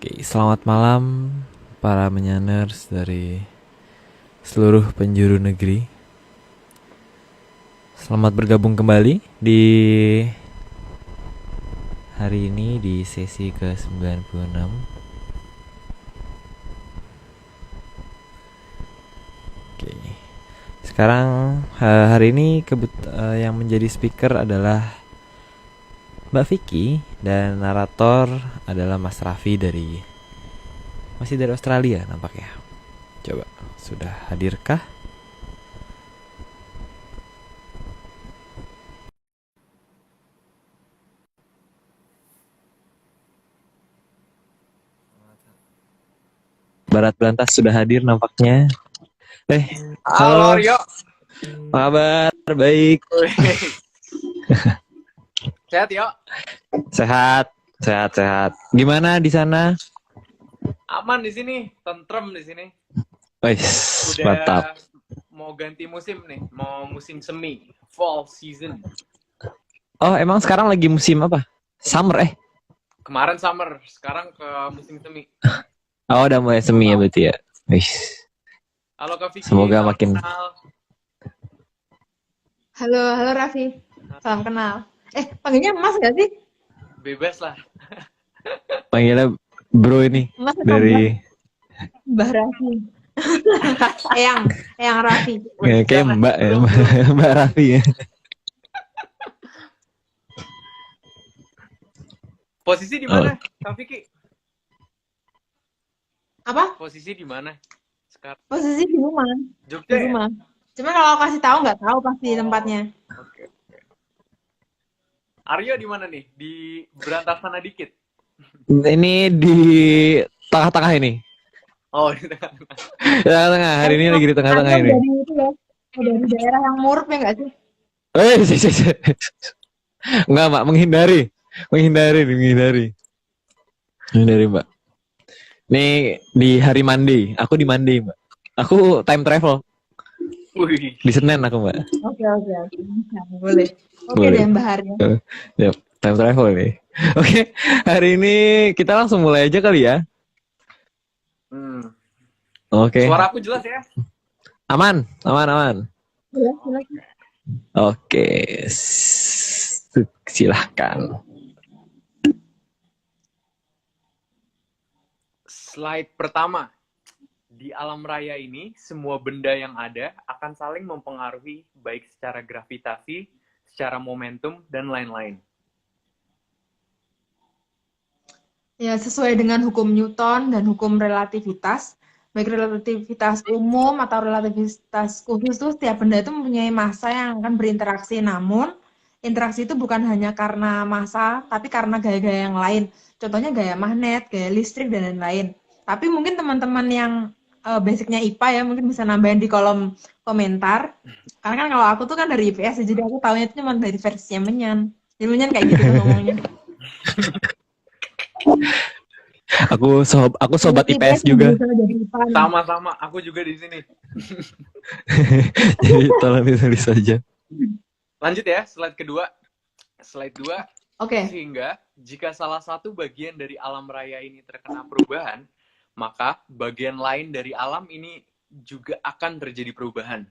Oke, selamat malam para menyaners dari seluruh penjuru negeri. Selamat bergabung kembali di hari ini di sesi ke-96. Oke. Sekarang hari ini yang menjadi speaker adalah Mbak Vicky dan narator adalah Mas Raffi masih dari Australia nampaknya. Coba, sudah hadirkah? Barat Berantas sudah hadir nampaknya. Halo Aryo. Apa kabar? Baik. Sehat Yo? Sehat. Gimana di sana? Aman di sini, tentrem di sini. Wih, Udah mantap. mau ganti musim nih, mau musim semi, fall season. Oh, emang sekarang lagi musim apa? Summer Kemarin summer, sekarang ke musim semi. Oh, udah mulai semi ya berarti ya. Wih. Halo Kak Vicky, Semoga salam makin kenal. Halo Raffi, salam kenal. Panggilnya Mas gak sih? Bebas lah. panggilnya bro ini Mas atau dari Mbah Raffi? Eyang Raffi. kayak Jangan, Mbak ya, bro. Mbak Raffi ya. Posisi di mana, Kak Vicky? Apa? Posisi di mana sekarang? Posisi di rumah. Jogja ya? Rumah. Cuma kalau kasih tahu nggak tahu pasti tempatnya. Oke. Aryo di mana nih? Di Berantas sana dikit. Ini di tengah-tengah ini. Oh, di tengah. Tengah-tengah. Hari ini lagi di tengah-tengah ini. Dari itu ya, dari daerah yang muruk ya nggak sih? Enggak, Mbak, menghindari, Mbak. Nih di hari Monday, aku di Monday, Mbak. Aku time travel. Wih. Di Senin aku, Mbak. Oke. Boleh. Oke deh Mbak Harya. Yap, time travel nih. Oke, hari ini kita langsung mulai aja kali ya. Oke. Suara aku jelas ya? Aman. Ya, silakan. Oke, silahkan. Slide pertama. Di alam raya ini, semua benda yang ada akan saling mempengaruhi baik secara gravitasi, secara momentum, dan lain-lain. Ya, sesuai dengan hukum Newton dan hukum relativitas, baik relativitas umum atau relativitas khusus itu setiap benda itu mempunyai massa yang akan berinteraksi. Namun, interaksi itu bukan hanya karena massa, tapi karena gaya-gaya yang lain. Contohnya gaya magnet, gaya listrik, dan lain-lain. Tapi mungkin teman-teman yang basicnya IPA ya, mungkin bisa nambahin di kolom komentar. Karena kan kalau aku tuh kan dari IPS, jadi aku tahunya itu cuma dari versinya Menyan. Jadi Menyan kayak gitu tuh ngomongnya. Aku sobat IPS juga. Sama-sama, aku juga di sini. Jadi tolong ditulis saja. Lanjut ya, slide kedua. Slide 2. Oke. Sehingga jika salah satu bagian dari alam raya ini terkena perubahan, maka bagian lain dari alam ini juga akan terjadi perubahan.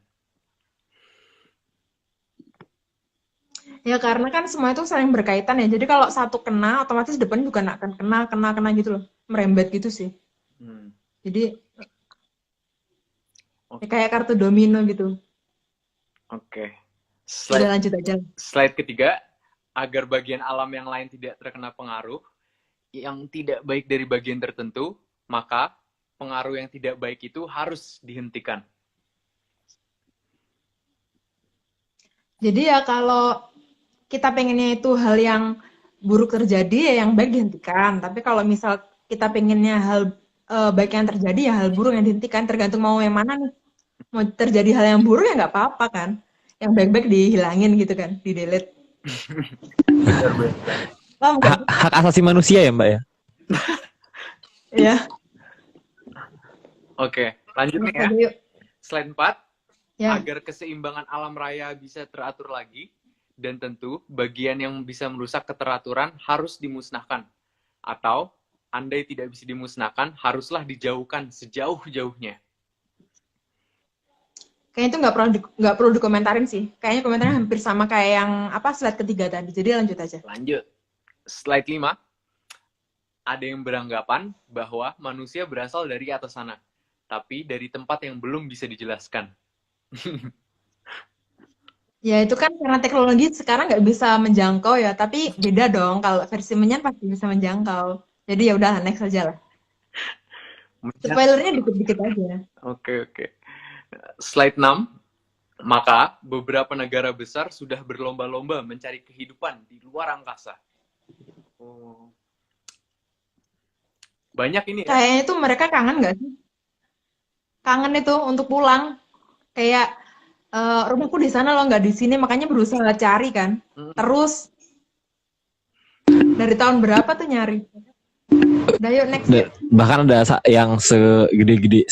Ya karena kan semua itu saling berkaitan ya. Jadi kalau satu kena, otomatis depan juga akan kena gitu loh. Merembet gitu sih. Jadi ya kayak kartu domino gitu. Oke. Udah lanjut aja. Slide ketiga. Agar bagian alam yang lain tidak terkena pengaruh yang tidak baik dari bagian tertentu, maka pengaruh yang tidak baik itu harus dihentikan. Jadi ya kalau kita pengennya itu hal yang buruk terjadi ya yang baik dihentikan. Tapi kalau misal kita pengennya hal baik yang terjadi ya hal buruk yang dihentikan. Tergantung mau yang mana nih. Mau terjadi hal yang buruk ya nggak apa-apa kan. Yang baik-baik dihilangin gitu kan, di delete. Hak asasi manusia ya, Mbak ya? Iya. Oke, lanjut nih ya. Slide 4. Ya. Agar keseimbangan alam raya bisa teratur lagi, dan tentu bagian yang bisa merusak keteraturan harus dimusnahkan. Atau andai tidak bisa dimusnahkan, haruslah dijauhkan sejauh-jauhnya. Kayaknya itu nggak perlu dikomentarin sih. Kayaknya komentarnya hampir sama kayak yang slide ketiga tadi. Jadi lanjut aja. Lanjut. Slide 5. Ada yang beranggapan bahwa manusia berasal dari atas sana, tapi dari tempat yang belum bisa dijelaskan. Ya itu kan karena teknologi sekarang nggak bisa menjangkau ya. Tapi beda dong. Kalau versi menyan pasti bisa menjangkau. Jadi ya udah next aja lah. Spoilernya dikit-dikit aja. Oke. Slide 6. Maka beberapa negara besar sudah berlomba-lomba mencari kehidupan di luar angkasa. Oh. Banyak ini ya? Kayaknya itu mereka kangen nggak sih? Kangen itu untuk pulang. Kayak rumahku di sana loh, nggak di sini, makanya berusaha cari kan. Terus dari tahun berapa tuh nyari? Udah yuk next. Bahkan ada yang segede-gede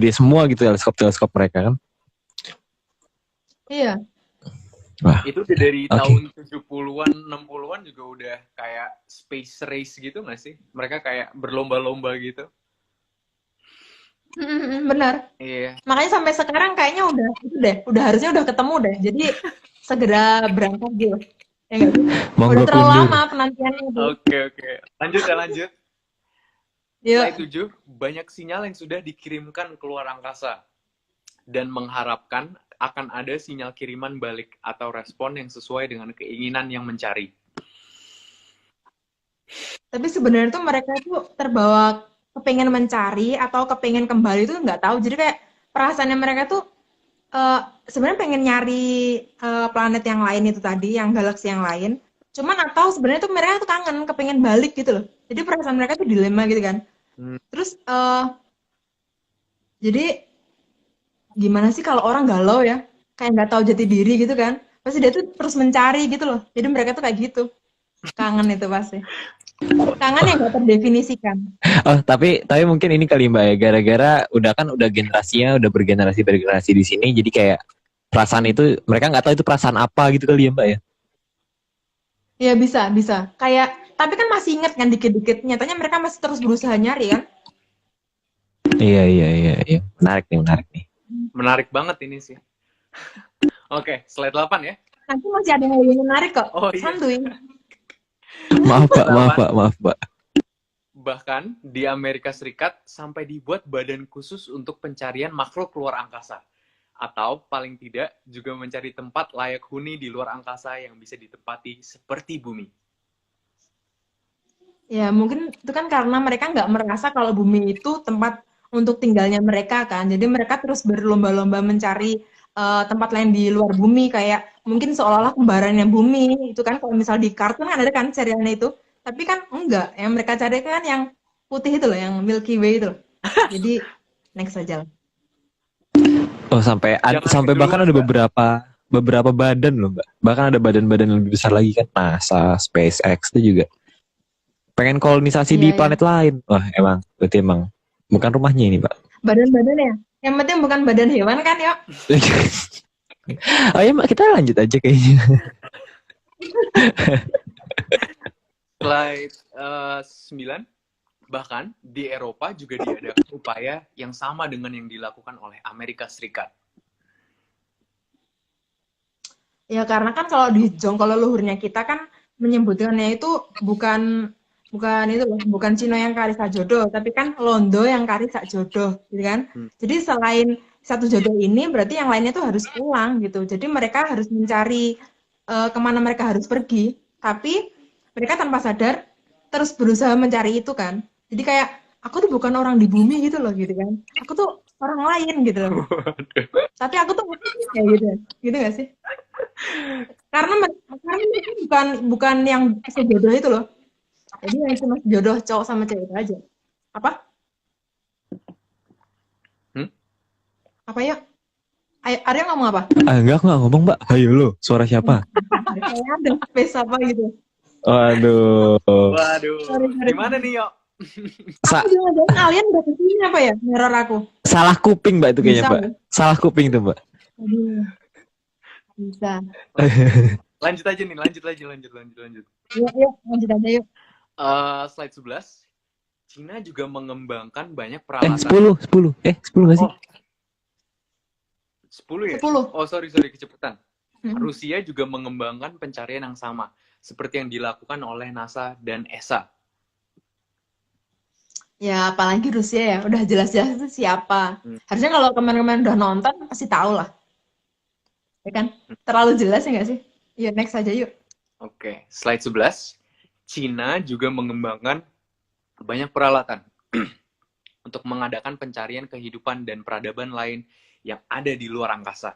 semua gitu teleskop mereka kan. Iya. Wah. Itu udah dari tahun 70-an, 60-an juga udah kayak space race gitu nggak sih? Mereka kayak berlomba-lomba gitu. Benar. Iya. Makanya sampai sekarang kayaknya udah harusnya udah ketemu deh. Jadi segera berangkat gitu. Ya nggak sih? Udah terlalu lama penantiannya itu. Oke. Lanjut. Slide 7, banyak sinyal yang sudah dikirimkan keluar angkasa dan mengharapkan akan ada sinyal kiriman balik atau respon yang sesuai dengan keinginan yang mencari. Tapi sebenarnya tuh mereka tuh terbawa kepengen mencari atau kepengen kembali itu nggak tahu. Jadi kayak perasaannya mereka tuh sebenarnya pengen nyari planet yang lain itu tadi, yang galaksi yang lain. Cuman atau sebenarnya tuh mereka tuh kangen, kepengen balik gitu loh. Jadi perasaan mereka tuh dilema gitu kan. Terus jadi gimana sih kalau orang galau ya, kayak nggak tahu jati diri gitu kan, pasti dia tuh terus mencari gitu loh. Jadi mereka tuh kayak gitu, kangen itu pasti, kangen yang nggak terdefinisikan. Oh tapi mungkin ini kali Mbak ya, gara-gara udah generasinya udah bergenerasi di sini, jadi kayak perasaan itu mereka nggak tahu itu perasaan apa gitu kali ya Mbak ya. Ya bisa kayak, tapi kan masih inget kan dikit-dikit, nyatanya mereka masih terus berusaha nyari kan. Iya. Menarik nih. Menarik banget ini sih. Oke, slide 8 ya. Nanti masih ada hal yang menarik kok. Oh, iya. Santuy. Maaf Pak. Bahkan di Amerika Serikat sampai dibuat badan khusus untuk pencarian makhluk luar angkasa. Atau paling tidak juga mencari tempat layak huni di luar angkasa yang bisa ditempati seperti bumi. Ya mungkin itu kan karena mereka nggak merasa kalau bumi itu tempat untuk tinggalnya mereka kan. Jadi mereka terus berlomba-lomba mencari tempat lain di luar bumi, kayak mungkin seolah-olah kembarannya bumi. Itu kan kalau misal di kartun kan ada kan serialnya itu. Tapi kan enggak, yang mereka cari kan yang putih itu loh, yang Milky Way itu loh. Jadi next aja lah. Oh sampai bahkan ada beberapa badan loh Mbak. Bahkan ada badan-badan yang lebih besar lagi kan, NASA, SpaceX itu juga pengen kolonisasi di planet lain. Wah berarti emang bukan rumahnya ini Pak. Badan-badan ya? Yang penting bukan badan hewan kan ya? Oh ya Mbak, kita lanjut aja kayaknya. Slide 9. Bahkan di Eropa juga diadakan upaya yang sama dengan yang dilakukan oleh Amerika Serikat. Ya karena kan kalau di jongkol leluhurnya kita kan menyebutkannya itu bukan Cina yang kari sak jodoh, tapi kan Londo yang kari sak jodoh, gitu kan? Jadi selain satu jodoh ini, berarti yang lainnya tuh harus pulang gitu. Jadi mereka harus mencari kemana mereka harus pergi, tapi mereka tanpa sadar terus berusaha mencari itu kan. Jadi kayak aku tuh bukan orang di bumi gitu loh, gitu kan? Aku tuh orang lain gitu loh. Tapi aku tuh kayak gitu nggak sih? Karena mereka bukan yang sejodoh itu loh. Jadi yang cuma jodoh cowok sama cewek aja. Apa? Apa ya? Arya ngomong apa? Enggak, aku nggak ngomong Mbak. Ayo lo, suara siapa? Kayaknya ada space apa gitu. Waduh. Gimana nih Yo? Aku jangan-jangan kalian udah kesini apa ya? Neror aku. Salah kuping Mbak itu kayaknya Bisa, Mbak. Salah kuping tuh Mbak. Bisa. Lanjut aja nih, lanjut. Yuk, lanjut aja yuk. Slide 11. Cina juga mengembangkan banyak 10, peralatan. 10 nggak sih? Oh, 10 ya? 10. Oh, sorry, kecepatan. Hmm. Rusia juga mengembangkan pencarian yang sama, seperti yang dilakukan oleh NASA dan ESA. Ya, apalagi Rusia ya, udah jelas-jelas itu siapa. Harusnya kalau kemarin-kemarin udah nonton, pasti tahu lah. Ya kan? Terlalu jelas ya nggak sih? Yuk, next aja yuk. Oke, slide 11. Cina juga mengembangkan banyak peralatan untuk mengadakan pencarian kehidupan dan peradaban lain yang ada di luar angkasa.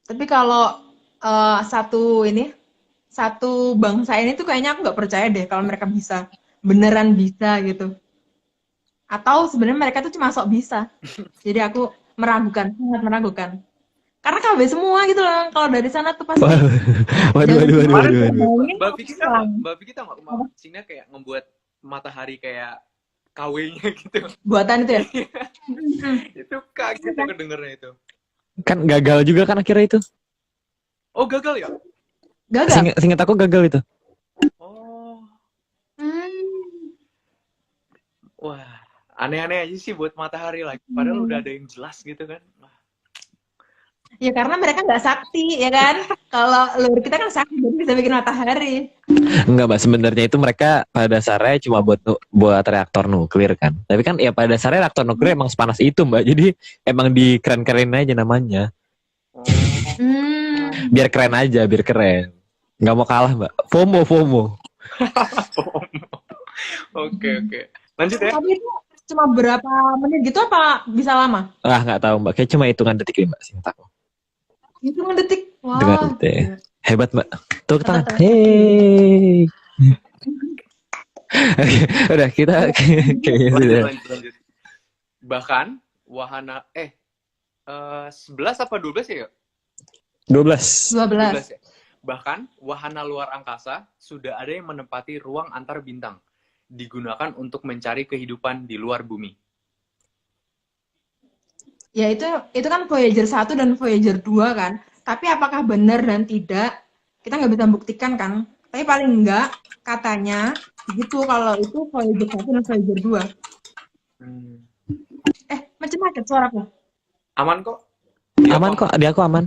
Tapi kalau satu bangsa ini tuh kayaknya aku nggak percaya deh kalau mereka bisa. Beneran bisa gitu. Atau sebenarnya mereka tuh cuma sok bisa. Jadi aku meragukan, sangat meragukan. Karena KB semua gitu loh. Kalau dari sana tuh pasti Waduh. Mbak Vicky tahu nggak? Cina kayak membuat matahari kayak KW-nya gitu. buatan itu ya. Itu kaget aku dengernya itu. Kan gagal juga kan akhirnya itu. Oh, gagal ya? Gagal. Seingat aku gagal itu. Oh, Hmm. wah, aneh-aneh aja sih buat matahari lagi. Padahal udah ada yang jelas gitu kan. Wah. Ya karena mereka nggak sakti ya kan. Kalau luar kita kan sakti jadi bisa bikin matahari. Enggak, Mbak, sebenarnya itu mereka pada dasarnya cuma buat reaktor nuklir kan. Tapi kan ya pada dasarnya reaktor nuklir emang sepanas itu, Mbak. Jadi emang dikeren-kerenin aja namanya. Biar keren aja, biar keren. Nggak mau kalah, Mbak. FOMO. Oke. Lanjut ya. Tapi itu cuma berapa menit gitu apa bisa lama? Nggak tahu, Mbak. Kayak cuma hitungan detik ya, Mbak. Singkat aku. Hitungan detik. Wah. Dengan detik. Hebat, Mbak. Tuh tangan. Hebat. Hey. Oke, udah kita kayaknya sudah. Lanjut. Bahkan wahana 11 apa 12 ya? 12. 12. Ya. Bahkan wahana luar angkasa sudah ada yang menempati ruang antar bintang, digunakan untuk mencari kehidupan di luar bumi. Ya itu kan Voyager 1 dan Voyager 2 kan. Tapi apakah benar dan tidak, kita nggak bisa buktikan kan. Tapi paling enggak katanya gitu kalau itu Voyager 1 dan Voyager 2. Macam-macam suaraku. Aman kok? Aman kok, di aku aman.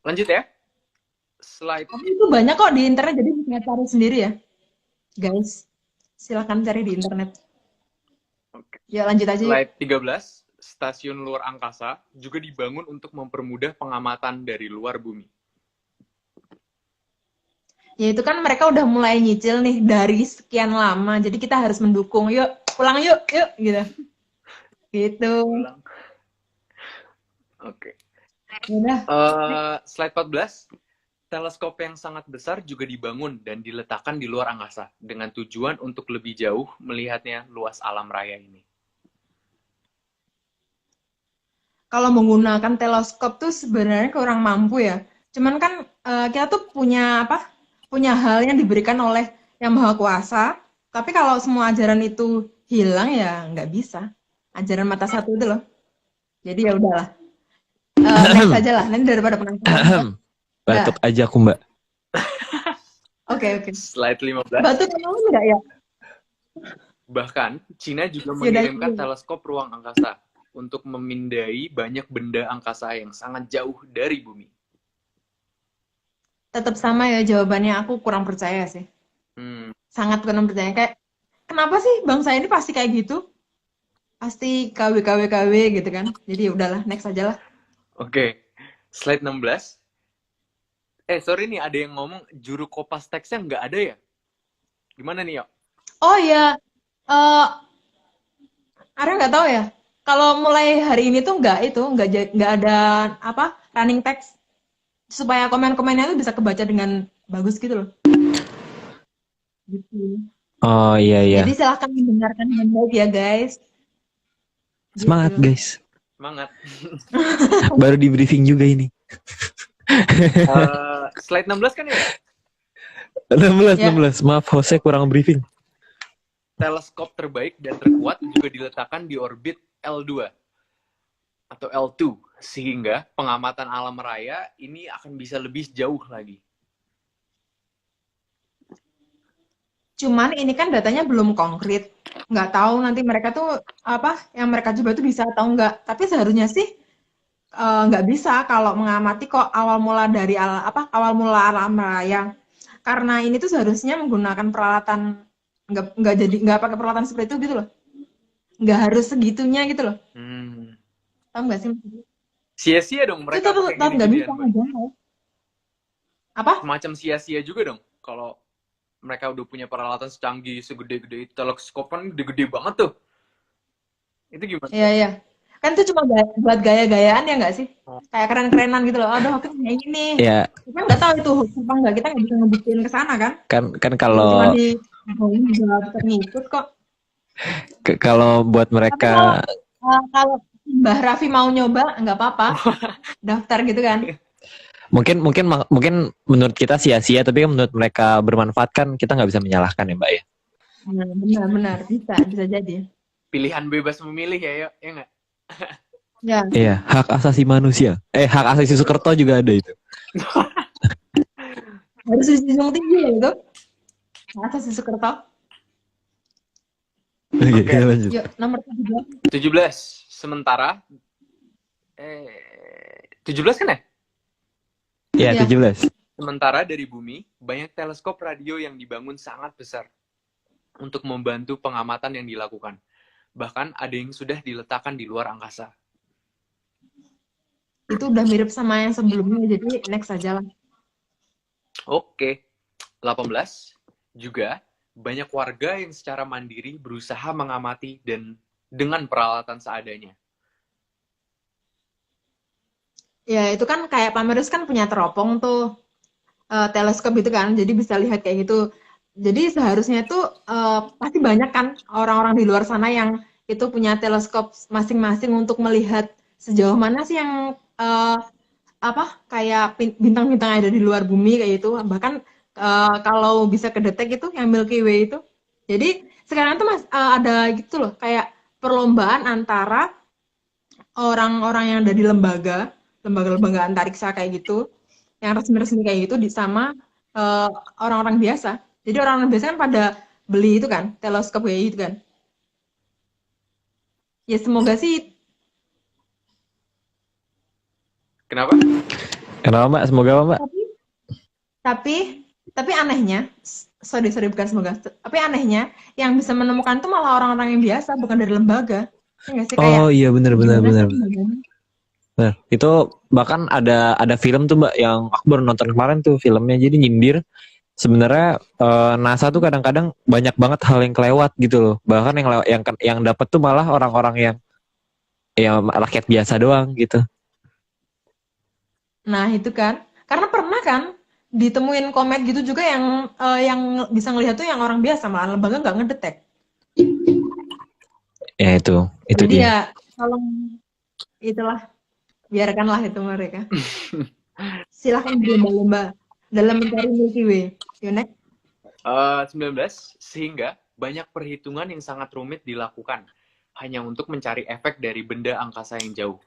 Lanjut ya. Slide. Tapi itu banyak kok di internet, jadi bisa cari sendiri ya. Guys, silakan cari di internet. Oke. Ya lanjut aja. Slide 13. Stasiun luar angkasa juga dibangun untuk mempermudah pengamatan dari luar bumi. Ya itu kan mereka udah mulai nyicil nih dari sekian lama. Jadi kita harus mendukung. Yuk, pulang yuk gitu. Gitu. Oke. Udah. Slide 14. Teleskop yang sangat besar juga dibangun dan diletakkan di luar angkasa dengan tujuan untuk lebih jauh melihatnya luas alam raya ini. Kalau menggunakan teleskop tuh sebenarnya kurang mampu ya. Cuman kan kita tuh punya hal yang diberikan oleh Yang Maha Kuasa. Tapi kalau semua ajaran itu hilang ya nggak bisa. Ajaran mata satu itu loh. Jadi ya udahlah. Next aja lah. Nanti daripada penasaran. Batuk aja aku, Mbak. Oke. Slide 15. Batuk emang enggak ya? Bahkan Cina juga mengirimkan teleskop ruang angkasa untuk memindai banyak benda angkasa yang sangat jauh dari bumi. Tetap sama ya jawabannya, aku kurang percaya sih. Sangat kurang percaya. Kayak, kenapa sih bangsa ini pasti kayak gitu? Pasti KW gitu kan. Jadi udahlah, next aja lah. Oke. Slide 16. Sorry nih, ada yang ngomong juru kopas teksnya nggak ada ya? Gimana nih, Yok? Oh iya. Arya nggak tahu ya. Kalau mulai hari ini tuh nggak ada running text supaya komen-komennya tuh bisa kebaca dengan bagus gitu loh. Gitu. Oh iya. Jadi silahkan mendengarkan dengan baik ya guys. Semangat gitu. Guys. Semangat. Baru di briefing juga ini. Slide 16 kan ya? 16. Maaf, hostnya kurang briefing. Teleskop terbaik dan terkuat juga diletakkan di orbit L2 atau L2 sehingga pengamatan alam raya ini akan bisa lebih jauh lagi. Cuman ini kan datanya belum konkret. Nggak tahu nanti mereka tuh apa yang mereka coba itu bisa atau enggak. Tapi seharusnya sih nggak bisa kalau mengamati kok awal mula dari awal mula alam raya. Karena ini tuh seharusnya menggunakan peralatan nggak pakai peralatan seperti itu gitu loh. Nggak harus segitunya gitu loh. Tahu nggak sih? Sia-sia dong mereka Itu tetap nggak bisa aja. Apa? Semacam sia-sia juga dong kalau mereka udah punya peralatan secanggih segede-gede teleskop kan gede-gede banget tuh. Itu gimana? Iya. Kan itu cuma buat gaya-gayaan ya nggak sih? Kayak keren-kerenan gitu loh. Aduh, aku kayak gini. Iya. Kita nggak tahu itu hoax apa nggak. Kita nggak bisa ngebuktiin ke sana kan? Kan kalau cuma di ngikut kok. Kalau buat mereka kalau Mbah Raffi mau nyoba nggak apa-apa. Daftar gitu kan. Mungkin menurut kita sia-sia, tapi kan menurut mereka bermanfaat kan kita nggak bisa menyalahkan ya Mbak ya. Benar bisa jadi. Pilihan bebas memilih ya nggak? Ya. Iya, hak asasi manusia. Hak asasi Soekerto juga ada itu. Harus dijunjung tinggi ya itu. Hak asasi Soekerto. Oke, lanjut. Yuk, nomor 17. Sementara 17 kan ya? Iya, 17. Sementara dari bumi, banyak teleskop radio yang dibangun sangat besar untuk membantu pengamatan yang dilakukan. Bahkan ada yang sudah diletakkan di luar angkasa. Itu udah mirip sama yang sebelumnya, jadi next aja lah. Oke. 18. Juga banyak warga yang secara mandiri berusaha mengamati dan dengan peralatan seadanya. Ya, itu kan kayak Pamerus kan punya teropong tuh, teleskop gitu kan, jadi bisa lihat kayak gitu. Jadi seharusnya itu pasti banyak kan orang-orang di luar sana yang itu punya teleskop masing-masing untuk melihat sejauh mana sih yang kayak bintang-bintang yang ada di luar bumi kayak itu. Bahkan kalau bisa kedetek itu yang Milky Way itu. Jadi sekarang tuh ada gitu loh kayak perlombaan antara orang-orang yang ada di lembaga antariksa kayak gitu, yang resmi-resmi kayak gitu sama orang-orang biasa. Jadi orang-orang biasa kan pada beli itu kan, teleskop kayak gitu kan. Ya semoga sih. Kenapa? Kenapa Mbak? Semoga apa Mbak? Tapi anehnya, sorry bukan semoga, tapi anehnya yang bisa menemukan itu malah orang-orang yang biasa, bukan dari lembaga. Ya sih, Oh iya benar. Nah, itu bahkan ada film tuh Mbak yang aku baru nonton kemarin tuh filmnya, jadi nyindir sebenarnya NASA tuh kadang-kadang banyak banget hal yang kelewat gitu loh. Bahkan yang dapat tuh malah orang-orang yang rakyat biasa doang gitu. Nah, itu kan. Karena pernah kan ditemuin komet gitu juga yang bisa ngelihat tuh yang orang biasa, malah lembaga nggak ngedetek. Ya itu Jadi dia. ya tolong itulah. Biarkanlah itu mereka. Silahkan berlomba-lomba dalam mencari Milky Way. Yonek? 19. Sehingga banyak perhitungan yang sangat rumit dilakukan hanya untuk mencari efek dari benda angkasa yang jauh.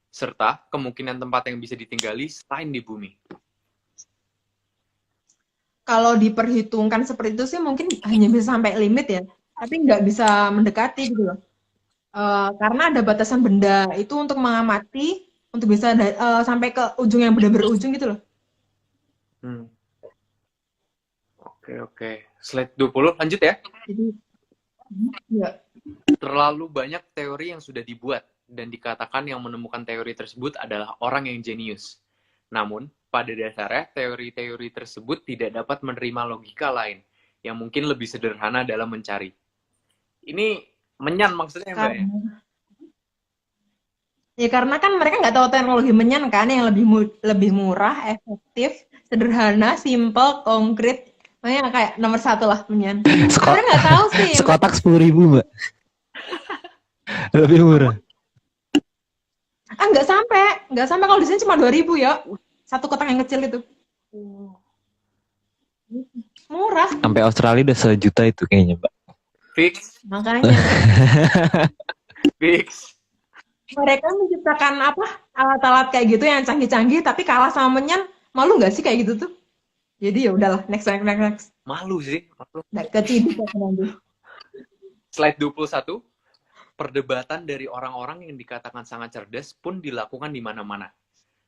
Serta kemungkinan tempat yang bisa ditinggali selain di bumi. Kalau diperhitungkan seperti itu sih mungkin hanya bisa sampai limit ya. Tapi nggak bisa mendekati gitu loh. Karena ada batasan benda itu untuk mengamati, untuk bisa sampai ke ujung yang benar-benar ujung gitu loh. Oke. Slide 20, lanjut ya. Jadi, ya. Terlalu banyak teori yang sudah dibuat dan dikatakan yang menemukan teori tersebut adalah orang yang jenius. Namun, pada dasarnya teori-teori tersebut tidak dapat menerima logika lain yang mungkin lebih sederhana dalam mencari. Ini menyan maksudnya Mbak ya? Ya karena kan mereka nggak tahu teknologi menyan kan yang lebih murah, efektif, sederhana, simple, konkret. Makanya kayak nomor 1 lah menyan. Mereka nggak tahu sih. Sekotak 10.000 Mbak. Lebih murah. Nggak sampai kalau di sini cuma 2.000 ya. Satu kotak yang kecil itu. Murah. Sampai Australia udah 1 juta itu kayaknya Mbak. Fix. Makanya. Fix. Mereka menciptakan alat-alat kayak gitu yang canggih-canggih tapi kalah sama menyan. Malu nggak sih kayak gitu tuh? Jadi ya udahlah, next. Malu sih. Malu. Nggak keciduk aku nanti. Slide 21. Perdebatan dari orang-orang yang dikatakan sangat cerdas pun dilakukan di mana-mana.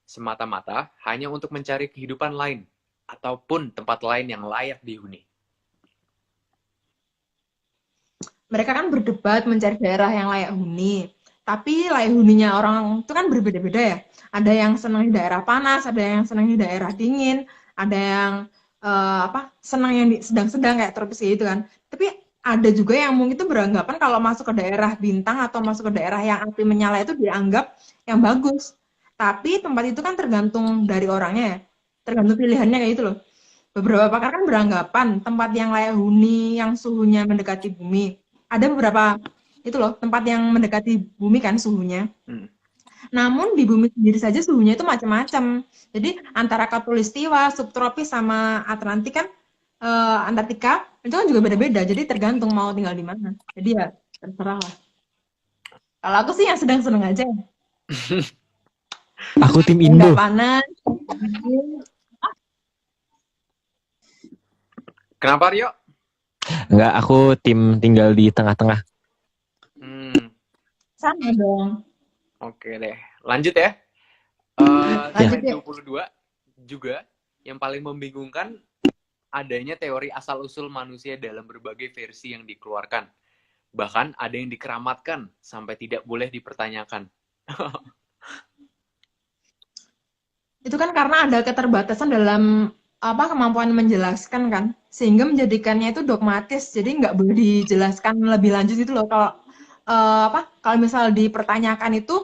Semata-mata hanya untuk mencari kehidupan lain ataupun tempat lain yang layak dihuni. Mereka kan berdebat mencari daerah yang layak huni. Tapi layak huninya orang itu kan berbeda-beda ya. Ada yang senang di daerah panas, ada yang senang di daerah dingin, ada yang senang yang sedang-sedang kayak tropis gitu kan. Tapi ada juga yang mungkin itu beranggapan kalau masuk ke daerah bintang atau masuk ke daerah yang api menyala itu dianggap yang bagus. Tapi tempat itu kan tergantung dari orangnya ya. Tergantung pilihannya kayak gitu loh. Beberapa pakar kan beranggapan tempat yang layak huni, yang suhunya mendekati bumi. Ada beberapa itu loh, tempat yang mendekati bumi kan suhunya. Namun di bumi sendiri saja suhunya itu macam-macam. Jadi antara khatulistiwa, subtropis sama Atlantik kan Antartika itu kan juga beda-beda. Jadi tergantung mau tinggal di mana. Jadi ya terserah lah. Kalau aku sih yang sedang-sedang aja. Aku tim Indo. Nggak panas. Kenapa, Rio? Enggak, aku tim tinggal di tengah-tengah. Sama dong. Oke deh. Lanjut ya. Lanjut Slide ya. 22 juga yang paling membingungkan adanya teori asal-usul manusia dalam berbagai versi yang dikeluarkan. Bahkan ada yang dikeramatkan sampai tidak boleh dipertanyakan. Itu kan karena ada keterbatasan dalam kemampuan menjelaskan kan, sehingga menjadikannya itu dogmatis, jadi nggak boleh dijelaskan lebih lanjut gitu loh. Kalau kalau misal dipertanyakan itu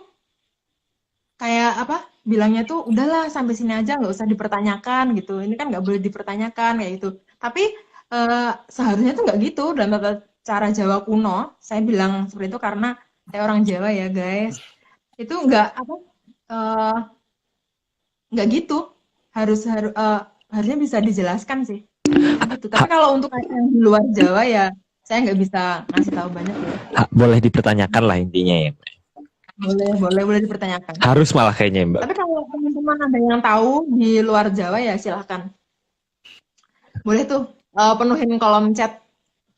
kayak bilangnya tuh udahlah sampai sini aja nggak usah dipertanyakan gitu. Ini kan nggak boleh dipertanyakan kayak gitu. Tapi seharusnya tuh nggak gitu dalam tata cara Jawa kuno. Saya bilang seperti itu karena saya orang Jawa ya guys. Itu nggak gitu. Harusnya bisa dijelaskan sih. Gitu. Tapi kalau untuk yang di luar Jawa ya saya nggak bisa ngasih tahu banyak ya. Boleh dipertanyakan lah intinya ya. Boleh dipertanyakan. Harus malah kayaknya Mbak. Tapi kalau teman-teman ada yang tahu di luar Jawa ya silahkan. Boleh tuh penuhin kolom chat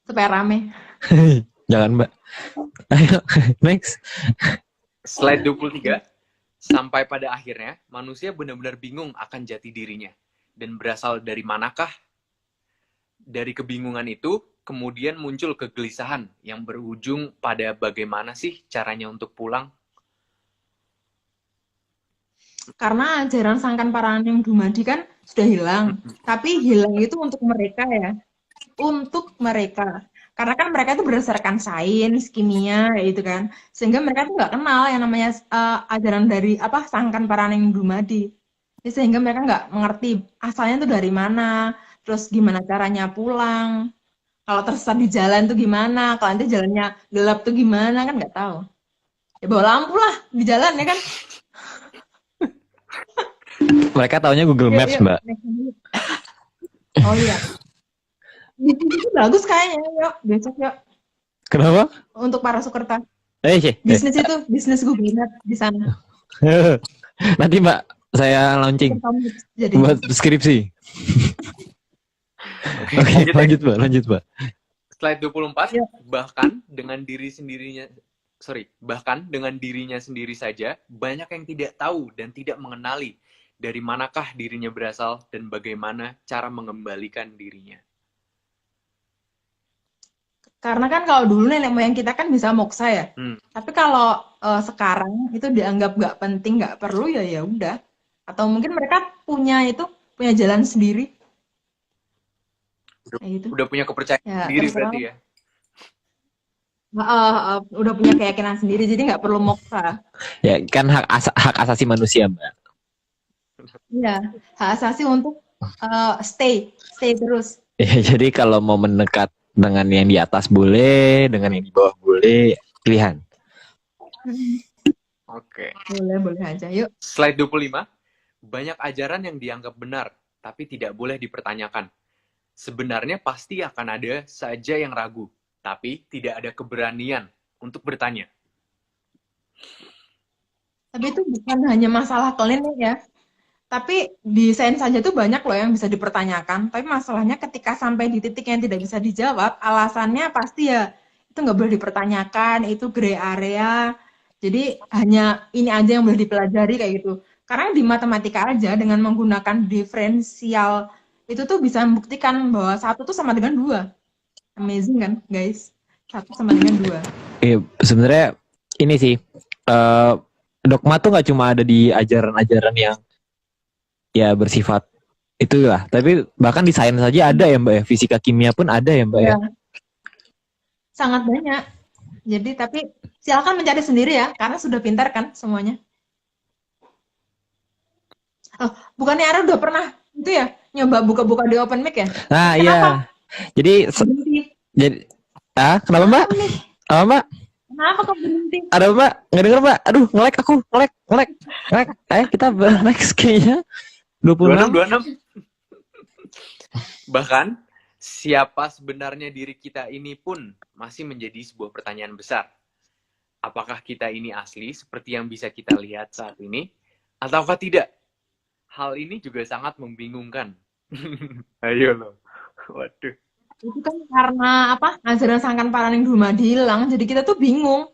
supaya rame. Jangan Mbak. Ayo next. Slide 23. Sampai pada akhirnya manusia benar-benar bingung akan jati dirinya. Dan berasal dari manakah? Dari kebingungan itu, kemudian muncul kegelisahan yang berujung pada bagaimana sih caranya untuk pulang. Karena ajaran Sangkan Paraning Dumadi kan sudah hilang. Tapi hilang itu untuk mereka ya. Untuk mereka. Karena kan mereka itu berdasarkan sains, kimia, gitu kan. Sehingga mereka tuh nggak kenal yang namanya ajaran dari Sangkan Paraning Dumadi. Sehingga mereka nggak mengerti asalnya tuh dari mana, terus gimana caranya pulang, kalau tersesat di jalan tuh gimana, kalau nanti jalannya gelap tuh gimana, kan nggak tahu. Ya bawa lampu lah di jalan ya kan. Mereka taunya Google Maps, Mbak. Oh iya. Itu bagus kayaknya, yuk. Besok yuk. Kenapa? Untuk para sukerta. Bisnis itu, bisnis Google Maps di sana. Nanti Mbak, saya launching buat skripsi. Oke, lanjut Mbak. Slide 24, bahkan dengan dirinya sendiri saja, banyak yang tidak tahu dan tidak mengenali dari manakah dirinya berasal dan bagaimana cara mengembalikan dirinya. Karena kan kalau dulu nenek moyang kita kan bisa moksa ya. Tapi kalau sekarang itu dianggap nggak penting, nggak perlu ya udah. Atau mungkin mereka punya jalan sendiri. Gitu. Udah punya kepercayaan diri berarti ya. Udah punya keyakinan sendiri, jadi nggak perlu moksa. Ya kan hak asasi manusia Mbak. Iya, hak asasi untuk stay terus. Ya, jadi kalau mau mendekat dengan yang di atas boleh, dengan yang di bawah boleh, pilihan. Oke. Boleh aja, yuk. Slide 25. Banyak ajaran yang dianggap benar, tapi tidak boleh dipertanyakan. Sebenarnya pasti akan ada saja yang ragu, tapi tidak ada keberanian untuk bertanya. Tapi itu bukan hanya masalah klinik ya, Tapi di sains saja tuh banyak loh yang bisa dipertanyakan. Tapi masalahnya ketika sampai di titik yang tidak bisa dijawab, alasannya pasti ya itu nggak boleh dipertanyakan, itu gray area. Jadi hanya ini aja yang boleh dipelajari kayak gitu. Karena di matematika aja dengan menggunakan diferensial itu tuh bisa membuktikan bahwa satu tuh sama dengan dua. Amazing kan, guys? Satu sama dengan dua. Iya, sebenarnya ini sih dogma tuh nggak cuma ada di ajaran-ajaran yang ya bersifat itulah, tapi bahkan di sains saja ada ya Mbak ya, fisika kimia pun ada ya Mbak ya. Ya, sangat banyak. Jadi tapi silakan mencari sendiri ya, karena sudah pintar kan semuanya. Oh, bukannya Ara udah pernah itu ya nyoba buka-buka di open mic ya? Nah, Kenapa? iya. Jadi Berhenti. kenapa Mbak? Kenapa nih? Apa Mbak? Kenapa kok berhenti? Ada Mbak? Nggak denger Mbak? Aduh, nge-lag aku, nge-lag. Ayo kita next kayaknya. 26. 26. Bahkan siapa sebenarnya diri kita ini pun masih menjadi sebuah pertanyaan besar. Apakah kita ini asli seperti yang bisa kita lihat saat ini ataukah tidak? Hal ini juga sangat membingungkan. Ayo loh. Waduh. Itu kan karena apa? Ajaran Sangkan Paraning Dumadi hilang, jadi kita tuh bingung.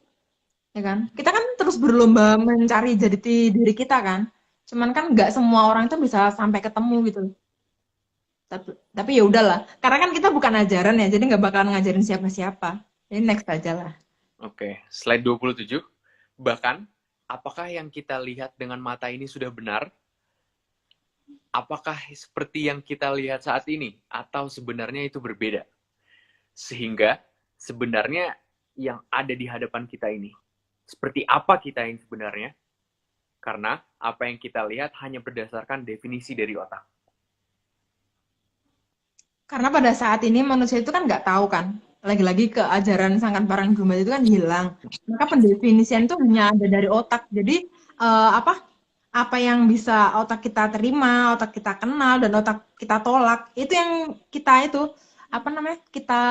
Ya kan? Kita kan terus berlomba mencari jati diri kita kan. Cuman kan nggak semua orang itu bisa sampai ketemu gitu. Tapi ya udahlah. Karena kan kita bukan ajaran ya, jadi nggak bakalan ngajarin siapa-siapa. Jadi next aja lah. Oke, slide 27. Bahkan, apakah yang kita lihat dengan mata ini sudah benar? Apakah seperti yang kita lihat saat ini? Atau sebenarnya itu berbeda? Sehingga, sebenarnya yang ada di hadapan kita ini, seperti apa kita yang sebenarnya? Karena apa yang kita lihat hanya berdasarkan definisi dari otak. Karena pada saat ini manusia itu kan nggak tahu kan. Lagi-lagi ke ajaran Sangkan Paraning Dumadi itu kan hilang. Maka pendefinisian itu hanya ada dari otak. Jadi apa yang bisa otak kita terima, otak kita kenal, dan otak kita tolak, itu yang kita itu kita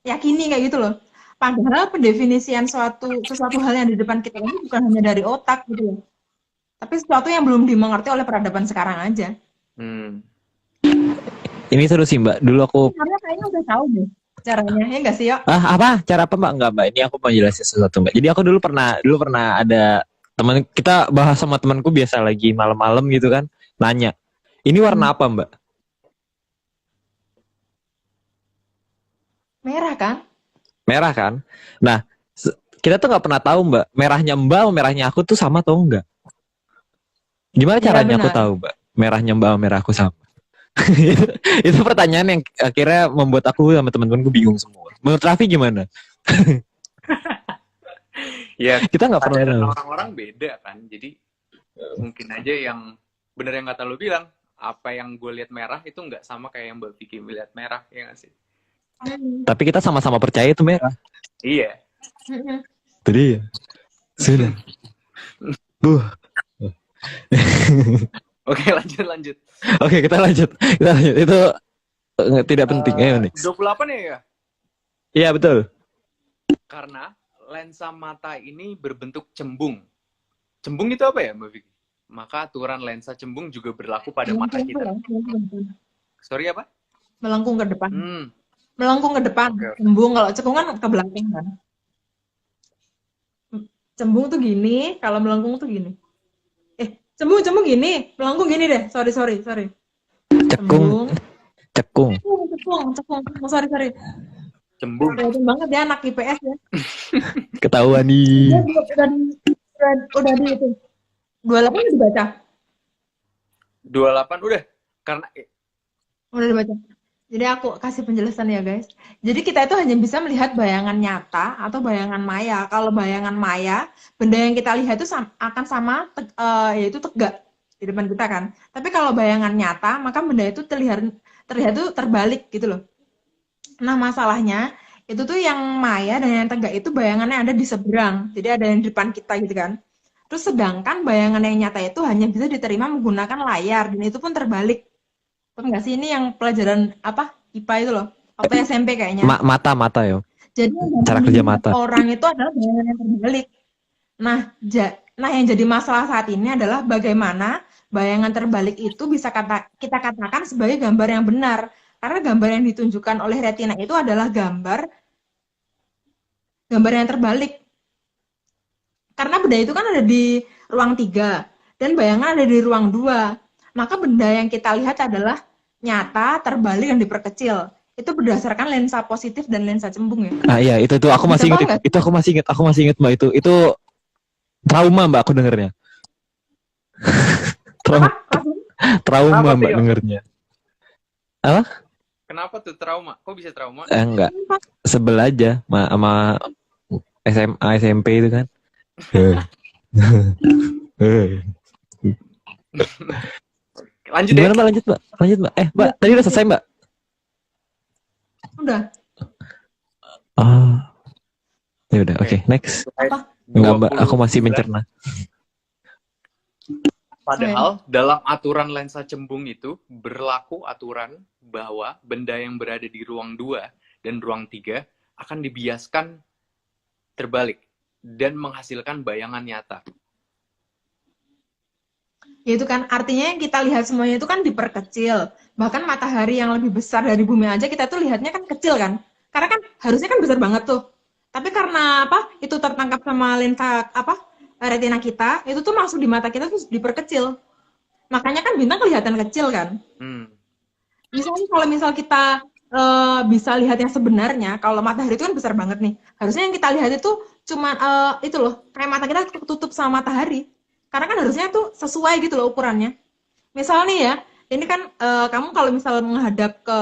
yakini kayak gitu loh. Padahal pendefinisian sesuatu hal yang di depan kita ini bukan hanya dari otak gitu loh, tapi sesuatu yang belum dimengerti oleh peradaban sekarang aja. Ini seru sih Mbak. Dulu aku Karena kayaknya udah tahu deh caranya, ya nggak sih Yok? apa? Cara apa Mbak? Enggak Mbak. Ini aku mau jelasin sesuatu Mbak. Jadi aku dulu pernah ada teman, kita bahas sama temanku biasa lagi malam-malam gitu kan, nanya, ini warna apa Mbak? Merah kan? Merah kan? Nah, kita tuh nggak pernah tahu Mbak, merahnya Mbak sama merahnya aku tuh sama atau enggak? Gimana Iya, caranya aku benar. tahu Mbak, merahnya Mbak sama merah aku sama? Itu pertanyaan yang akhirnya membuat aku sama teman-temanku bingung semua. Menurut Raffi gimana? Ya, Kita nggak pernah tahu. orang-orang beda kan, jadi mungkin aja yang bener yang kata lu bilang, apa yang gue lihat merah itu nggak sama kayak yang Mbak Vicky melihat merah, ya nggak sih? Tapi kita sama-sama percaya itu merah. Iya. Tadi ya. Sudah. Oke, lanjut. Oke, kita lanjut. Itu tidak penting. Ayo next. 28 ya? Iya, betul. Karena lensa mata ini berbentuk cembung. Cembung itu apa ya, Mbak Vicky? Maka aturan lensa cembung juga berlaku pada mata kita. Sorry apa? Melengkung ke depan. Melengkung ke depan. Okay. Cembung, kalau cekung kan ke belakang kan. Cembung tuh gini, kalau melengkung tuh gini. Cembung gini, melengkung gini deh. Sorry. Cekung. Sorry. Cembung. Kelihatan banget ya anak IPS ya. Ketahuan nih. Udah di itu. 28 udah dibaca? 28 udah. Karena udah dibaca. Jadi aku kasih penjelasan ya guys. Jadi kita itu hanya bisa melihat bayangan nyata atau bayangan maya. Kalau bayangan maya, benda yang kita lihat itu akan sama yaitu tegak di depan kita kan. Tapi kalau bayangan nyata, maka benda itu terlihat itu terbalik gitu loh. Nah masalahnya itu tuh yang maya dan yang tegak itu bayangannya ada di seberang. Jadi ada yang di depan kita gitu kan. Terus sedangkan bayangan yang nyata itu hanya bisa diterima menggunakan layar dan itu pun terbalik. Paham nggak sih ini yang pelajaran IPA itu loh, atau SMP kayaknya. Mata ya. Jadi cara kerja mata. Orang itu adalah bayangan yang terbalik. Nah, Nah, yang jadi masalah saat ini adalah bagaimana bayangan terbalik itu bisa kita katakan sebagai gambar yang benar. Karena gambar yang ditunjukkan oleh retina itu adalah gambar yang terbalik. Karena benda itu kan ada di ruang 3 dan bayangan ada di ruang 2. Maka benda yang kita lihat adalah nyata, terbalik, dan diperkecil. Itu berdasarkan lensa positif dan lensa cembung ya. Iya, itu tuh aku masih ingat. Itu aku masih ingat Mbak itu. Itu trauma Mbak aku dengernya. Trauma Mbak dengernya. Apa? Kenapa tuh trauma? Kok bisa trauma? Enggak. Sebel aja sama SMA SMP itu kan. Lanjut Gimana ya? Mbak? Lanjut Mbak. Mbak, tadi udah selesai Mbak? Udah. Ya udah, oke, next. Apa? Enggak Mbak, aku masih mencerna. Padahal dalam aturan lensa cembung itu berlaku aturan bahwa benda yang berada di ruang 2 dan ruang 3 akan dibiaskan terbalik dan menghasilkan bayangan nyata. Ya itu kan artinya yang kita lihat semuanya itu kan diperkecil. Bahkan matahari yang lebih besar dari bumi aja kita tuh lihatnya kan kecil kan. Karena kan harusnya kan besar banget tuh. Tapi karena apa? Itu tertangkap sama lensa retina kita, itu tuh masuk di mata kita terus diperkecil. Makanya kan bintang kelihatan kecil kan. Misalnya kalau misal kita bisa lihat yang sebenarnya, kalau matahari itu kan besar banget nih. Harusnya yang kita lihat itu cuma itu loh, kayak mata kita ketutup sama matahari. Karena kan harusnya tuh sesuai gitu loh ukurannya. Misal nih ya, ini kan kamu kalau misal menghadap ke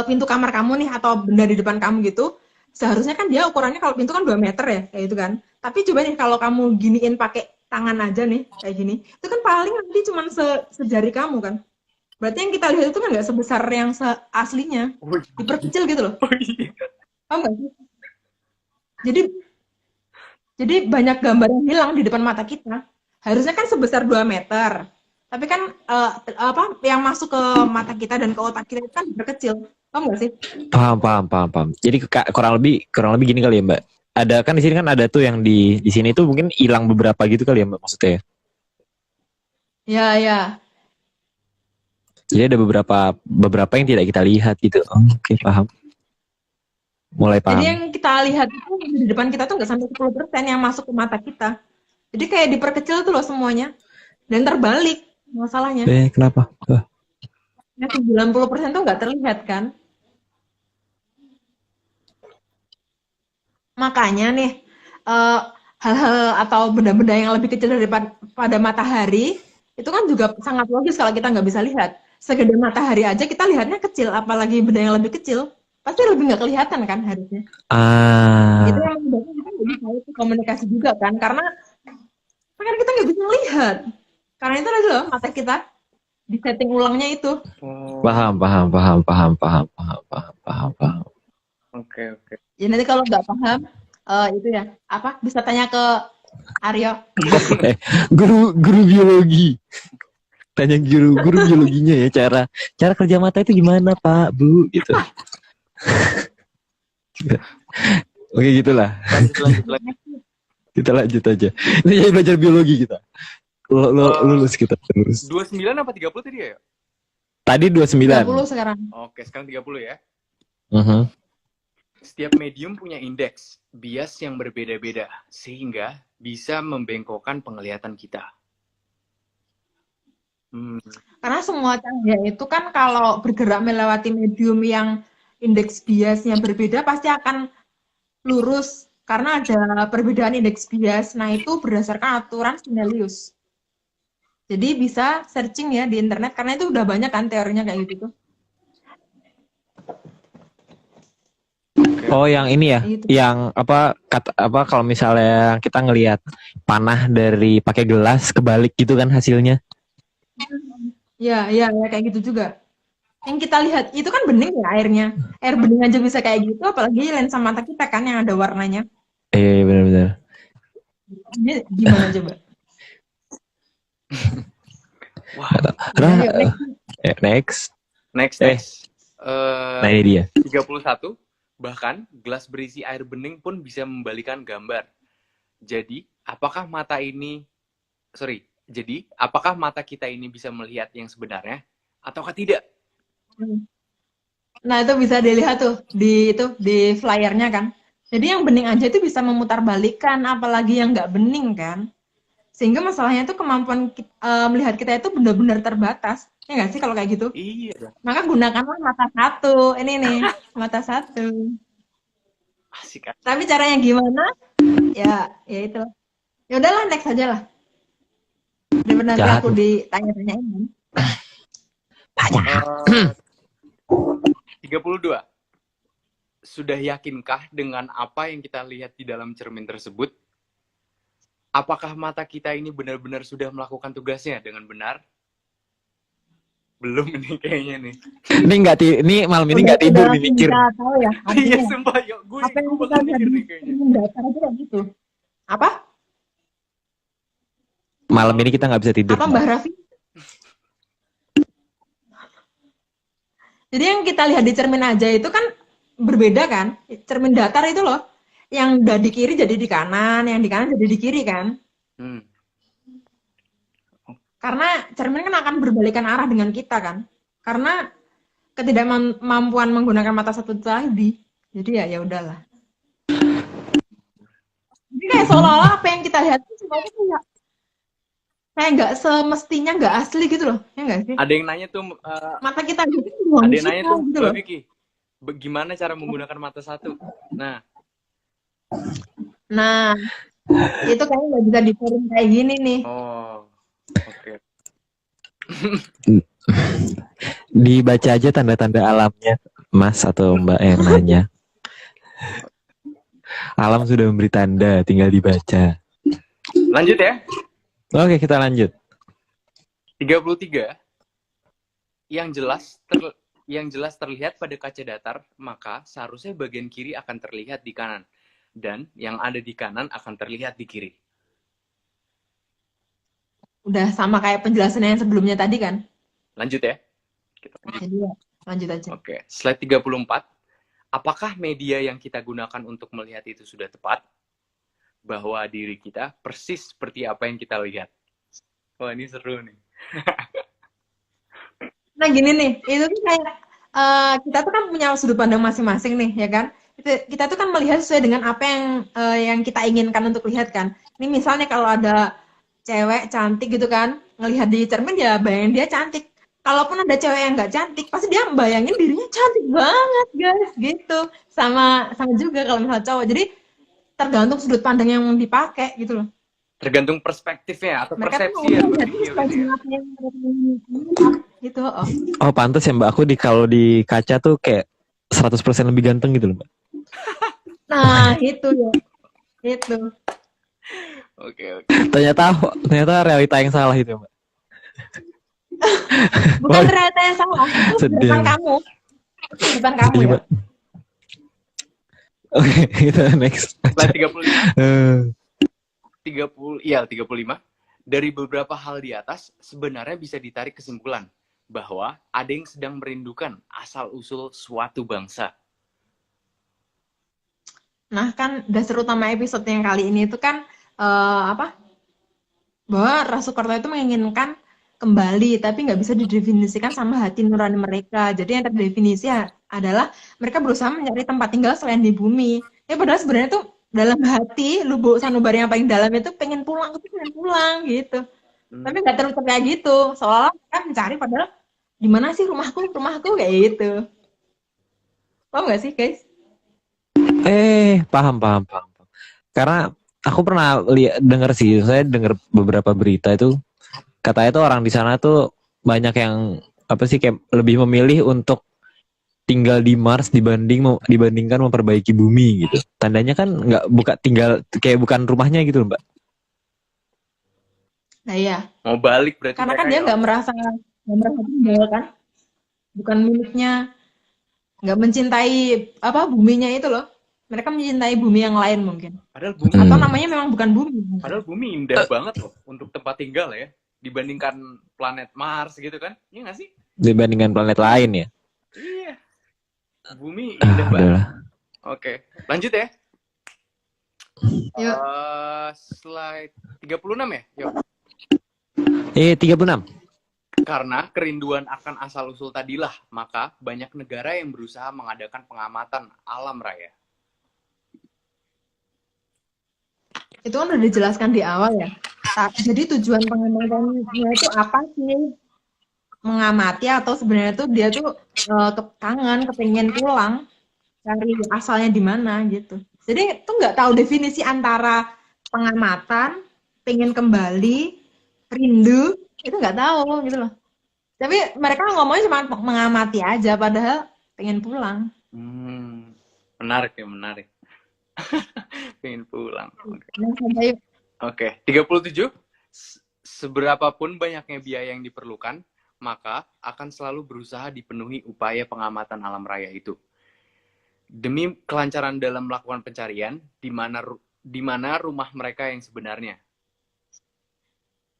pintu kamar kamu nih atau benda di depan kamu gitu, seharusnya kan dia ukurannya kalau pintu kan 2 meter ya, kayak gitu kan. Tapi coba nih kalau kamu giniin pakai tangan aja nih, kayak gini, itu kan paling nanti cuma sejari kamu kan. Berarti yang kita lihat itu kan nggak sebesar yang aslinya, diperkecil gitu loh. Paham nggak sih? Jadi banyak gambar yang hilang di depan mata kita. Harusnya kan sebesar 2 meter. Tapi kan yang masuk ke mata kita dan ke otak kita itu kan diperkecil. Paham nggak sih? Paham. Jadi kurang lebih gini kali ya Mbak. Ada kan di sini kan ada tuh yang di sini tuh mungkin hilang beberapa gitu kali ya Mbak maksudnya. Ya. Jadi ada beberapa yang tidak kita lihat gitu. Oke, paham. Mulai paham. Jadi yang kita lihat itu di depan kita tuh nggak sampai 10% yang masuk ke mata kita. Jadi kayak diperkecil tuh loh semuanya. Dan terbalik masalahnya. Kenapa? Ya, 90% tuh nggak terlihat kan. Makanya nih, hal-hal atau benda-benda yang lebih kecil daripada matahari, itu kan juga sangat logis kalau kita nggak bisa lihat. Segede matahari aja kita lihatnya kecil, apalagi benda yang lebih kecil. Pasti lebih nggak kelihatan kan harusnya. Itu yang membuat kita nggak bisa itu komunikasi juga kan, karena kita nggak bisa melihat. Karena itu adalah mata kita di setting ulangnya itu. Paham. Oke. Ya nanti kalau nggak paham, itu ya bisa tanya ke Aryo. Guru biologi. Tanya guru biologinya ya cara kerja mata itu gimana Pak Bu gitu. Oke gitulah. Lanjut. Kita lanjut aja. Ini jadi belajar biologi kita. Lulus kita lulus. 29 apa 30 tadi ya? Tadi 29. 30 sekarang. Oke, sekarang 30 ya. Setiap medium punya indeks bias yang berbeda-beda sehingga bisa membengkokkan penglihatan kita. Karena semua cahaya itu kan kalau bergerak melewati medium yang indeks biasnya berbeda pasti akan lurus karena ada perbedaan indeks bias. Nah, itu berdasarkan aturan Snellius. Jadi bisa searching ya di internet karena itu udah banyak kan teorinya kayak gitu tuh. Oh, yang ini ya, Gitu. yang kalau misalnya kita ngelihat panah dari pakai gelas kebalik gitu kan hasilnya. Ya kayak gitu juga. Yang kita lihat itu kan bening ya airnya. Air bening aja bisa kayak gitu, apalagi lensa mata kita kan yang ada warnanya. Iya benar-benar. Ini gimana coba? Wah. Next. Nah ini dia. 31. Bahkan gelas berisi air bening pun bisa membalikan gambar. Jadi, apakah mata kita ini bisa melihat yang sebenarnya ataukah tidak? Nah, itu bisa dilihat tuh di flyernya kan. Jadi yang bening aja itu bisa memutarbalikkan, apalagi yang nggak bening kan. Sehingga masalahnya itu kemampuan melihat kita itu benar-benar terbatas. Ya nggak sih kalau kayak gitu? Iya. Maka gunakanlah mata satu. Ini nih, mata satu. Asik. Tapi caranya gimana? Ya itu. Ya udahlah, next aja lah. Daripada nanti aku ditanya-tanyain. Tanya. 32. Sudah yakinkah dengan apa yang kita lihat di dalam cermin tersebut? Apakah mata kita ini benar-benar sudah melakukan tugasnya dengan benar? Belum nih kayaknya nih. Ini malam ini nggak tidur nih mikir. Tahu ya. Iya sumpah, yuk gue bakal mikir nih kayaknya. Dasar aja gitu. Apa? Malam ini kita nggak bisa tidur. Apa Mbak Raffi? Jadi yang kita lihat di cermin aja itu kan berbeda kan? Cermin datar itu loh. Yang udah di kiri jadi di kanan, yang di kanan jadi di kiri kan? Karena cermin kan akan berbalikan arah dengan kita kan? Karena ketidakmampuan menggunakan mata satu tadi. Jadi ya udahlah. Jadi kayak seolah-olah apa yang kita lihat itu semuanya kayak nggak semestinya nggak asli gitu loh, ya nggak sih? Ada yang nanya tuh, mata kita gitu, ada yang nanya tuh, gitu Mbak Vicky, gimana cara menggunakan mata satu? Nah, itu kayaknya nggak bisa di forum kayak gini nih. Oh, oke. Dibaca aja tanda-tanda alamnya, Mas atau Mbak yang nanya. Alam sudah memberi tanda, tinggal dibaca. Lanjut ya. Oke, kita lanjut. 33. Yang jelas terlihat pada kaca datar, maka seharusnya bagian kiri akan terlihat di kanan. Dan yang ada di kanan akan terlihat di kiri. Udah sama kayak penjelasan yang sebelumnya tadi kan? Lanjut ya. Kita lanjut. Jadi lanjut aja. Oke, slide 34. Apakah media yang kita gunakan untuk melihat itu sudah tepat? Bahwa diri kita persis seperti apa yang kita lihat. Wah, ini seru nih. Nah gini nih, itu tuh kayak kita tuh kan punya sudut pandang masing-masing nih, ya kan? Kita tuh kan melihat sesuai dengan apa yang kita inginkan untuk lihat kan. Ini misalnya kalau ada cewek cantik gitu kan, ngelihat di cermin ya bayangin dia cantik. Kalaupun ada cewek yang nggak cantik, pasti dia bayangin dirinya cantik banget guys, gitu. Sama juga kalau misalnya cowok. Jadi tergantung sudut pandang yang dipakai gitu loh. Tergantung perspektifnya atau Mereka persepsi ya. Gitu. Oh, pantas ya Mbak, aku kalau di kaca tuh kayak 100% lebih ganteng gitu loh Mbak. Nah, itu ya. Itu. Oke. Ternyata realita yang salah itu Mbak. Bukan realita yang salah, itu depan kamu. Depan kamu ya. Oke, kita next. Slide 35. 35. Dari beberapa hal di atas, sebenarnya bisa ditarik kesimpulan bahwa ada yang sedang merindukan asal-usul suatu bangsa. Nah, kan dasar utama episode yang kali ini itu kan bahwa Rasukerta itu menginginkan kembali, tapi nggak bisa didefinisikan sama hati nurani mereka. Jadi yang terdefinisi adalah mereka berusaha mencari tempat tinggal selain di bumi. Ya padahal sebenarnya tuh dalam hati lubuk sanubari yang paling dalam itu pengen pulang gitu. Tapi nggak terus kayak gitu. Seolah-olah mereka mencari padahal di mana sih rumahku kayak gitu. Paham nggak sih guys? Paham. Karena aku pernah dengar sih, saya dengar beberapa berita itu katanya tuh orang di sana tuh banyak yang kayak lebih memilih untuk tinggal di Mars dibandingkan memperbaiki bumi gitu. Tandanya kan bukan rumahnya gitu loh Mbak. Nah iya. Mau balik berarti. Karena kan dia nggak merasa tinggal kan, bukan miliknya, nggak mencintai buminya itu loh. Mereka mencintai bumi yang lain mungkin. Padahal bumi atau namanya memang bukan bumi. Padahal bumi indah banget loh untuk tempat tinggal ya, dibandingkan planet Mars gitu kan? Iya nggak sih? Dibandingkan planet lain ya. Iya. Bumi indah banget. Oke, lanjut ya. Yuk. Slide 36 ya? Yuk. 36. Karena kerinduan akan asal-usul tadilah, maka banyak negara yang berusaha mengadakan pengamatan alam raya. Itu kan udah dijelaskan di awal ya. Jadi tujuan pengamatannya itu apa sih? Mengamati atau sebenarnya tuh dia tuh kangen, kepengen pulang, cari asalnya di mana gitu. Jadi tuh nggak tahu definisi antara pengamatan, pengen kembali, rindu, itu nggak tahu gitu loh. Tapi mereka ngomongnya cuma mengamati aja, padahal pengen pulang. Menarik ya, menarik. Pengen pulang. Oke. Oke, 37. Seberapapun banyaknya biaya yang diperlukan, maka akan selalu berusaha dipenuhi upaya pengamatan alam raya itu. Demi kelancaran dalam melakukan pencarian, di mana rumah mereka yang sebenarnya.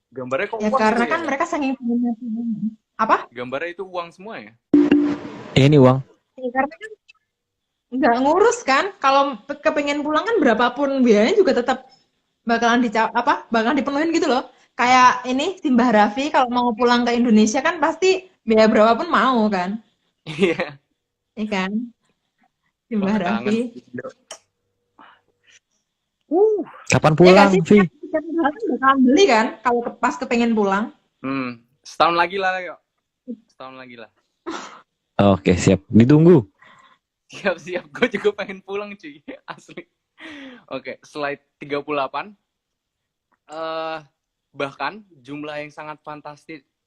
Gambarnya kok Ya uang karena gitu kan ya? mereka saking apa? Gambarnya itu uang semua ya? Ini uang. Ya, karena kan nggak ngurus kan. Kalau kepengen pulang kan berapapun biayanya juga tetap bakalan bakalan dipenuhin gitu loh. Kayak ini Simbah Raffi kalau mau pulang ke Indonesia kan pasti biaya berapapun mau kan. Iya. Iya kan? Simbah Wah, kangen. Raffi. Kapan Ya pulang, nggak sih? Vi? Kan bakalan beli kan kalau pas kepengen pulang. Setahun lagi lah, yuk. Setahun lagi lah. Oke, siap. Ditunggu. Siap-siap. Gue juga pengen pulang, cuy. Asli. Oke, slide 38. Bahkan jumlah yang sangat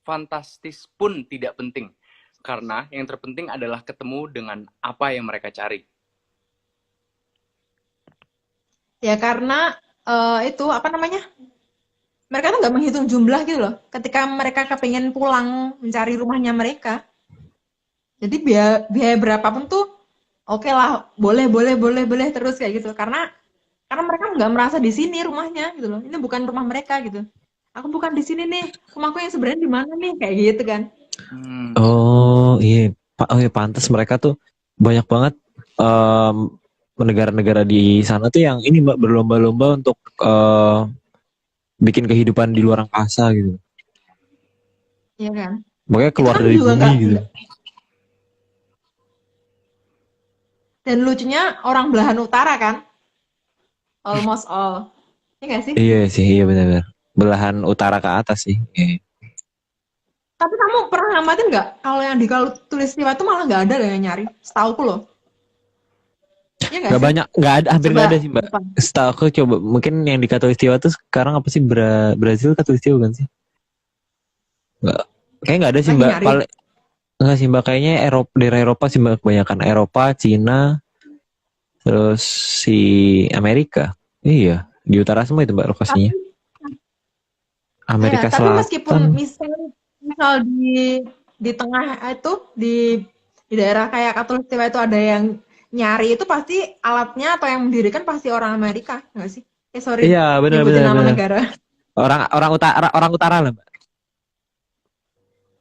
fantastis pun tidak penting. Karena yang terpenting adalah ketemu dengan apa yang mereka cari. Ya karena itu apa namanya? Mereka tuh nggak menghitung jumlah gitu loh. Ketika mereka kepengen pulang mencari rumahnya mereka. Jadi biaya berapapun tuh oke lah, boleh terus kayak gitu. Karena mereka nggak merasa di sini rumahnya gitu loh. Ini bukan rumah mereka gitu. Aku bukan di sini nih. Rumahku yang sebenarnya di mana nih? Kayak gitu kan. Oh iya, pantas mereka tuh banyak banget negara-negara di sana tuh yang ini Mbak berlomba-lomba untuk bikin kehidupan di luar angkasa gitu. Iya kan? Makanya keluar kan dari bumi gitu. Dan lucunya orang belahan utara kan? Almost all. Iya nggak sih? Iya sih, iya benar-benar. Belahan utara ke atas sih. Iya. Tapi kamu pernah ngamatin nggak? Kalau yang di Katulistiwa tuh malah nggak ada loh yang nyari. Setauku loh. Iya nggak Gak sih? banyak, nggak ada, hampir nggak ada sih Mbak. Depan. Setahu aku coba, mungkin yang di Katulistiwa tuh sekarang apa sih Brazil Katulistiwa kan sih? Nggak, kayak nggak ada sih Mbak. Paling nggak sih Mbak, kayaknya daerah Eropa sih Mbak, kebanyakan Eropa, Cina, terus si Amerika. Iya, di utara semua itu Mbak lokasinya. Amerika Tapi Selatan. meskipun misal di tengah itu di daerah kayak Katulistiwa itu ada yang nyari, itu pasti alatnya atau yang mendirikan pasti orang Amerika, nggak sih? Sorry. Iya, benar. Negara. Orang utara lah Mbak.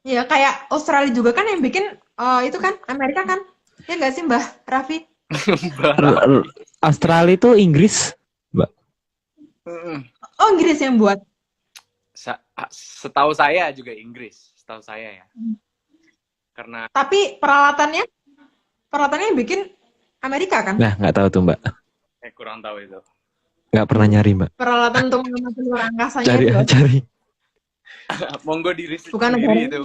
Iya, kayak Australia juga kan yang bikin itu kan Amerika kan? Ya nggak sih Mbah Raffi? Australia itu Inggris, Mbak. Oh, Inggris yang buat. Setahu saya juga Inggris, setahu saya ya. Karena tapi peralatannya yang bikin Amerika kan? Nah, nggak tahu tuh Mbak. Kurang tahu itu. Nggak pernah nyari Mbak. Peralatan untuk mengamati luar angkasanya cari. Monggo di riset bukan sendiri itu.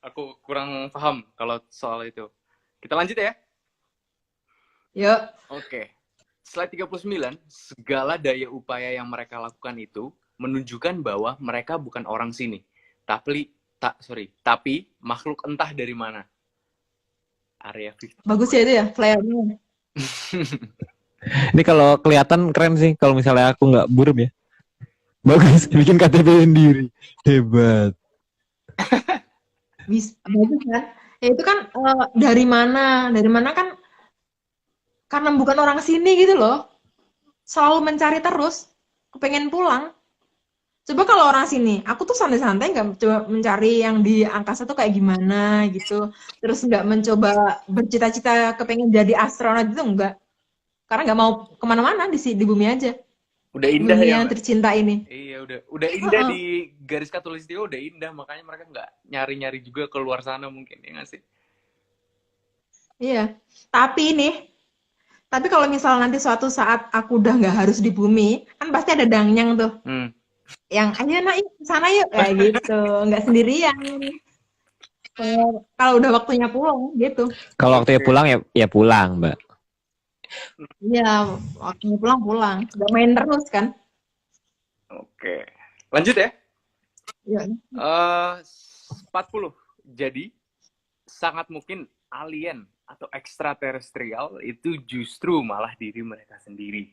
Aku kurang paham kalau soal itu. Kita lanjut ya. Yuk. Oke. Slide 39, segala daya upaya yang mereka lakukan itu menunjukkan bahwa mereka bukan orang sini. Tapi makhluk entah dari mana. Area 50. Bagus ya itu ya, flare-nya. Ini kalau kelihatan keren sih kalau misalnya aku nggak buram ya. Bagus, bikin KTP sendiri. Hebat. Bagus kan? Ya itu kan dari mana? Dari mana kan karena bukan orang sini gitu loh. Selalu mencari terus, kepengen pulang. Coba kalau orang sini, aku tuh santai-santai nggak coba mencari yang di angkasa tuh kayak gimana gitu. Terus nggak mencoba bercita-cita kepengen jadi astronot itu enggak. Karena nggak mau kemana-mana di bumi aja. Udah indah dunia ya, Mbak? tercinta ini. Iya, udah indah di garis khatulistiwa udah indah, makanya mereka nggak nyari-nyari juga keluar sana mungkin, ya nggak sih? Iya. Tapi kalau misal nanti suatu saat aku udah nggak harus di bumi, kan pasti ada dangnyang tuh. Hmm. Yang ayo nak yuk sana yuk kayak gitu, nggak sendirian. Kalau udah waktunya pulang gitu. Kalau waktunya pulang ya pulang, Mbak. Iya, waktunya pulang. Nggak main terus kan? Oke. Lanjut ya. Iya. 40. Jadi, sangat mungkin alien atau ekstraterestrial itu justru malah diri mereka sendiri.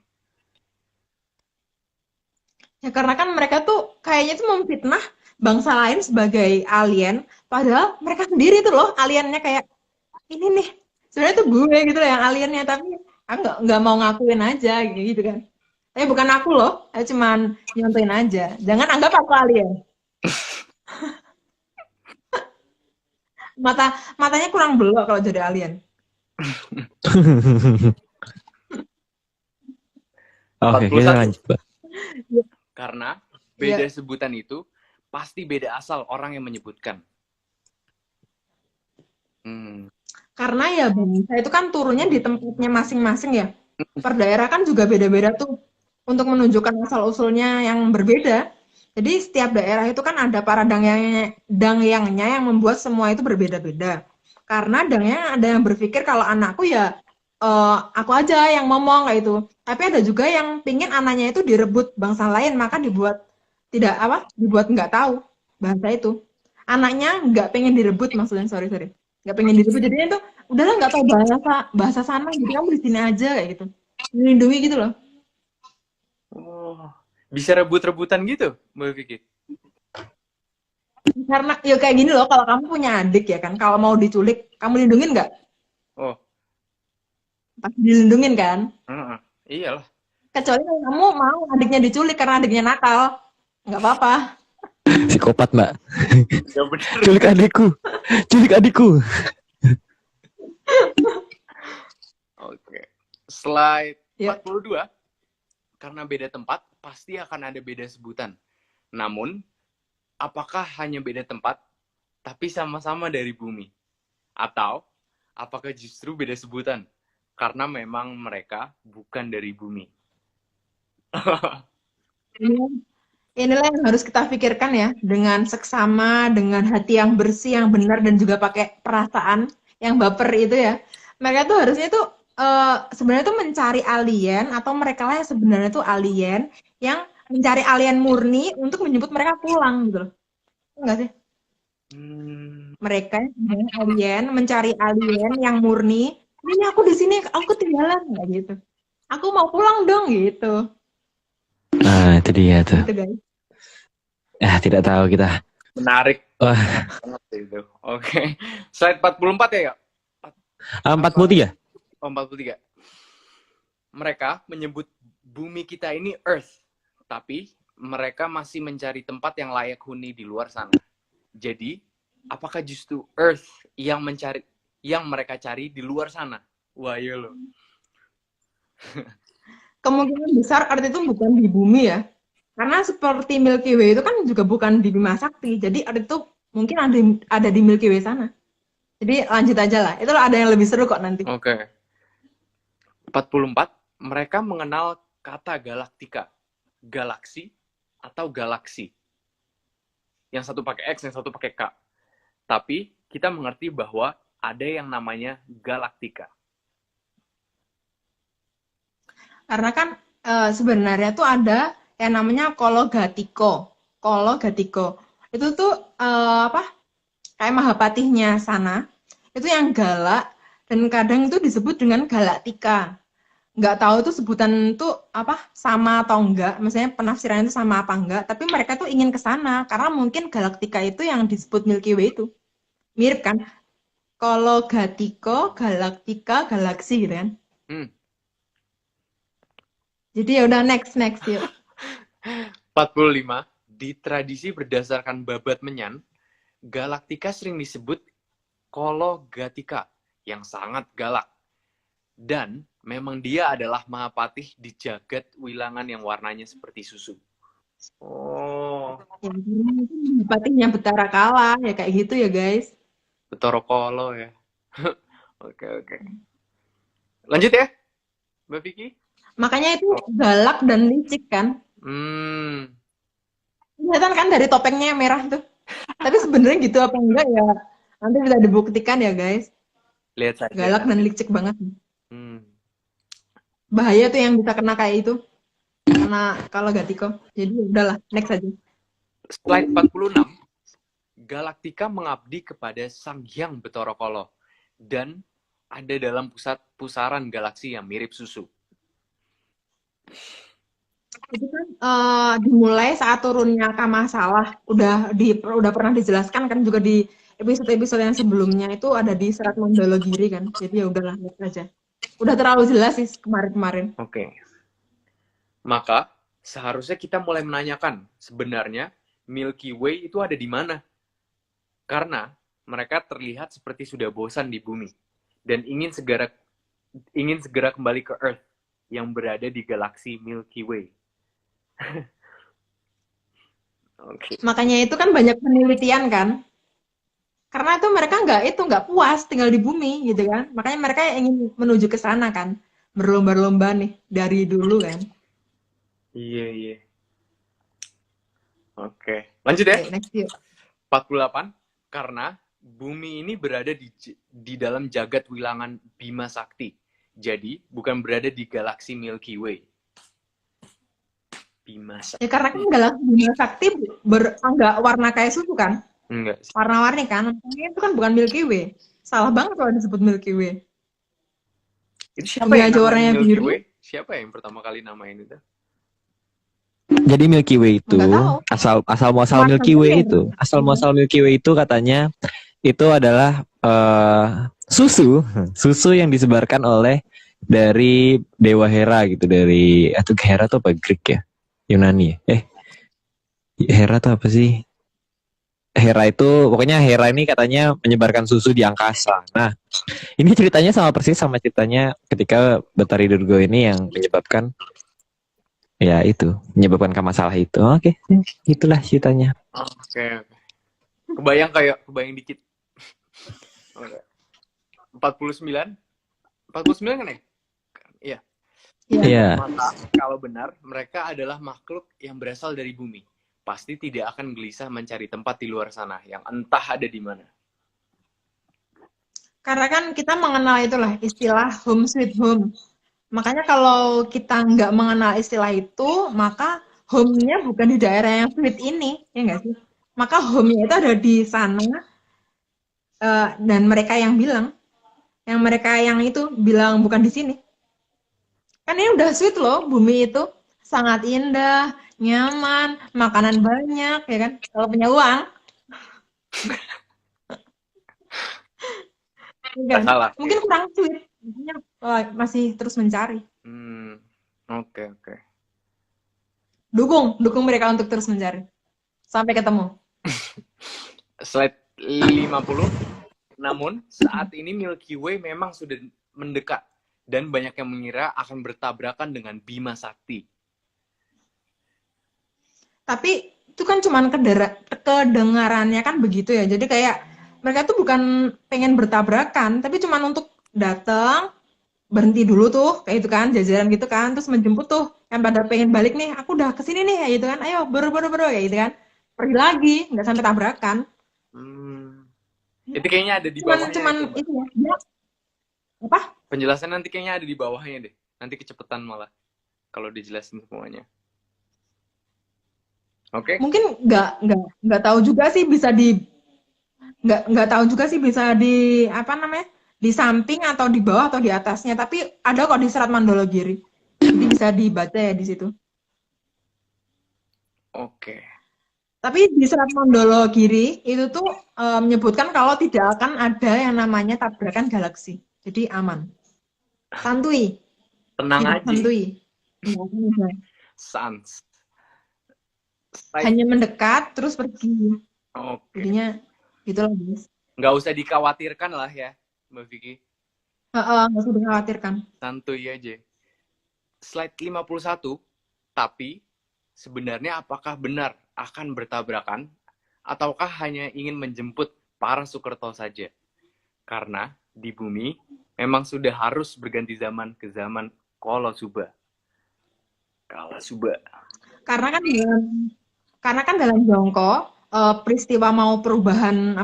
Ya karena kan mereka tuh kayaknya tuh memfitnah bangsa lain sebagai alien, padahal mereka sendiri tuh loh aliennya kayak ini nih. Sebenarnya tuh gue gitu loh yang aliennya, tapi aku nggak mau ngakuin aja gitu kan. Tapi bukan aku loh, saya cuman nyontoin aja. Jangan anggap aku alien. Matanya kurang belok kalau jadi alien. Oke, kita lanjut, Mbak. Karena beda sebutan itu pasti beda asal orang yang menyebutkan. Karena ya bangsa itu kan turunnya di tempatnya masing-masing ya. Per daerah kan juga beda-beda tuh untuk menunjukkan asal-usulnya yang berbeda. Jadi setiap daerah itu kan ada para dangyangnya yang membuat semua itu berbeda-beda. Karena dangyang ada yang berpikir kalau anakku ya aku aja yang ngomong kayak itu. Tapi ada juga yang pingin anaknya itu direbut bangsa lain, maka dibuat nggak tahu bahasa itu. Anaknya nggak pengen direbut, maksudnya sorry nggak pengen direbut, jadinya tuh udahlah nggak tahu bahasa sana, jadi kamu di sini aja kayak gitu, melindungi gitu loh. Oh, bisa rebut-rebutan gitu, Mbak Vicky? Karena ya kayak gini loh, kalau kamu punya adik ya kan, kalau mau diculik, kamu lindungin nggak? Oh, Pasti dilindungin kan? iyalah. Kecuali kalau kamu mau adiknya diculik karena adiknya nakal, nggak apa-apa. Psikopat, Mbak. Ya benar. Culik adikku. Oke. Slide 42. Karena beda tempat, pasti akan ada beda sebutan. Namun, apakah hanya beda tempat, tapi sama-sama dari bumi? Atau, apakah justru beda sebutan? Karena memang mereka bukan dari bumi. Inilah yang harus kita pikirkan ya, dengan seksama, dengan hati yang bersih, yang benar, dan juga pakai perasaan yang baper itu ya. Mereka tuh harusnya tuh sebenarnya tuh mencari alien, atau mereka lah yang sebenarnya tuh alien, yang mencari alien murni untuk menjemput mereka pulang gitu loh. Enggak sih? Mereka yang alien, mencari alien yang murni, ini aku di sini, aku ketinggalan, nggak gitu. Aku mau pulang dong gitu. Nah, itu dia tuh. Gitu, guys. Tidak tahu kita. Menarik. Oke. Slide 44 ya, Kak? 43. Oh, 43. Mereka menyebut bumi kita ini Earth, tapi mereka masih mencari tempat yang layak huni di luar sana. Jadi, apakah justru Earth yang mereka cari di luar sana? Wah, iya loh. Kemungkinan besar Earth itu bukan di bumi ya. Karena seperti Milky Way itu kan juga bukan di Bima Sakti. Jadi Earth itu mungkin ada di Milky Way sana. Jadi lanjut aja lah. Itu ada yang lebih seru kok nanti. Oke. 44. Mereka mengenal kata galaktika, galaksi atau galaksi. Yang satu pakai X, yang satu pakai K. Tapi kita mengerti bahwa ada yang namanya galaktika. Karena kan sebenarnya tuh ada yang namanya Kologatiko. Itu tuh kayak Mahapatihnya sana. Itu yang galak dan kadang itu disebut dengan galaktika. Nggak tahu tuh sebutan itu sama atau enggak, maksudnya penafsirannya itu sama apa enggak, tapi mereka tuh ingin ke sana karena mungkin galaktika itu yang disebut Milky Way itu mirip kan, Kologatiko, galaktika, galaksi gitu kan. Jadi ya udah next yuk. 45. Di tradisi berdasarkan babat menyan, galaktika sering disebut Kologatika yang sangat galak. Dan memang dia adalah Mahapatih di jagat wilangan yang warnanya seperti susu. Oh, Ya, itu Patihnya Betara Kala ya kayak gitu ya guys. Betorokolo ya. Oke. Lanjut ya, Mbak Vicky. Makanya itu galak dan licik kan. Kelihatan kan dari topengnya yang merah tuh. Tapi sebenarnya gitu apa enggak ya? Nanti bisa dibuktikan ya guys. Lihat saja. Galak dan licik banget. Hmm. Bahaya tuh yang bisa kena kayak itu. Kena kalau Gatiko. Jadi udahlah, next aja. Slide 46. Galaktika mengabdi kepada Sang Hyang Betorokolo dan ada dalam pusaran galaksi yang mirip susu. Itu kan dimulai saat turunnya Kamasalah. Udah pernah dijelaskan kan juga di episode-episode yang sebelumnya itu ada di Serat Mandala Giri kan. Jadi ya udahlah, next aja. Udah terlalu jelas sih kemarin-kemarin. Oke. Maka seharusnya kita mulai menanyakan sebenarnya Milky Way itu ada di mana? Karena mereka terlihat seperti sudah bosan di bumi dan ingin segera kembali ke Earth yang berada di galaksi Milky Way. Okay. Makanya itu kan banyak penelitian kan. Karena itu mereka nggak puas tinggal di bumi gitu kan. Makanya mereka ingin menuju ke sana kan. Berlomba-lomba nih dari dulu kan. Iya. Oke. Lanjut ya. Okay, next yuk. 48. Karena bumi ini berada di dalam jagat wilangan Bima Sakti. Jadi, bukan berada di galaksi Milky Way. Bima Sakti. Ya karena kan galaksi Bima Sakti enggak warna kayak susu kan? Enggak. Warna-warni kan? Itu kan bukan Milky Way. Salah banget kalau disebut Milky Way. Itu siapa yang warnanya Milky biru? Way? Siapa yang pertama kali namain itu? Jadi Milky Way itu asal muasal Milky Way itu, asal muasal Milky Way itu katanya itu adalah susu yang disebarkan oleh dari dewa Hera gitu, dari atau Hera tuh apa Greek ya? Yunani ya? Hera tuh apa sih? Hera itu pokoknya Hera ini katanya menyebarkan susu di angkasa. Nah, ini ceritanya sama persis sama ceritanya ketika Betari Durga ini yang menyebabkan menyebabkan Kamasalah itu. Oke, itulah ceritanya. Oke. Kebayang dikit. Oke. 49 kan ya? Iya. Iya. Maka kalau benar mereka adalah makhluk yang berasal dari bumi, pasti tidak akan gelisah mencari tempat di luar sana yang entah ada di mana. Karena kan kita mengenal itulah istilah home sweet home. Makanya kalau kita nggak mengenal istilah itu, maka home-nya bukan di daerah yang sweet ini, ya nggak sih? Maka home-nya itu ada di sana, dan mereka yang itu bilang bukan di sini. Kan ini udah sweet loh, bumi itu sangat indah, nyaman, makanan banyak, ya kan? Kalau punya uang. Salah. Mungkin kurang sweet. Masih terus mencari. Oke. Dukung mereka untuk terus mencari sampai ketemu. Slide 50. Namun saat ini Milky Way memang sudah mendekat dan banyak yang mengira akan bertabrakan dengan Bima Sakti. Tapi itu kan cuman kedengarannya kan begitu ya. Jadi kayak mereka tuh bukan pengen bertabrakan, tapi cuman untuk datang, berhenti dulu tuh, kayak itu kan, jajaran gitu kan, terus menjemput tuh, yang pada pengen balik nih, aku udah kesini nih, kayak gitu kan, ayo, bro, kayak gitu kan, pergi lagi, nggak sampai tabrakan. Itu kayaknya ada di bawahnya. Cuman itu ya. Apa? Penjelasan nanti kayaknya ada di bawahnya deh, nanti kecepatan malah, kalau dijelasin semuanya. Oke. Mungkin nggak tahu juga sih bisa nggak tahu juga sih bisa di apa namanya, di samping atau di bawah atau di atasnya, tapi ada kok di Serat Mandala Giri, jadi bisa dibaca ya di situ. Oke. Tapi di Serat Mandala Giri itu tuh menyebutkan kalau tidak akan ada yang namanya tabrakan galaksi, jadi aman, santuy, tenang aja, santuy, sans, hanya mendekat terus pergi. Oke. Jadinya gitulah guys. Nggak usah dikhawatirkan lah ya, Mbak Vicky. nggak usah dikhawatirkan. Santuy aja. Slide 51, tapi sebenarnya apakah benar akan bertabrakan ataukah hanya ingin menjemput para Sukerto saja? Karena di bumi memang sudah harus berganti zaman ke zaman Kala Suba. Kala Suba. Karena kan dalam Jongko peristiwa mau perubahan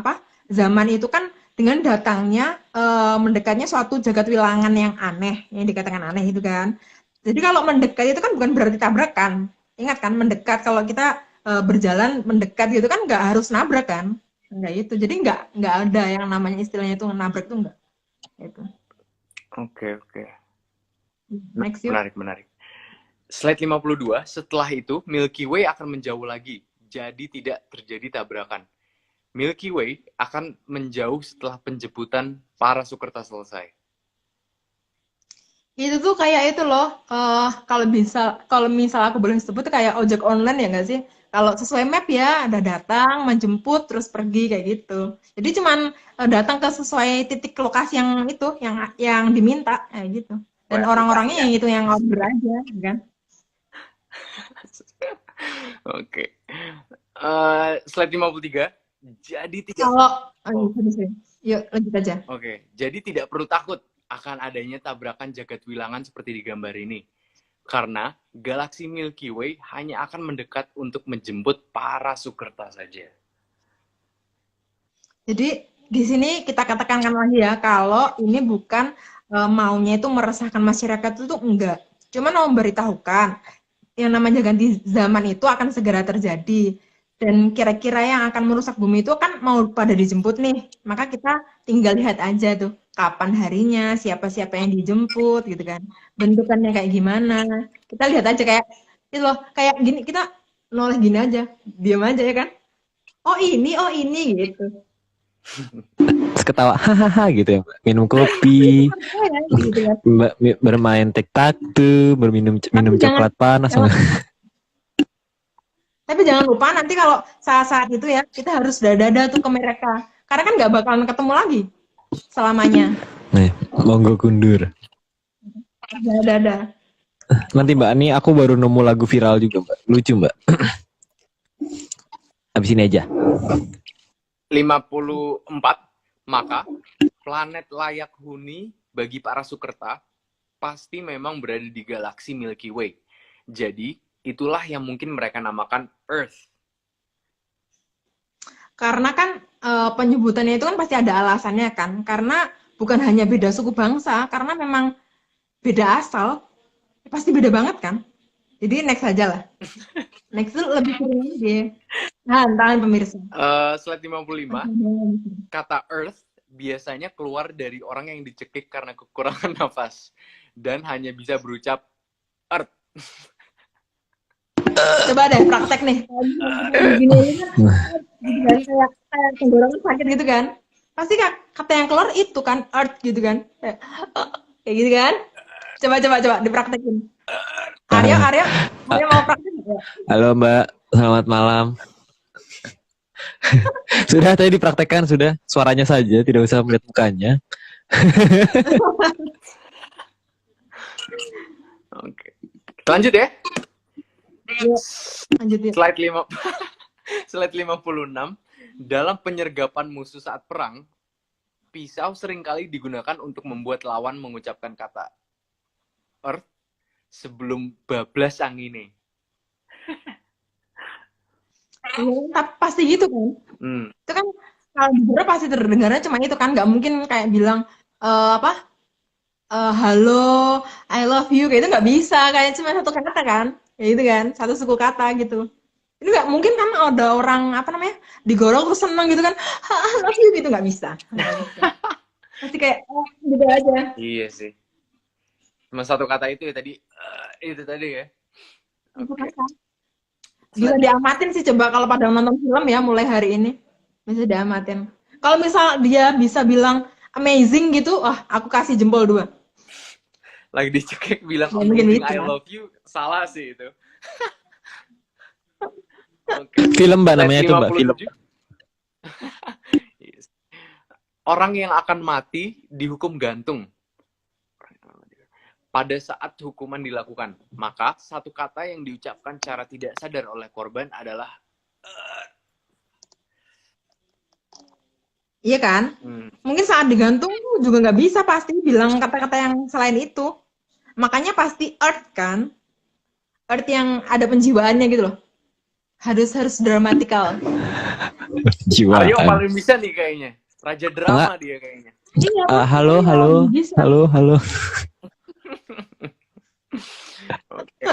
zaman itu kan dengan datangnya mendekatnya suatu jagat wilangan yang aneh, yang dikatakan aneh itu kan. Jadi kalau mendekat itu kan bukan berarti tabrakan. Ingat kan, mendekat kalau kita berjalan mendekat gitu kan nggak harus nabrak kan. Enggak itu. Jadi nggak ada yang namanya istilahnya itu nabrak itu enggak. Itu. Oke. Next yuk. Menarik. Slide 52, setelah itu Milky Way akan menjauh lagi. Jadi tidak terjadi tabrakan. Milky Way akan menjauh setelah penjemputan para Sukerta selesai. Itu tuh kayak itu loh, kalau misal aku boleh sebut tuh kayak ojek online ya nggak sih? Kalau sesuai map ya, ada datang, menjemput, terus pergi kayak gitu. Jadi cuman datang ke sesuai titik lokasi yang itu, yang diminta kayak gitu. Dan orang-orangnya yang itu yang order aja, kan? Oke. Slide 53. Jadi tidak. Yuk lanjut aja. Oke. Jadi tidak perlu takut akan adanya tabrakan jagat wilangan seperti di gambar ini. Karena galaksi Milky Way hanya akan mendekat untuk menjemput para Sukerta saja. Jadi di sini kita katakan lagi ya, kalau ini bukan maunya itu meresahkan masyarakat itu enggak. Cuma mau memberitahukan yang namanya ganti zaman itu akan segera terjadi. Dan kira-kira yang akan merusak bumi itu kan mau pada dijemput nih. Maka kita tinggal lihat aja tuh kapan harinya, siapa-siapa yang dijemput gitu kan. Bentukannya kayak gimana. Kita lihat aja kayak itu loh, kayak gini kita noleh gini aja, diam aja ya kan. Oh ini gitu. Terus ketawa hahaha gitu ya, Mbak. Minum kopi, Gitu ya. bermain tek-taktoo, minum coklat panas. Tapi jangan lupa nanti kalau saat-saat itu ya, kita harus dada-dada tuh ke mereka. Karena kan nggak bakalan ketemu lagi selamanya. Nih, monggo kundur. Dada-dada. Nanti Mbak, ini aku baru nemu lagu viral juga Mbak. Lucu Mbak. Habis ini aja. 54. Maka planet layak huni bagi para Sukerta pasti memang berada di galaksi Milky Way. Jadi itulah yang mungkin mereka namakan Earth. Karena kan penyebutannya itu kan pasti ada alasannya kan. Karena bukan hanya beda suku bangsa, karena memang beda asal. Pasti beda banget kan. Jadi next aja lah. Next itu lebih sering lagi. Nah, tangan pemirsa. Slide 55. Kata Earth biasanya keluar dari orang yang dicekik karena kekurangan nafas. Dan hanya bisa berucap Earth. Coba deh praktek nih. Gini kan kayak tenggorokan sakit gitu kan. Pasti kata yang keluar itu kan Earth gitu kan. Kayak gitu kan. Coba dipraktekin. Arya mau praktek nggak? Halo Mbak, selamat malam. Sudah tadi dipraktekkan sudah, suaranya saja, tidak usah melihat mukanya. Oke. Lanjut ya. Lanjutin. Slide 56. Dalam penyergapan musuh saat perang, pisau seringkali digunakan untuk membuat lawan mengucapkan kata Earth sebelum bablas angin. Tapi pasti gitu kan. Itu kan kalau didengar pasti terdengarnya cuma itu kan, nggak mungkin kayak bilang halo, I love you, kayak itu nggak bisa, kayak cuma satu kata kan, kayak gitu kan, satu suku kata gitu. Ini nggak mungkin kan ada orang digorok terus seneng gitu kan, I love you gitu, nggak bisa. Pasti kayak gitu aja. Iya sih. Cuma satu kata itu ya tadi. Itu tadi ya. Okay. Bisa diamatin sih coba kalau pada nonton film ya mulai hari ini. Bisa diamatin. Kalau misal dia bisa bilang amazing gitu, aku kasih jempol 2. Lagi dicekik bilang amazing I love you, salah sih itu. Okay. Film Mbak namanya itu Mbak, film. Orang yang akan mati dihukum gantung pada saat hukuman dilakukan. Maka satu kata yang diucapkan secara tidak sadar oleh korban adalah Iya kan? Mungkin saat digantung juga nggak bisa pasti bilang kata-kata yang selain itu. Makanya pasti earth kan? Earth yang ada penjiwaannya gitu loh. Harus dramatikal. Jiwa. Aryo paling bisa nih kayaknya. Raja drama dia kayaknya. Iya, Halo. bisa. Halo. Oke.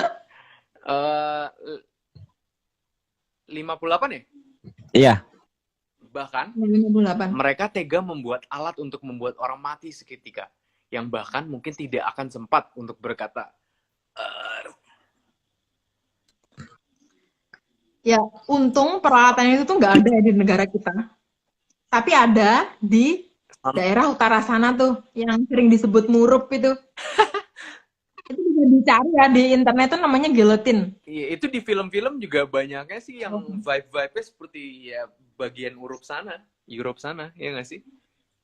58 ya? Iya. Bahkan 58. mereka tega membuat alat untuk membuat orang mati seketika, yang bahkan mungkin tidak akan sempat untuk berkata. Ya, untung peralatan itu tuh nggak ada di negara kita. Tapi ada di daerah utara sana tuh, yang sering disebut murup itu. Itu bisa dicari ya di internet tuh namanya giletin. Iya, itu di film-film juga banyaknya sih yang vibe-nya seperti ya bagian Europe sana, ya nggak sih?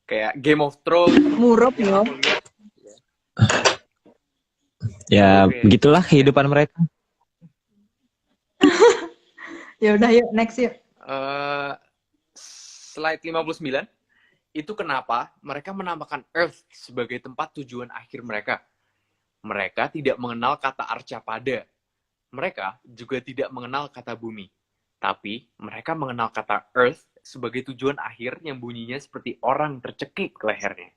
Kayak Game of Thrones. Murup yang ya. aku lihat. Ya, Oke. begitulah kehidupan mereka. Ya udah yuk, next yuk. Slide 59. Itu kenapa mereka menamakan Earth sebagai tempat tujuan akhir mereka. Mereka tidak mengenal kata arcapada. Mereka juga tidak mengenal kata bumi. Tapi mereka mengenal kata Earth sebagai tujuan akhir yang bunyinya seperti orang tercekik lehernya.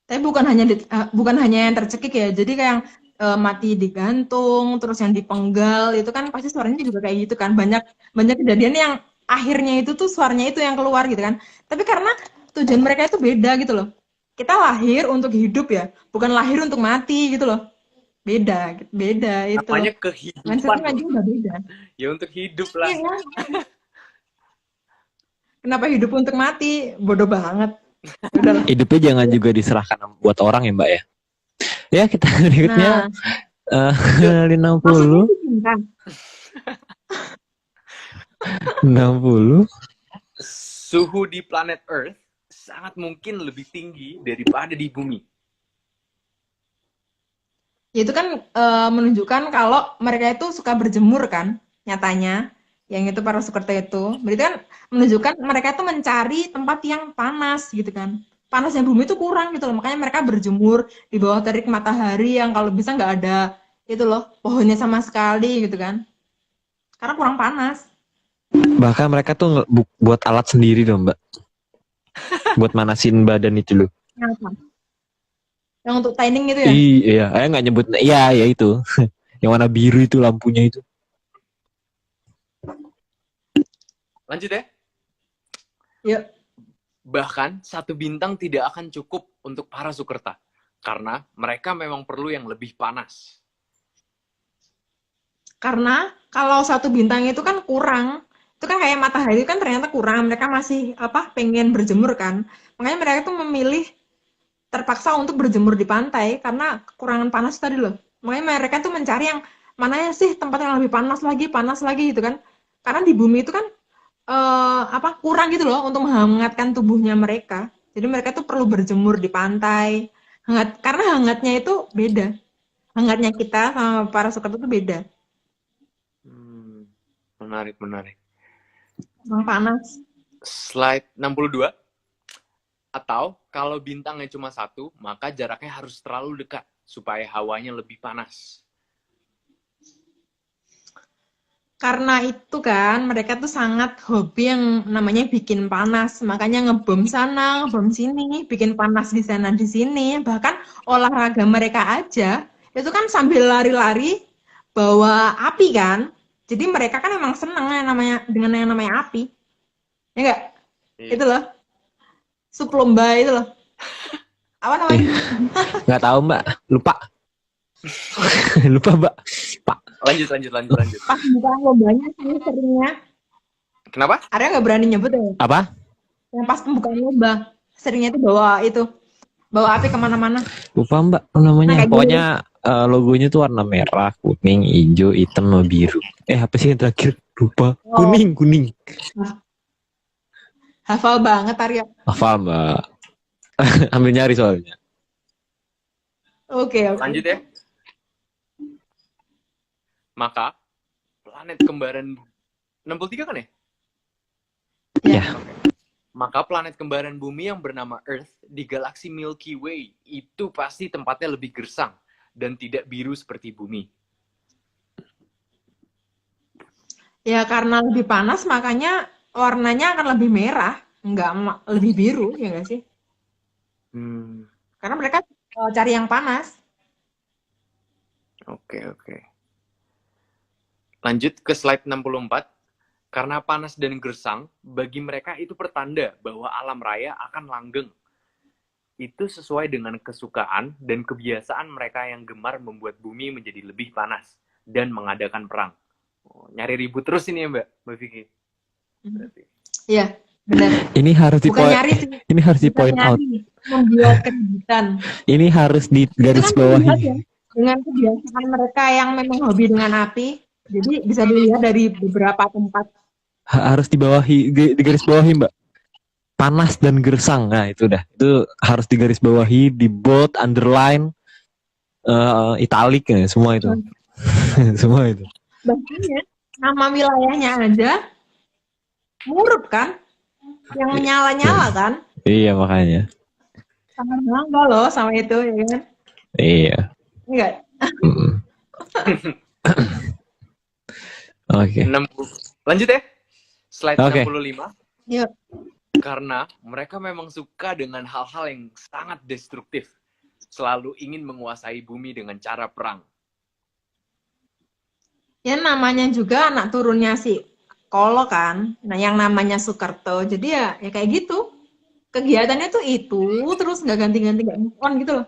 Tapi bukan hanya yang tercekik ya. Jadi kayak mati digantung, terus yang dipenggal itu kan pasti suaranya juga kayak gitu kan. Banyak kejadian yang akhirnya itu tuh suaranya itu yang keluar gitu kan. Tapi karena tujuan mereka itu beda gitu loh. Kita lahir untuk hidup ya, bukan lahir untuk mati gitu loh. Beda itu. Namanya kehidupan. Mindsetnya juga beda. Ya untuk hidup lah. Iya kan? Kenapa hidup untuk mati? Bodoh banget. Udah. Hidupnya jangan juga diserahkan buat orang ya Mbak ya. Ya kita berikutnya 50. Maksudnya 60. Suhu di planet Earth sangat mungkin lebih tinggi daripada di bumi. itu kan menunjukkan kalau mereka itu suka berjemur kan, nyatanya. Yang itu para sukerta itu. Berarti kan menunjukkan mereka itu mencari tempat yang panas gitu kan. Panasnya bumi itu kurang gitu loh. Makanya mereka berjemur di bawah terik matahari yang kalau bisa nggak ada itu loh, pohonnya sama sekali gitu kan. Karena kurang panas. Bahkan mereka tuh buat alat sendiri dong Mbak. Buat manasin badan itu loh. Yang untuk tanning itu ya? Iya, saya nggak nyebut. Iya, ya itu. Yang warna biru itu lampunya itu. Lanjut ya. Yuk. Bahkan satu bintang tidak akan cukup untuk para sukerta. Karena mereka memang perlu yang lebih panas. Karena kalau satu bintang itu kan kurang. Itu kan kayak matahari kan ternyata kurang. Mereka masih pengen berjemur kan. Makanya mereka tuh memilih terpaksa untuk berjemur di pantai karena kekurangan panas tadi loh. Makanya mereka tuh mencari yang mana sih tempat yang lebih panas lagi gitu kan. Karena di bumi itu kan kurang gitu loh untuk menghangatkan tubuhnya mereka. Jadi mereka tuh perlu berjemur di pantai. Karena hangatnya itu beda. Hangatnya kita sama para sukerta itu beda. Menarik. Memang panas. Slide 62. Atau kalau bintangnya cuma satu, maka jaraknya harus terlalu dekat supaya hawanya lebih panas. Karena itu kan mereka tuh sangat hobi yang namanya bikin panas. Makanya ngebom sana, ngebom sini, bikin panas di sana di sini. Bahkan olahraga mereka aja itu kan sambil lari-lari bawa api kan. Jadi mereka kan emang seneng dengan yang namanya api. Ya enggak? Iya. Itu loh. Sup lomba itu loh. Apa namanya? Nggak tahu Mbak, lupa. Lupa Mbak. Pak. Lanjut. Pas bukan lombanya sih seringnya. Kenapa? Arya nggak berani nyebut ya. Apa? Yang pas pembukaan lomba seringnya itu bawa api kemana-mana. Lupa Mbak namanya. Nah, kayak Pokoknya logonya tuh warna merah, kuning, hijau, hitam, sama biru. Apa sih yang terakhir? Lupa. Kuning. Hafal banget Arya. Hafal Mbak. Ambil nyari soalnya. Oke, oke. Lanjut ya. Maka planet kembaran 63 kan ya? Ya. Maka planet kembaran bumi yang bernama Earth di galaksi Milky Way itu pasti tempatnya lebih gersang dan tidak biru seperti bumi. Ya karena lebih panas makanya warnanya akan lebih merah, lebih biru, ya nggak sih? Karena mereka cari yang panas. Oke. Lanjut ke slide 64. Karena panas dan gersang, bagi mereka itu pertanda bahwa alam raya akan langgeng. Itu sesuai dengan kesukaan dan kebiasaan mereka yang gemar membuat bumi menjadi lebih panas dan mengadakan perang. Nyari ribut terus ini ya Mbak Vicky. Iya, benar. Ini harus Ini harus di point out. Membuat keributan. Ini harus di garis bawahi. Dengan kebiasaan mereka yang memang hobi dengan api, jadi bisa dilihat dari beberapa tempat. Harus di garis bawahi, Mbak. Panas dan gersang. Nah, itu harus di garis bawahi, di bold, underline, italic ya, semua itu. Semua itu. Bahkan ya, nama wilayahnya aja murub kan? Yang menyala-nyala kan? Iya, makanya. Sama bangga loh sama itu, ya kan? Iya. Enggak? Oke. Lanjut ya. Slide 65. Yuk. Karena mereka memang suka dengan hal-hal yang sangat destruktif. Selalu ingin menguasai bumi dengan cara perang. Ya namanya juga anak turunnya si Kolo kan. Nah yang namanya Sukerto. Jadi ya kayak gitu. Kegiatannya tuh itu terus nggak ganti-ganti, nggak move on gitu loh.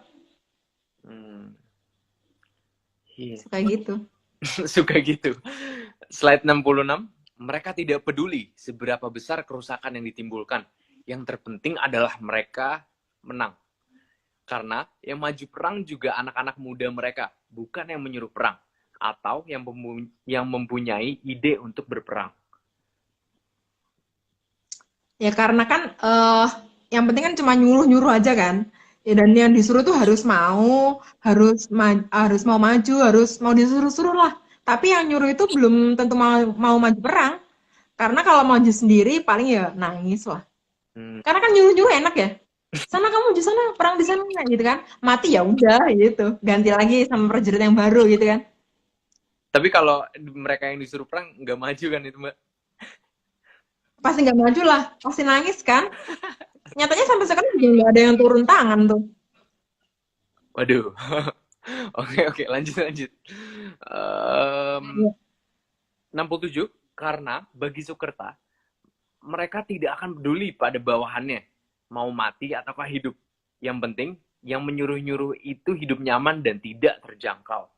Suka gitu. Suka gitu. Slide 66. Mereka tidak peduli seberapa besar kerusakan yang ditimbulkan. Yang terpenting adalah mereka menang. Karena yang maju perang juga anak-anak muda mereka, bukan yang menyuruh perang atau yang mempunyai ide untuk berperang. Ya karena kan yang penting kan cuma nyuruh-nyuruh aja kan. Ya, dan yang disuruh tuh harus mau maju, harus mau disuruh-suruh lah. Tapi yang nyuruh itu belum tentu mau maju perang. Karena kalau maju sendiri paling ya nangis lah. Karena kan nyuruh-nyuruh enak ya. Sana kamu di sana, perang di sana gitu kan. Mati ya udah gitu. Ganti lagi sama prajurit yang baru gitu kan. Tapi kalau mereka yang disuruh perang nggak maju kan itu Mbak? Pasti nggak maju lah. Pasti nangis kan. Nyatanya sampai sekarang juga nggak ada yang turun tangan tuh. Waduh. Oke, lanjut. 67, karena bagi Sukerta, mereka tidak akan peduli pada bawahannya, mau mati ataukah hidup. Yang penting, yang menyuruh-nyuruh itu hidup nyaman dan tidak terjangkau.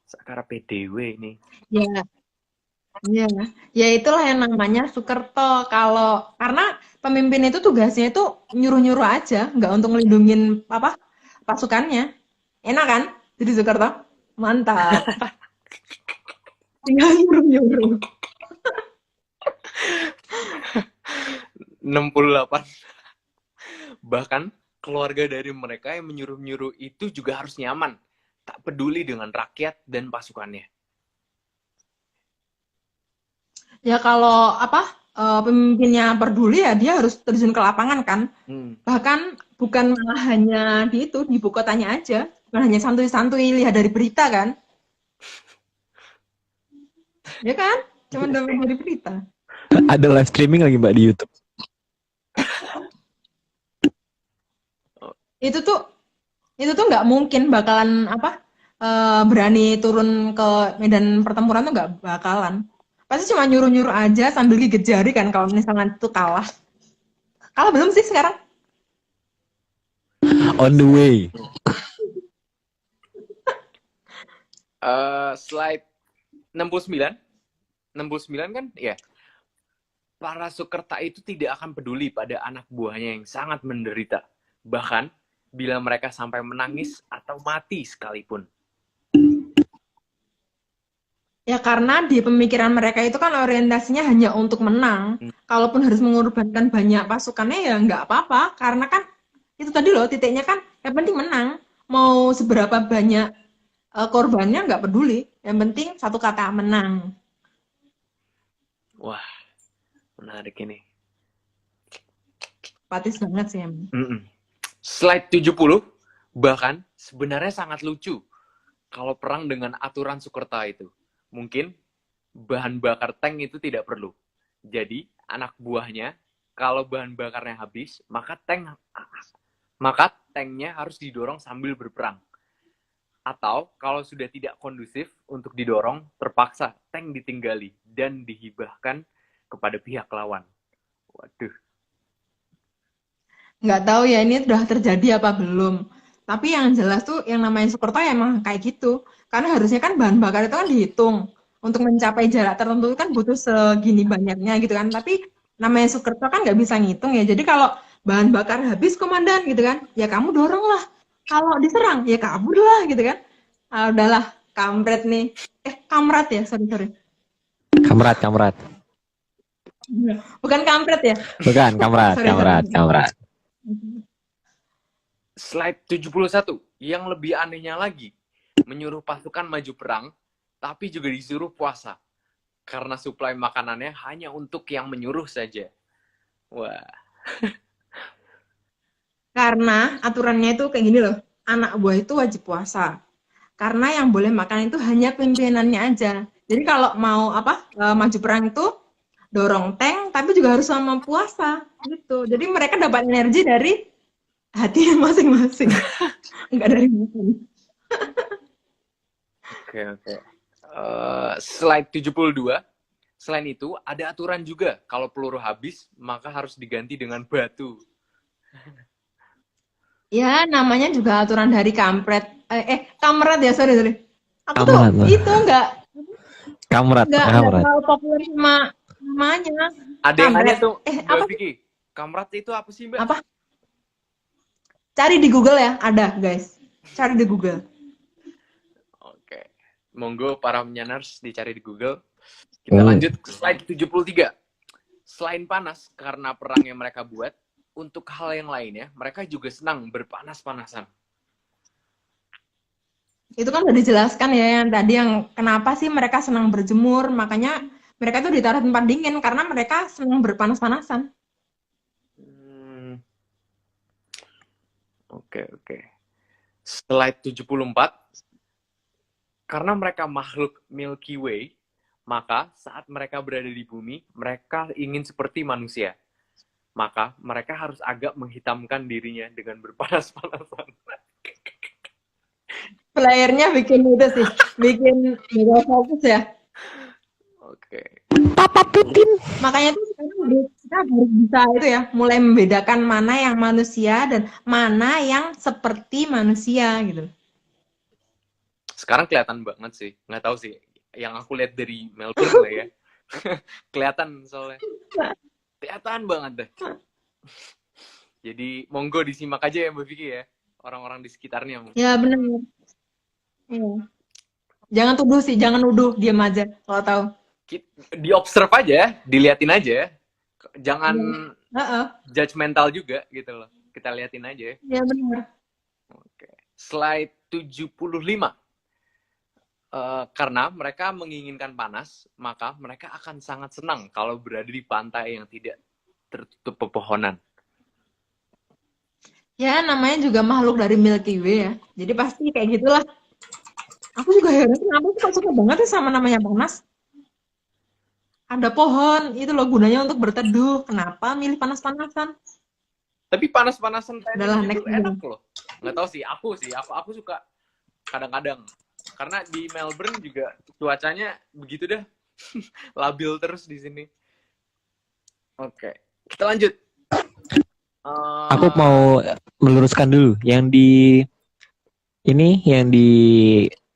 Sakara PDW ini. Ya itulah yang namanya Sukerto. Karena pemimpin itu tugasnya itu nyuruh-nyuruh aja, nggak untuk ngelindungin pasukannya. Enak kan? Jadi Sukerto mantap. Tinggal nyuruh-nyuruh. 68. Bahkan keluarga dari mereka yang menyuruh-nyuruh itu juga harus nyaman, tak peduli dengan rakyat dan pasukannya. Ya kalau pemimpinnya peduli ya dia harus terjun ke lapangan kan. Bahkan bukan malah hanya di ibu kotanya aja, bukan hanya santuy-santuy lihat dari berita kan. Ya kan? Cuma dari berita. Ada live streaming lagi Mbak di YouTube. Itu tuh nggak mungkin bakalan berani turun ke medan pertempuran tuh nggak bakalan. Pasti cuma nyuruh-nyuruh aja sambil gigit jari kan kalau misalnya itu kalah. Kalah belum sih sekarang? On the way. Slide 69. 69 kan? Ya. Para Sukerta itu tidak akan peduli pada anak buahnya yang sangat menderita. Bahkan bila mereka sampai menangis atau mati sekalipun. Ya karena di pemikiran mereka itu kan orientasinya hanya untuk menang. Kalaupun harus mengorbankan banyak pasukannya ya nggak apa-apa. Karena kan itu tadi loh titiknya kan yang penting menang. mau seberapa banyak korbannya nggak peduli. Yang penting satu kata menang. Wah, menarik ini. Patis banget sih emang. Slide 70, bahkan sebenarnya sangat lucu kalau perang dengan aturan Sukerta itu. Mungkin bahan bakar tank itu tidak perlu. Jadi, anak buahnya, kalau bahan bakarnya habis, maka tanknya harus didorong sambil berperang. Atau, kalau sudah tidak kondusif untuk didorong, terpaksa tank ditinggali dan dihibahkan kepada pihak lawan. Waduh. Nggak tahu ya ini sudah terjadi apa belum. Tapi yang jelas tuh yang namanya Sukerto ya emang kayak gitu. Karena harusnya kan bahan bakar itu kan dihitung. Untuk mencapai jarak tertentu kan butuh segini banyaknya gitu kan. Tapi namanya Sukerto kan nggak bisa ngitung ya. Jadi kalau bahan bakar habis komandan gitu kan, ya kamu dorong lah. Kalau diserang ya kabur lah gitu kan. Ah, udahlah, kampret nih. Kamrat ya, sorry. Kamrat. Bukan kampret ya. Bukan, kamrat. Slide 71, yang lebih anehnya lagi, menyuruh pasukan maju perang, tapi juga disuruh puasa. Karena suplai makanannya hanya untuk yang menyuruh saja. Wah. Karena aturannya itu kayak gini loh, anak buah itu wajib puasa. Karena yang boleh makan itu hanya pimpinannya aja. Jadi kalau mau maju perang itu dorong tank, tapi juga harus sama puasa gitu. Jadi mereka dapat energi dari hatinya masing-masing, enggak dari makan. Oke. Slide 72. Selain itu, ada aturan juga. Kalau peluru habis, maka harus diganti dengan batu. Ya, namanya juga aturan dari kampret. Kamrat ya, sorry. Aku Kamrat, tuh itu enggak Kamrat. terlalu populer sama namanya. Ada yang nanya tuh, apa? Mbak Vicky, kamrat itu apa sih, Mbak? Apa? Cari di Google ya, ada guys. Cari di Google. Oke. Monggo para menyaners dicari di Google. Kita lanjut ke slide 73. Selain panas karena perang yang mereka buat, untuk hal yang lainnya, mereka juga senang berpanas-panasan. Itu kan udah dijelaskan ya yang tadi yang kenapa sih mereka senang berjemur, makanya mereka tuh ditaruh tempat dingin karena mereka senang berpanas-panasan. Oke. Slide 74. Karena mereka makhluk Milky Way, maka saat mereka berada di bumi, mereka ingin seperti manusia. Maka mereka harus agak menghitamkan dirinya dengan berpanas-panasan. Playernya bikin itu sih, bikin fokus ya. Oke. Papa Putin. Makanya tuh sekarang kita harus bisa itu ya, mulai membedakan mana yang manusia dan mana yang seperti manusia gitu. Sekarang kelihatan banget sih, nggak tahu sih. Yang aku lihat dari Melbourne lah ya, kelihatan soalnya. Kelihatan banget deh. Jadi monggo disimak aja ya Mbak Vicky ya, orang-orang di sekitarnya. Ya benar. Ya. Jangan tuduh sih, jangan nuduh, diam aja kalau tahu. Diobserve aja, diliatin aja. Jangan judgmental juga gitu loh. Kita liatin aja. Ya benar. Oke. Slide 75. Karena mereka menginginkan panas, maka mereka akan sangat senang kalau berada di pantai yang tidak tertutup pepohonan. Ya, namanya juga makhluk dari Milky Way ya. Jadi pasti kayak gitulah. Aku juga heran kenapa sih kok suka banget ya sama namanya panas. Ada pohon, itu loh gunanya untuk berteduh. Kenapa milih panas-panasan? Tapi panas-panasan Adalah itu next enak loh. Nggak tahu sih, aku suka kadang-kadang. Karena di Melbourne juga cuacanya begitu dah. Labil terus di sini. Oke, kita lanjut. Aku mau meluruskan dulu yang di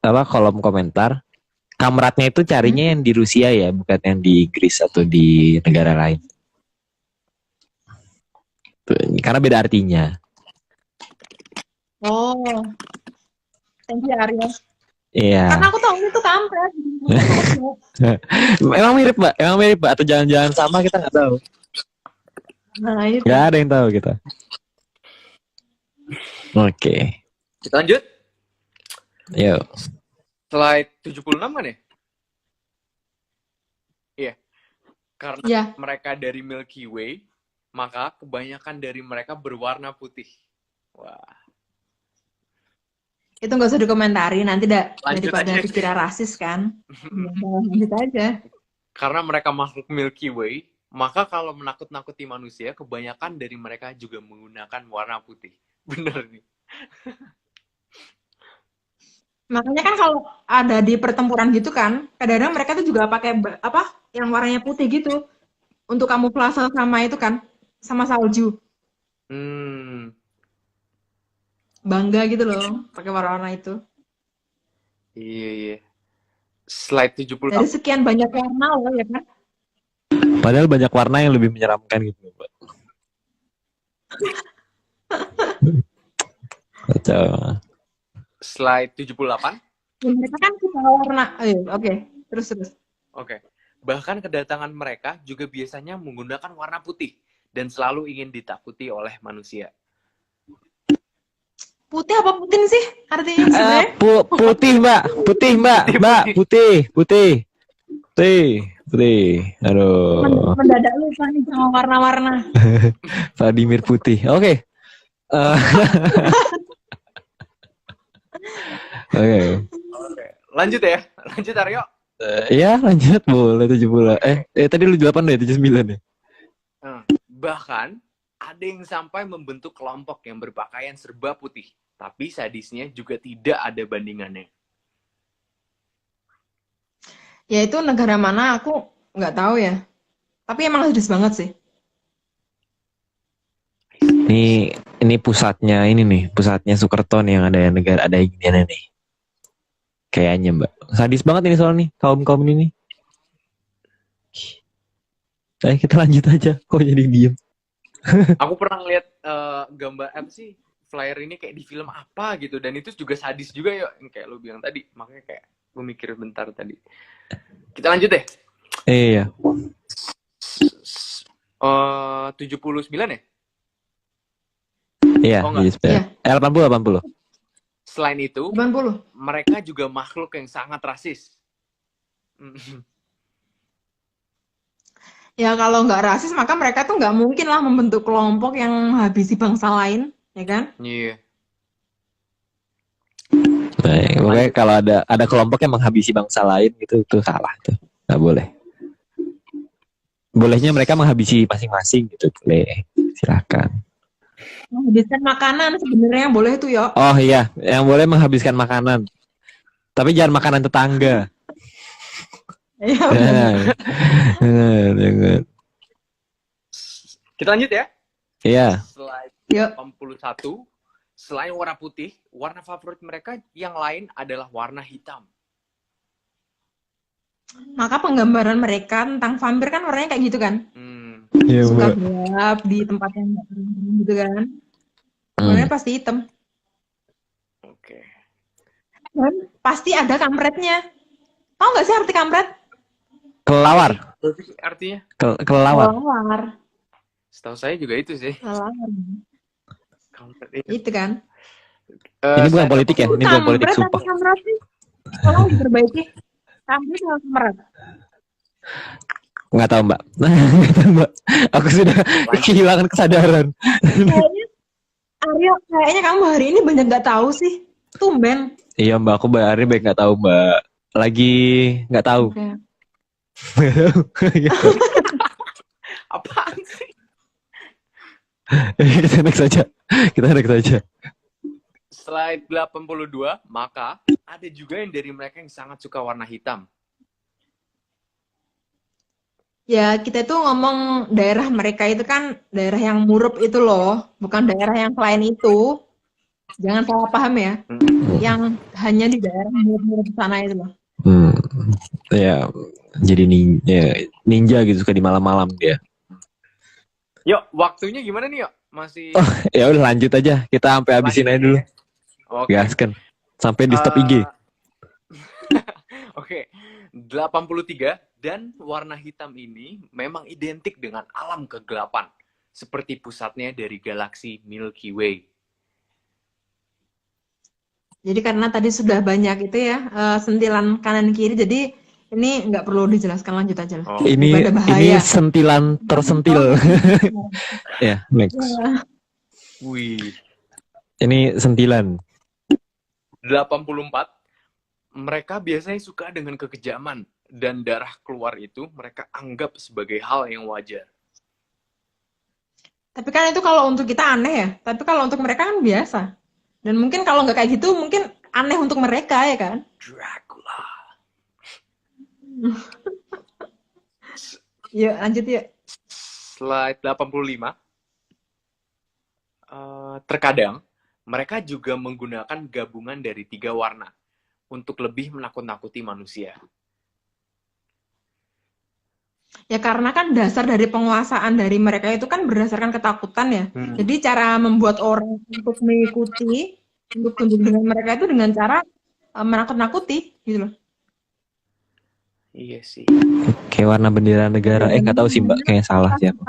kolom komentar. Kamratnya itu carinya yang di Rusia ya, bukan yang di Inggris atau di negara lain. Karena beda artinya. Oh, thank you Arya. Iya. Karena aku tahu itu kampret. Emang mirip Mbak, atau jangan-jangan sama kita nggak tahu. Nah, itu. Gak ada yang tahu kita. Oke. Kita lanjut. Yo. Slide 76 kan ya? Iya. Karena Ya, mereka dari Milky Way, maka kebanyakan dari mereka berwarna putih. Wah. itu nggak usah dikomentari, nanti Lanjut daripada aja. dikira rasis kan. Lanjut aja. Karena mereka makhluk Milky Way, maka kalau menakut-nakuti manusia, kebanyakan dari mereka juga menggunakan warna putih. Bener nih. Makanya kan kalau ada di pertempuran gitu kan, kadang-kadang mereka tuh juga pakai apa yang warnanya putih gitu untuk kamuflase sama itu kan, sama salju. Hmm, Bangga gitu loh, pakai warna-warna itu. iya, iya. Slide Dari 78. sekian banyak warna loh ya kan. Padahal banyak warna yang lebih menyeramkan gitu, Mbak. Kacau. Slide 78. Dan mereka kan suka warna. Oke. Terus. Oke. Bahkan kedatangan mereka juga biasanya menggunakan warna putih dan selalu ingin ditakuti oleh manusia. Putih apa putin sih artinya sebenarnya? Putih, Mbak. Putih, Mbak. Mbak, putih. Aduh. Mendadak lupa nih sama warna-warna. Vladimir Putih. Oke. Oke. Lanjut ya. Lanjut Aryo. Ya, lanjut boleh 70. Tadi lu 8 deh, 79 ya. Bahkan ada yang sampai membentuk kelompok yang berpakaian serba putih, tapi sadisnya juga tidak ada bandingannya. Ya itu negara mana aku nggak tahu ya. Tapi emang sadis banget sih. Ini pusatnya pusatnya Sukerton yang ada negara ada ginian nih. Kayaknya Mbak. Sadis banget ini soal nih kaum ini. Kita lanjut aja. Kok jadi diem? Aku pernah lihat gambar apa sih flyer ini kayak di film apa gitu, dan itu juga sadis juga ya, kayak lu bilang tadi. Makanya kayak gue mikir bentar tadi. Kita lanjut deh. Iya. 79 ya? Iya, Oh, enggak. Iya. 80. Selain itu, 80. mereka juga makhluk yang sangat rasis. Ya kalau nggak rasis maka mereka tuh nggak mungkin lah membentuk kelompok yang menghabisi bangsa lain, ya kan? Iya. Pokoknya kalau ada kelompok yang menghabisi bangsa lain itu salah tuh. Nggak boleh. Bolehnya mereka menghabisi masing-masing gitu, boleh. Silakan. Menghabiskan makanan sebenarnya boleh tuh ya. Oh iya, yang boleh menghabiskan makanan. Tapi jangan makanan tetangga. Iya. Jangan. Kita lanjut ya. Iya. Slide Yuk. 81. Selain warna putih, warna favorit mereka yang lain adalah warna hitam. Maka penggambaran mereka tentang vampir kan warnanya kayak gitu kan? Iya, Suka Mbak. gelap di tempat yang nggak terang gitu kan? Warnanya pasti hitam. Oke. Dan pasti ada kampretnya. Tahu nggak sih arti kampret? Kelelawar. Artinya? Kelelawar. Kelelawar. Setahu saya juga itu sih. Kelelawar. Itu kan? Ini bukan politik ya? Ini bukan politik, Kampret sumpah. apa kampret sih? Tolong diperbaiki. Kampret atau kampret? Nggak tahu, Mbak. Nggak tahu, Mbak. Aku sudah kehilangan kesadaran. Kayaknya kamu hari ini banyak nggak tahu sih. Tumben. Iya, Mbak. Aku hari baik nggak tahu, Mbak. Lagi nggak tahu. Okay. Apaan sih? Kita next saja. Slide 82, maka ada juga yang dari mereka yang sangat suka warna hitam. Ya, kita tuh ngomong daerah mereka itu kan daerah yang Murup itu loh, bukan daerah yang lain itu. Jangan salah paham ya. Yang hanya di daerah Murup sana itu loh. Ya, jadi ninja gitu, suka di malam-malam dia. Yuk, waktunya gimana nih, yuk? Masih Ya udah lanjut aja. Kita sampai habisin aja dulu. Oke. Gaskan. Sampai di stop IG. Oke. 83, dan warna hitam ini memang identik dengan alam kegelapan, seperti pusatnya dari galaksi Milky Way. Jadi karena tadi sudah banyak itu ya, sentilan kanan kiri, jadi ini nggak perlu dijelaskan, lanjut aja lah. Oh, Daripada Ini bahaya. sentilan tersentil. Ya, next. wih. Ini sentilan. 84. Mereka biasanya suka dengan kekejaman dan darah keluar itu mereka anggap sebagai hal yang wajar. Tapi kan itu kalau untuk kita aneh ya, tapi kalau untuk mereka kan biasa. Dan mungkin kalau nggak kayak gitu, mungkin aneh untuk mereka ya kan? Dracula. Yuk, lanjut yuk. Slide 85. Terkadang mereka juga menggunakan gabungan dari 3 warna untuk lebih menakut-nakuti manusia. Ya karena kan dasar dari penguasaan dari mereka itu kan berdasarkan ketakutan ya. Jadi cara membuat orang untuk mengikuti, untuk tunduk dengan mereka itu dengan cara menakut-nakuti gitu loh. Iya sih. Kayak warna bendera negara. Nggak tahu sih Mbak, kayaknya salah sih aku.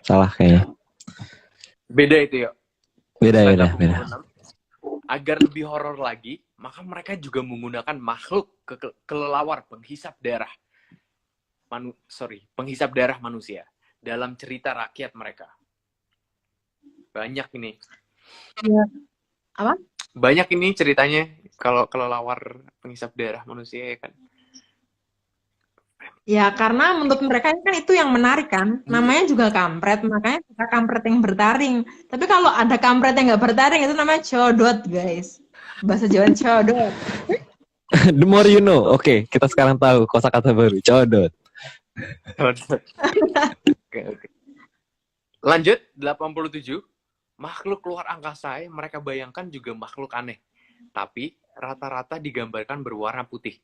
Salah kayaknya. Beda itu ya. Beda. Agar lebih horor lagi, maka mereka juga menggunakan makhluk kelelawar penghisap darah. Penghisap darah manusia dalam cerita rakyat mereka. Banyak ini. Ya. Apa? Banyak ini ceritanya kalau kelelawar penghisap darah manusia ya kan. Ya karena menurut mereka kan itu yang menarik kan. Namanya juga kampret, makanya kita kampret yang bertaring. Tapi kalau ada kampret yang nggak bertaring itu namanya codot guys. Bahasa Jawa codot. The more you know. Oke, kita sekarang tahu kosakata baru, codot. Oke. Lanjut, 87. Makhluk luar angkasa yang mereka bayangkan juga makhluk aneh. Tapi rata-rata digambarkan berwarna putih.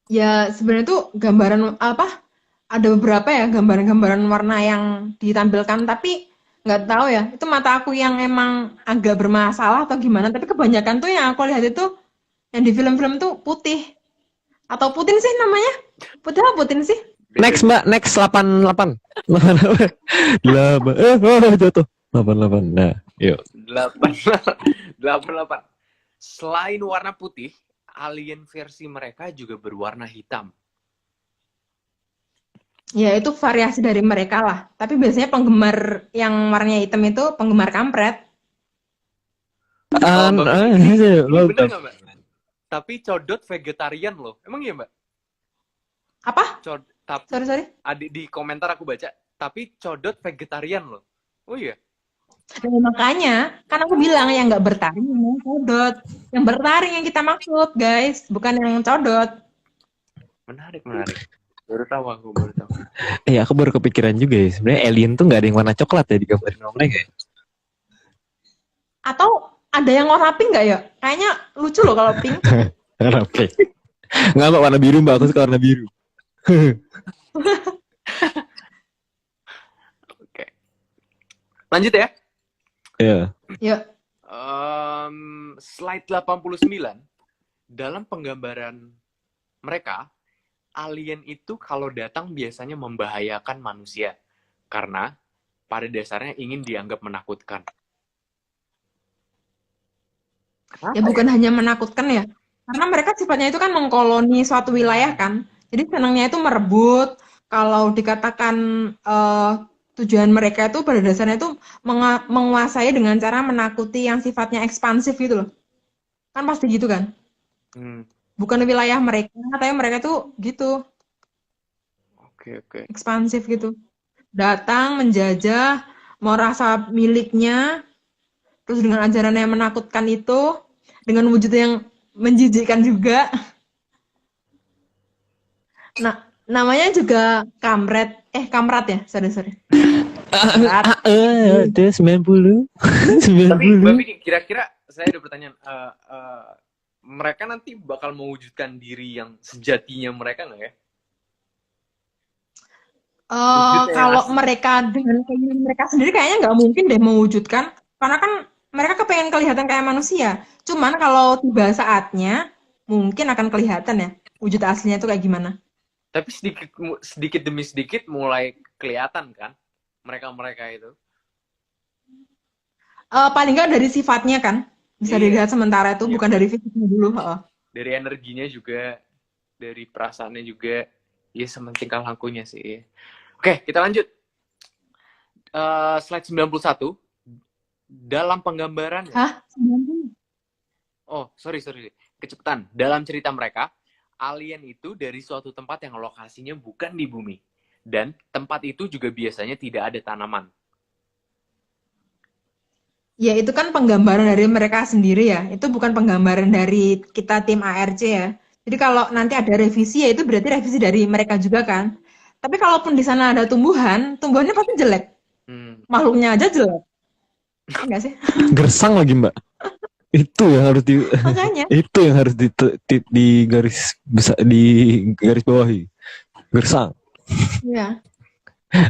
Ya sebenarnya tuh gambaran apa? Ada beberapa ya gambaran-gambaran warna yang ditampilkan, tapi nggak tahu ya. Itu mata aku yang emang agak bermasalah atau gimana. Tapi kebanyakan tuh yang aku lihat itu yang di film-film tuh putih atau putin sih namanya. Putih apa putin sih? Next Mbak, next 88. 8. Jatuh. 88. Nah, yuk. 88. Selain warna putih, alien versi mereka juga berwarna hitam. Ya itu variasi dari mereka lah. Tapi biasanya penggemar yang warnanya hitam itu penggemar kampret. Ini bener nggak Mbak? Tapi codot vegetarian loh. Emang iya Mbak? Apa? Sorry. Adik di komentar aku baca. Tapi codot vegetarian loh. Oh iya? Nah, makanya, kan aku bilang yang nggak bertaring yang codot. Yang bertaring yang kita maksud, guys. Bukan yang codot. Menarik. Baru tahu. Iya, aku baru kepikiran juga ya. Sebenarnya alien tuh nggak ada yang warna coklat ya digambarin sama mereka. Atau ada yang warna pink nggak ya? Kayaknya lucu loh kalau pink. Warna pink. Nggak Mbak, warna biru Mbak. Aku suka warna biru. Oke. Lanjut ya. Iya. Ya. Slide 89. Dalam penggambaran mereka, alien itu kalau datang biasanya membahayakan manusia. Karena pada dasarnya ingin dianggap menakutkan. Ya bukan hanya menakutkan ya. Karena mereka sifatnya itu kan mengkoloni suatu wilayah kan. Jadi senangnya itu merebut. Kalau dikatakan tujuan mereka itu pada dasarnya itu menguasai dengan cara menakuti yang sifatnya ekspansif gitu loh. Kan pasti gitu kan. Bukan wilayah mereka, tapi mereka tuh gitu. Oke. Ekspansif gitu. Datang, menjajah, merasa miliknya, terus dengan ajaran yang menakutkan itu, dengan wujud yang menjijikkan juga. Nah, namanya juga kamret. Kamrat ya? Sorry. Ada 90. Tapi Mbak Vicky, kira-kira saya ada pertanyaan. Mereka nanti bakal mewujudkan diri yang sejatinya mereka nggak ya? Kalau mereka dengan keinginan mereka sendiri kayaknya nggak mungkin deh mewujudkan. Karena kan mereka kepengen kelihatan kayak manusia. Cuman kalau tiba saatnya, mungkin akan kelihatan ya. Wujud aslinya itu kayak gimana. Tapi sedikit demi sedikit mulai kelihatan kan mereka itu. Paling nggak dari sifatnya kan bisa Iya. dilihat sementara itu, Iya. bukan dari fisiknya dulu. Heeh. Dari energinya juga, dari perasaannya juga, ya sama tingkah lakunya sih. Oke, kita lanjut. Slide 91. Dalam penggambaran, Hah? 90? oh sorry, kecepatan. Dalam cerita mereka, alien itu dari suatu tempat yang lokasinya bukan di bumi. Dan tempat itu juga biasanya tidak ada tanaman. Ya, itu kan penggambaran dari mereka sendiri ya. Itu bukan penggambaran dari kita tim ARC ya. Jadi kalau nanti ada revisi ya itu berarti revisi dari mereka juga kan. Tapi kalaupun di sana ada tumbuhan, tumbuhannya pasti jelek. Makhluknya aja jelek. Enggak sih? Gersang lagi Mbak. Itu yang harus Makanya. itu yang harus di garis besar, di garis bawahi. Gersang. Iya.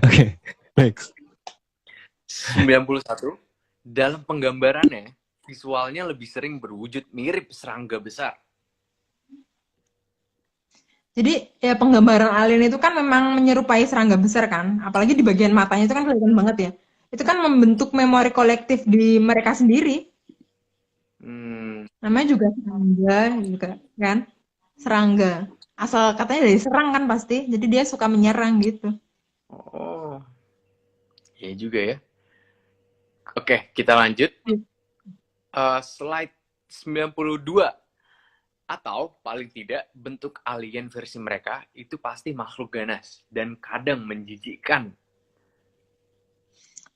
Oke, next. 91. Dalam penggambarannya, visualnya lebih sering berwujud mirip serangga besar. Jadi ya penggambaran alien itu kan memang menyerupai serangga besar kan. Apalagi di bagian matanya itu kan kelihatan banget ya. Itu kan membentuk memori kolektif di mereka sendiri. Namanya juga serangga juga kan. Serangga. Asal katanya dari serang kan pasti. Jadi dia suka menyerang gitu. Oh. Ya juga ya. Oke, kita lanjut. Slide 92. Atau paling tidak bentuk alien versi mereka itu pasti makhluk ganas dan kadang menjijikkan.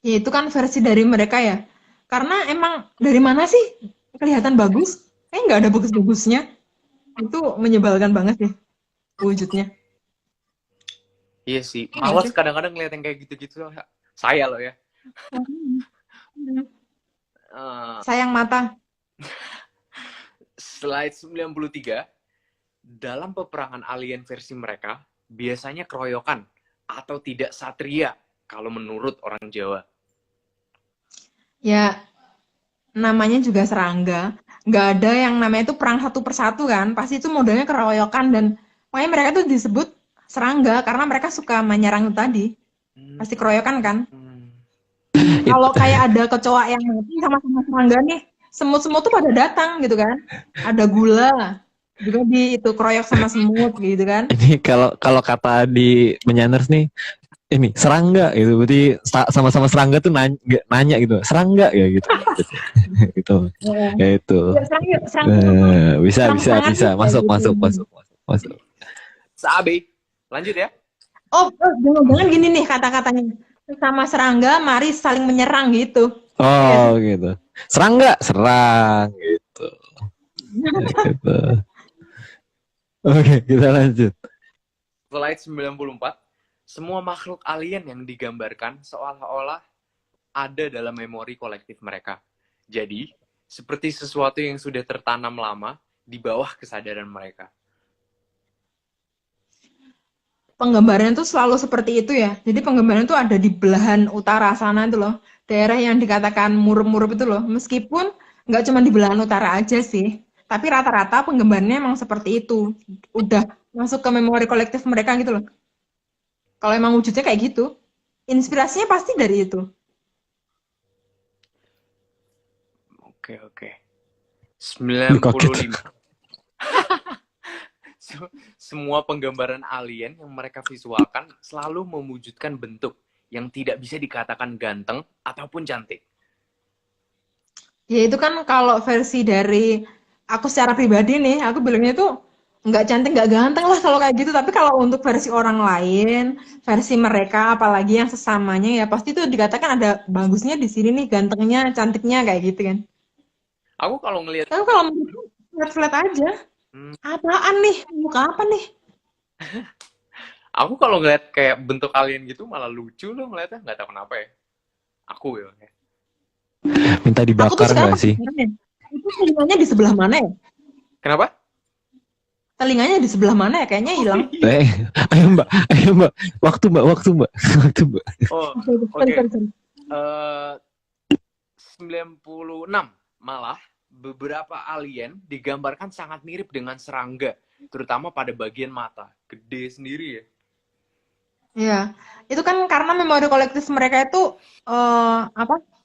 Ya itu kan versi dari mereka ya. Karena emang dari mana sih kelihatan bagus? Nggak ada bagus-bagusnya. Itu menyebalkan banget ya wujudnya. Iya sih, malas kadang-kadang ngeliat yang kayak gitu-gitu. Saya loh ya. Sayang mata. Slide 93. Dalam peperangan alien versi mereka, biasanya keroyokan atau tidak satria kalau menurut orang Jawa. Ya, namanya juga serangga. Nggak ada yang namanya itu perang satu persatu kan. Pasti itu modelnya keroyokan dan makanya mereka tuh disebut serangga karena mereka suka menyerang tadi. Pasti keroyokan kan. Kalau kayak ada kecoa yang mati sama-sama serangga nih, semut-semut tuh pada datang gitu kan. Ada gula juga di itu keroyok sama semut gitu kan. Ini kalau kata di Menyaners nih, ini serangga gitu, berarti sama-sama serangga tuh nanya gitu, serangga ya gitu. Gitu. Ya itu. Bisa masuk. Sabi, lanjut ya. Oh, jangan gini nih kata-katanya. Sama serangga, mari saling menyerang gitu. Oh, gitu. Serangga, serang gitu. Gitu. Oke, kita lanjut. Slide 94. Semua makhluk alien yang digambarkan seolah-olah ada dalam memori kolektif mereka. Jadi, seperti sesuatu yang sudah tertanam lama di bawah kesadaran mereka. Penggambaran itu selalu seperti itu ya. Jadi penggambaran itu ada di belahan utara sana itu loh. Daerah yang dikatakan murup-murup itu loh. Meskipun nggak cuma di belahan utara aja sih. Tapi rata-rata penggambarannya emang seperti itu. Udah masuk ke memori kolektif mereka gitu loh. Kalau emang wujudnya kayak gitu. Inspirasinya pasti dari itu. Oke. 95. Semua penggambaran alien yang mereka visualkan selalu mewujudkan bentuk yang tidak bisa dikatakan ganteng ataupun cantik. Ya itu kan kalau versi dari aku secara pribadi nih, aku bilangnya itu nggak cantik, nggak ganteng lah kalau kayak gitu. Tapi kalau untuk versi orang lain, versi mereka, apalagi yang sesamanya ya pasti itu dikatakan ada bagusnya di sini nih, gantengnya, cantiknya kayak gitu kan. Aku kalau ngelihat, Aku kalau flat-flat aja. Apaan nih? Muka apa nih? Aku kalau ngeliat kayak bentuk alien gitu malah lucu loh ngeliatnya, nggak tahu kenapa ya. Aku ya. Minta dibakar nggak sih? Itu telinganya di sebelah mana ya? Kenapa? Telinganya di sebelah mana ya? Kayaknya hilang. Ayo mbak. Waktu mbak. Oh, oke. 96 malah. Beberapa alien digambarkan sangat mirip dengan serangga, terutama pada bagian mata. Gede sendiri ya. Iya, itu kan karena memori kolektif mereka itu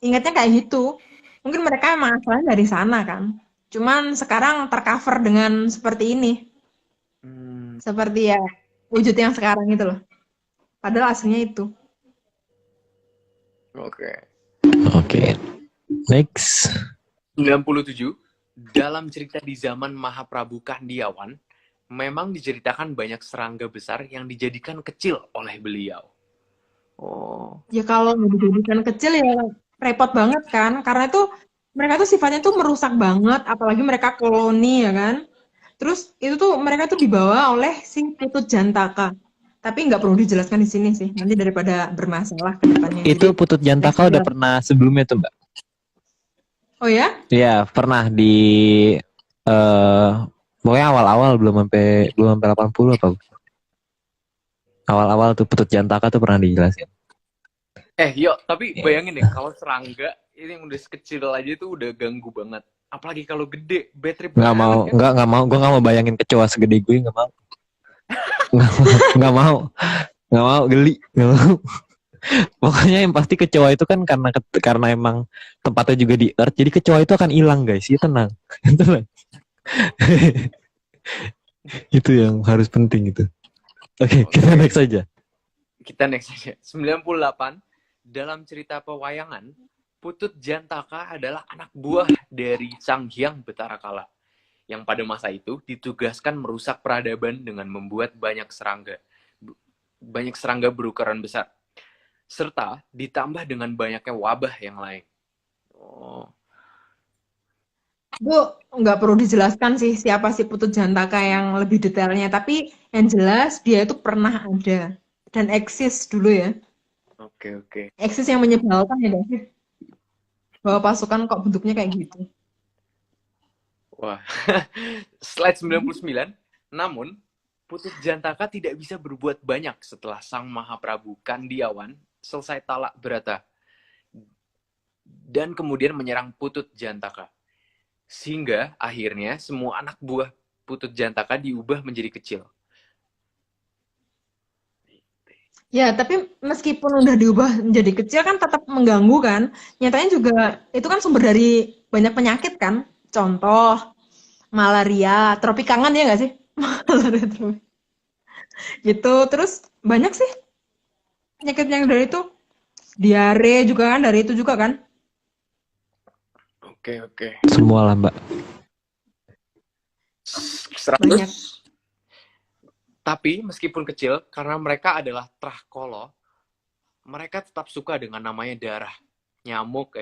ingatnya kayak gitu. Mungkin mereka emang asalnya dari sana kan. Cuman sekarang tercover dengan seperti ini. Hmm, Seperti ya wujud yang sekarang itu loh. Padahal aslinya itu. oke. Oke. Next. 97. Dalam cerita di zaman Mahaprabu Kandiawan, memang diceritakan banyak serangga besar yang dijadikan kecil oleh beliau. Oh, Ya kalau nggak dijadikan kecil ya repot banget kan. Karena itu mereka tuh sifatnya tuh merusak banget. Apalagi mereka koloni ya kan. Terus itu tuh mereka tuh dibawa oleh si Putut Jantaka. Tapi nggak perlu dijelaskan di sini sih. Nanti daripada bermasalah ke depannya. Jadi Itu Putut next Jantaka aja udah lah. pernah sebelumnya tuh, Mbak. Oh ya? Iya, pernah di eh pokoknya awal-awal belum sampai 80 apa. Awal-awal tuh Putut Jantaka tuh pernah dijelasin. yuk, tapi Iya. bayangin deh, kalau serangga ini yang udah sekecil aja tuh udah ganggu banget. Apalagi kalau gede, bad trip Nggak mau, banget kan? nggak mau, gue nggak mau bayangin kecoa segede gue, nggak mau, nggak mau, nggak mau, geli, nggak mau. Pokoknya yang pasti kecoa itu kan karena emang tempatnya juga di Earth, jadi kecoa itu akan hilang guys, ya tenang, tenang. Itu yang harus penting itu. Oke, kita Oke. next saja. Kita next aja. 98. Dalam cerita pewayangan, Putut Jantaka adalah anak buah dari Sang Hyang Betarakala, yang pada masa itu ditugaskan merusak peradaban dengan membuat banyak serangga berukuran besar, serta ditambah dengan banyaknya wabah yang lain. Oh, Bu, nggak perlu dijelaskan sih siapa si Putut Jantaka yang lebih detailnya. Tapi yang jelas dia itu pernah ada. Dan eksis dulu ya. oke. Eksis yang menyebalkan ya nggak sih? Bahwa pasukan kok bentuknya kayak gitu. Wah. Slide 99. Namun, Putut Jantaka tidak bisa berbuat banyak setelah Sang Mahaprabu Kandiawan selesai talak berata dan kemudian menyerang Putut Jantaka. Sehingga akhirnya semua anak buah Putut Jantaka diubah menjadi kecil. Ya, tapi meskipun udah diubah menjadi kecil kan tetap mengganggu kan. Nyatanya juga itu kan sumber dari banyak penyakit kan. Contoh, malaria, tropik kangen ya nggak sih? Malaria tropik. Gitu, terus banyak sih penyakit yang dari itu. Diare juga kan, dari itu juga kan. Oke. Semua lah Mbak. 100. Banyak. Tapi meskipun kecil, karena mereka adalah Trahkolo, mereka tetap suka dengan namanya darah. Nyamuk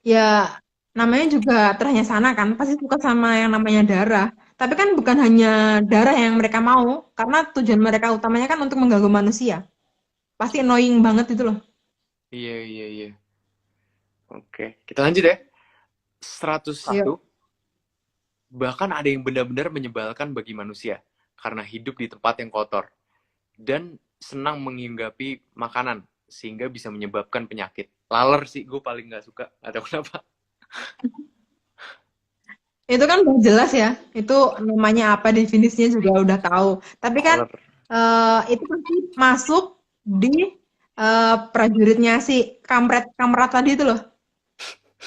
Ya, namanya juga terhanya sana kan, pasti suka sama yang namanya darah. Tapi kan bukan hanya darah yang mereka mau, karena tujuan mereka utamanya kan untuk mengganggu manusia. Pasti annoying banget itu loh. Iya. Oke, kita lanjut ya. 101. Yuk. Bahkan ada yang benar-benar menyebalkan bagi manusia karena hidup di tempat yang kotor dan senang menghinggapi makanan sehingga bisa menyebabkan penyakit. Laler sih gue paling nggak suka atau kenapa? Itu kan udah jelas ya, itu namanya apa, definisinya juga udah tahu. Tapi kan Laler. itu pasti masuk di prajuritnya si Kamrat tadi itu loh.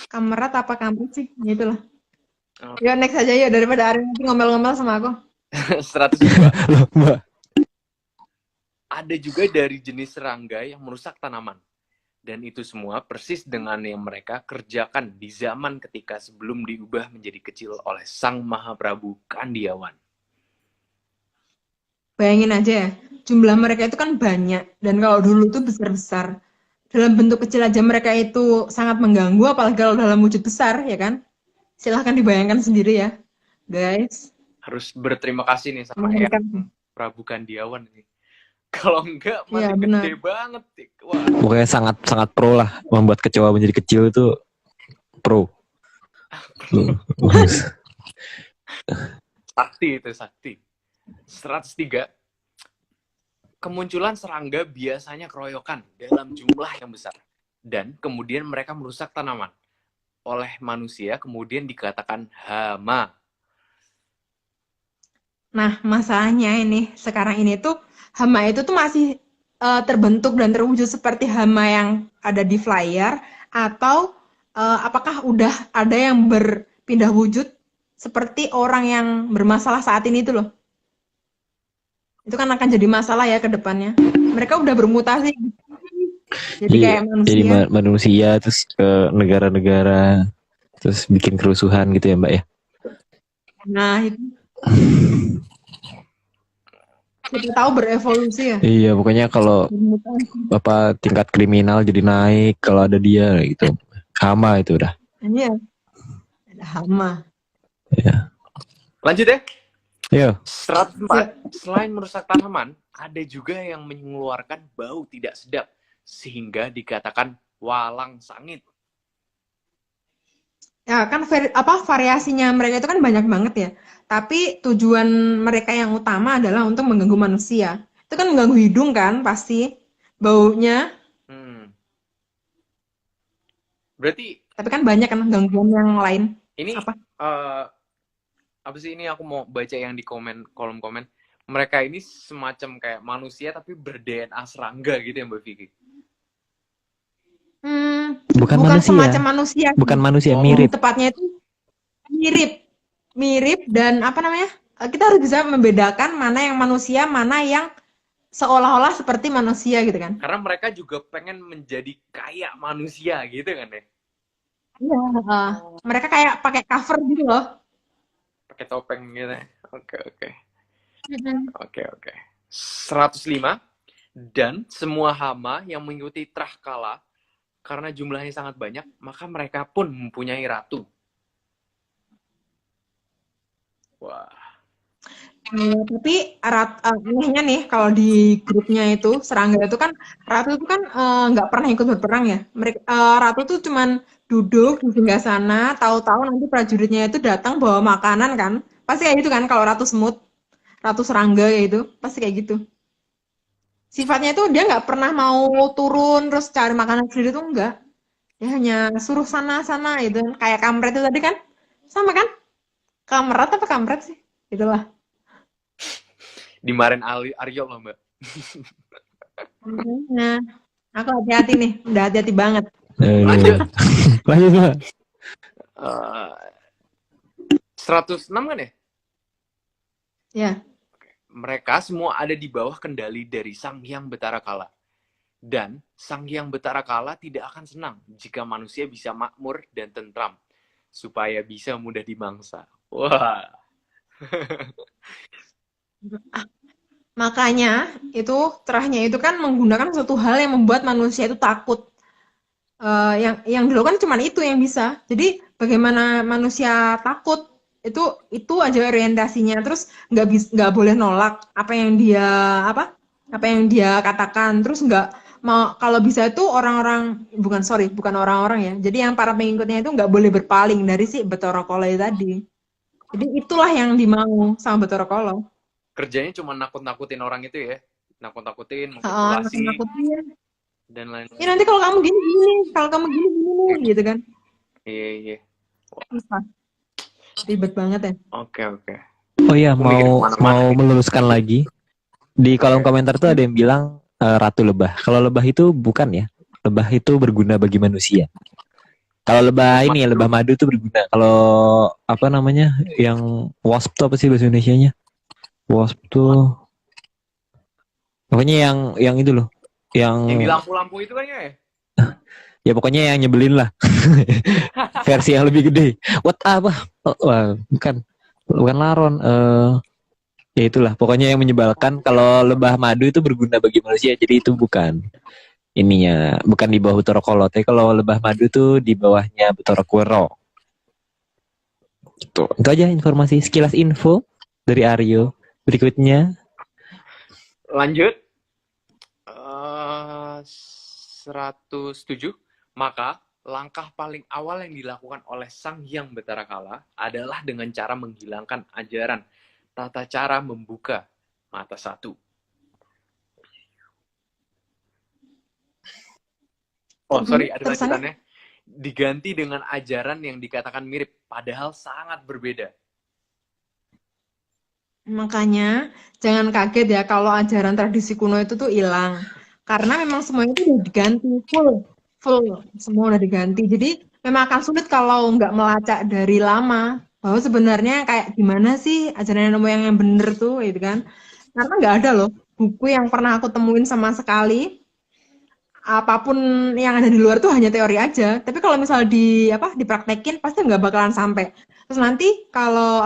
Kamrat apa Kamrat sih? Gitu loh. Yuk next aja yuk, daripada Arin nanti ngomel-ngomel sama aku. 102. Loh, Mbak. Ada juga dari jenis serangga yang merusak tanaman. Dan itu semua persis dengan yang mereka kerjakan di zaman ketika sebelum diubah menjadi kecil oleh Sang Mahaprabu Kandiawan. Bayangin aja ya, jumlah mereka itu kan banyak. Dan kalau dulu tuh besar-besar. Dalam bentuk kecil aja mereka itu sangat mengganggu, apalagi kalau dalam wujud besar, ya kan? Silahkan dibayangkan sendiri ya, guys. Harus berterima kasih nih sama Mengerikan. Eyang Prabu Kandiawan nih. Kalau enggak Iya, masih benar. gede banget. Wah. Pokoknya sangat pro lah, membuat kecoa menjadi kecil itu pro. Sakti. 103. Kemunculan serangga biasanya keroyokan dalam jumlah yang besar. Dan kemudian mereka merusak tanaman. Oleh manusia kemudian dikatakan hama. Nah, masalahnya ini, sekarang ini tuh, hama itu tuh masih terbentuk dan terwujud seperti hama yang ada di flyer, atau apakah udah ada yang berpindah wujud seperti orang yang bermasalah saat ini itu loh. Itu kan akan jadi masalah ya ke depannya. Mereka udah bermutasi. Jadi Iya, kayak jadi manusia. manusia terus ke negara-negara terus bikin kerusuhan gitu ya Mbak ya. Nah, itu kita tahu berevolusi ya. Iya, pokoknya kalau Bermutasi. tingkat kriminal jadi naik kalau ada dia gitu. Hama itu udah. Iya, ada hama. Lanjut ya. Iya. 104. Selain merusak tanaman, ada juga yang mengeluarkan bau tidak sedap sehingga dikatakan walang sangit. Ya kan variasinya mereka itu kan banyak banget ya. Tapi tujuan mereka yang utama adalah untuk mengganggu manusia. Itu kan mengganggu hidung kan pasti baunya. Berarti Tapi kan banyak kan gangguan yang lain. ini Apa? Apa sih ini, aku mau baca yang di kolom komen. Mereka ini semacam kayak manusia tapi ber-DNA serangga gitu ya Mbak Vicky? Bukan manusia. Semacam manusia. Bukan manusia, Oh. mirip. Tepatnya itu mirip dan apa namanya? Kita harus bisa membedakan mana yang manusia, mana yang seolah-olah seperti manusia gitu kan. Karena mereka juga pengen menjadi kayak manusia gitu kan ya? Iya. Mereka kayak pakai cover gitu loh. Pakai topeng gitu ya? Oke. 105. Dan semua hama yang mengikuti Trahkala, karena jumlahnya sangat banyak, maka mereka pun mempunyai ratu. Wah. Tapi anehnya nih kalau di grupnya itu serangga itu kan ratu itu kan nggak pernah ikut berperang ya. Ratu tuh cuman duduk di singgasana, tahu-tahu nanti prajuritnya itu datang bawa makanan kan. Pasti kayak gitu kan kalau ratu semut, ratu serangga kayak gitu, pasti kayak gitu. Sifatnya itu dia nggak pernah mau turun terus cari makanan sendiri tuh enggak. Dia hanya suruh sana-sana gitu. Kayak kampret itu tadi kan. Sama kan? Kamret apa kampret sih? Itulah. Dimarahin Aryo loh Mbak. Nah, aku hati-hati nih. Udah hati-hati banget. Lanjut. Lanjut Mbak. 106 kan ya? Ya. Mereka semua ada di bawah kendali dari Sang Hyang Betara Kala. Dan Sang Hyang Betara Kala tidak akan senang jika manusia bisa makmur dan tentram, supaya bisa mudah dimangsa. Wah. Makanya itu terahnya itu kan menggunakan suatu hal yang membuat manusia itu takut. Yang dulu kan cuma itu yang bisa. Jadi bagaimana manusia takut itu aja orientasinya. Terus nggak boleh nolak apa yang dia katakan. Terus nggak mau, kalau bisa itu orang-orang bukan orang-orang ya. Jadi yang para pengikutnya itu nggak boleh berpaling dari si Bathara Kala tadi. Jadi itulah yang dimau sama Bathara Kala. Kerjanya cuma nakut-nakutin orang itu ya. Nakut-nakutin, manipulasi, Nakut-nakutin. dan lain-lain. Ya nanti kalau kamu gini, kalau kamu gini, gitu kan. Iya. Susah. Ribet banget ya. Oke. Oh iya, Aku mikir mau kemana-mana nih. meluruskan lagi. Di kolom komentar tuh ada yang bilang ratu lebah. Kalau lebah itu bukan ya. Lebah itu berguna bagi manusia. Kalau lebah ini ya, lebah madu itu berguna. Kalau apa namanya, yang wasp tuh apa sih bahasa Indonesianya? Wasp tuh pokoknya yang itu loh. Yang di lampu-lampu itu kan ya? Ya pokoknya yang nyebelin lah. Versi yang lebih gede. What apa? Wah, bukan laron. Ya itulah. Pokoknya yang menyebalkan. Kalau lebah madu itu berguna bagi manusia. Jadi itu bukan ininya. Bukan di bawah Bathara Kala. Tapi kalau lebah madu tuh di bawahnya Bathara Kala. Itu aja informasi sekilas info dari Aryo. Berikutnya. Lanjut. 107. Maka langkah paling awal yang dilakukan oleh Sang Hyang Betara Kala adalah dengan cara menghilangkan ajaran tata cara membuka mata satu. Oh, sorry, ada lanjutannya. Diganti dengan ajaran yang dikatakan mirip, padahal sangat berbeda. Makanya jangan kaget ya kalau ajaran tradisi kuno itu tuh hilang. karena memang semuanya itu udah diganti full semua udah diganti. Jadi memang akan sulit kalau nggak melacak dari lama bahwa sebenarnya kayak gimana sih ajaran nenek moyang yang bener tuh gitu kan. Karena nggak ada loh buku yang pernah aku temuin sama sekali. Apapun yang ada di luar tuh hanya teori aja. Tapi kalau misal dipraktekin pasti nggak bakalan sampai. Terus nanti kalau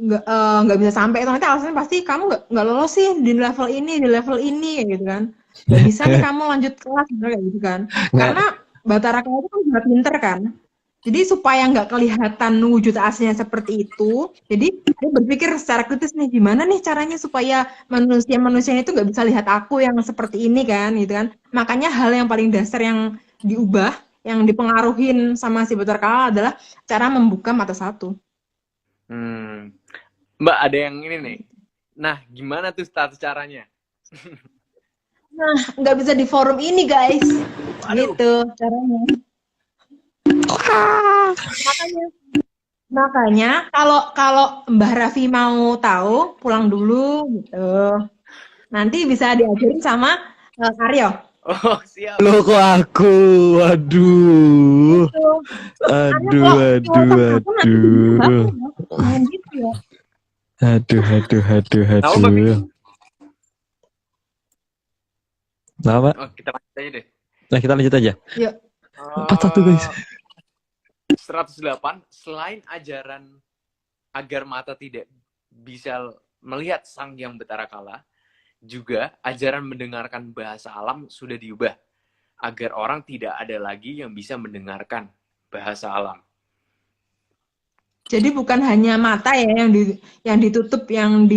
nggak bisa sampai itu nanti alasannya pasti kamu nggak lolos sih di level ini kayak gitu kan. Nggak bisa nih kamu lanjut kelas kayak gitu kan. Nggak, Karena Batara Kala itu kan juga pinter kan. Jadi supaya nggak kelihatan wujud aslinya seperti itu, jadi dia berpikir secara kritis nih gimana nih caranya supaya manusia itu nggak bisa lihat aku yang seperti ini kan, gitu kan. Makanya hal yang paling dasar yang diubah, yang dipengaruhin sama si Batara Kala adalah cara membuka mata satu. Mbak, ada yang ini nih. Nah, gimana tuh status caranya? Nah, nggak bisa di forum ini guys. Gitu caranya. Makanya kalau Mbah Raffi mau tahu, pulang dulu gitu. Nanti bisa diajarin sama Aryo. Oh, siap. Loh kok aku? Waduh. Gitu. Aduh. Gitu ya. Aduh. Nah, Pak. Oh, kita lanjut aja deh. Nah, kita lanjut aja. Yuk. 41 guys. 108, selain ajaran agar mata tidak bisa melihat Sang Hyang Batara Kala, juga ajaran mendengarkan bahasa alam sudah diubah agar orang tidak ada lagi yang bisa mendengarkan bahasa alam. Jadi bukan hanya mata ya yang ditutup, yang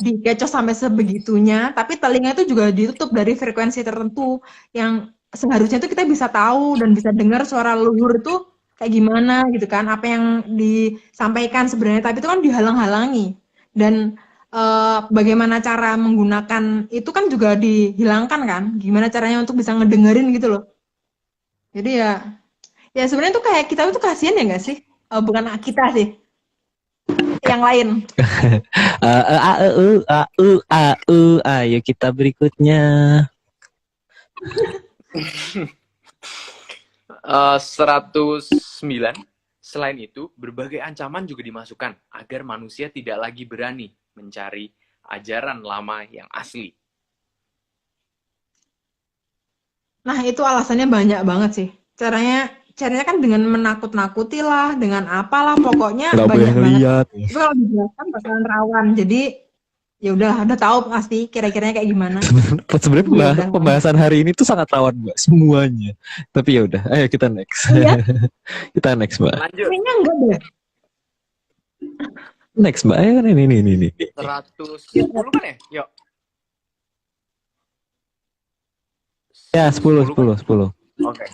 dikecoh sampai sebegitunya, tapi telinga itu juga ditutup dari frekuensi tertentu yang seharusnya tuh kita bisa tahu dan bisa dengar suara leluhur itu kayak gimana gitu kan, apa yang disampaikan sebenarnya, tapi itu kan dihalang-halangi. Dan bagaimana cara menggunakan itu kan juga dihilangkan kan, gimana caranya untuk bisa ngedengerin gitu loh. Jadi ya sebenarnya tuh kayak kita tuh kasihan ya nggak sih? Bukan kita sih, yang lain. Ayo kita berikutnya. 109. Selain itu, berbagai ancaman juga dimasukkan agar manusia tidak lagi berani mencari ajaran lama yang asli. Nah, itu alasannya banyak banget sih. Caranya kan dengan menakut-nakuti lah, dengan apalah, pokoknya Nggak boleh banyak banget. ngeliat. Tapi kalau dijelaskan bakalan rawan. Jadi ya udah tahu pasti kira-kiranya kayak gimana. Sebenarnya pembahasan hari ini tuh sangat rawan Mbak, semuanya. Tapi ya udah, ayo kita next. Iya. Kita next Mbak. Lanjut. Kayaknya enggak deh. Next Mbak, ayo kan ini. 110 kan ya? Yuk. Ya, 10. Oke.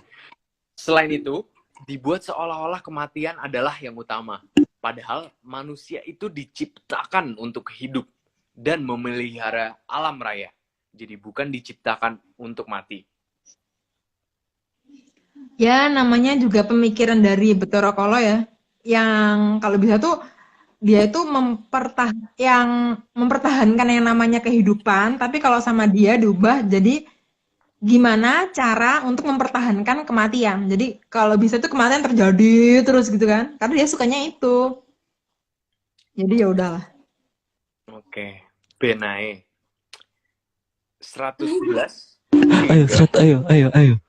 Selain itu, dibuat seolah-olah kematian adalah yang utama. Padahal manusia itu diciptakan untuk hidup dan memelihara alam raya. Jadi bukan diciptakan untuk mati. Ya, namanya juga pemikiran dari Bathara Kala ya. Yang kalau bisa tuh dia itu mempertahankan yang namanya kehidupan, tapi kalau sama dia diubah jadi gimana cara untuk mempertahankan kematian. Jadi kalau bisa tuh kematian terjadi terus gitu kan. Karena dia sukanya itu. Jadi ya udahlah. Oke. Benae. 111. Ayo.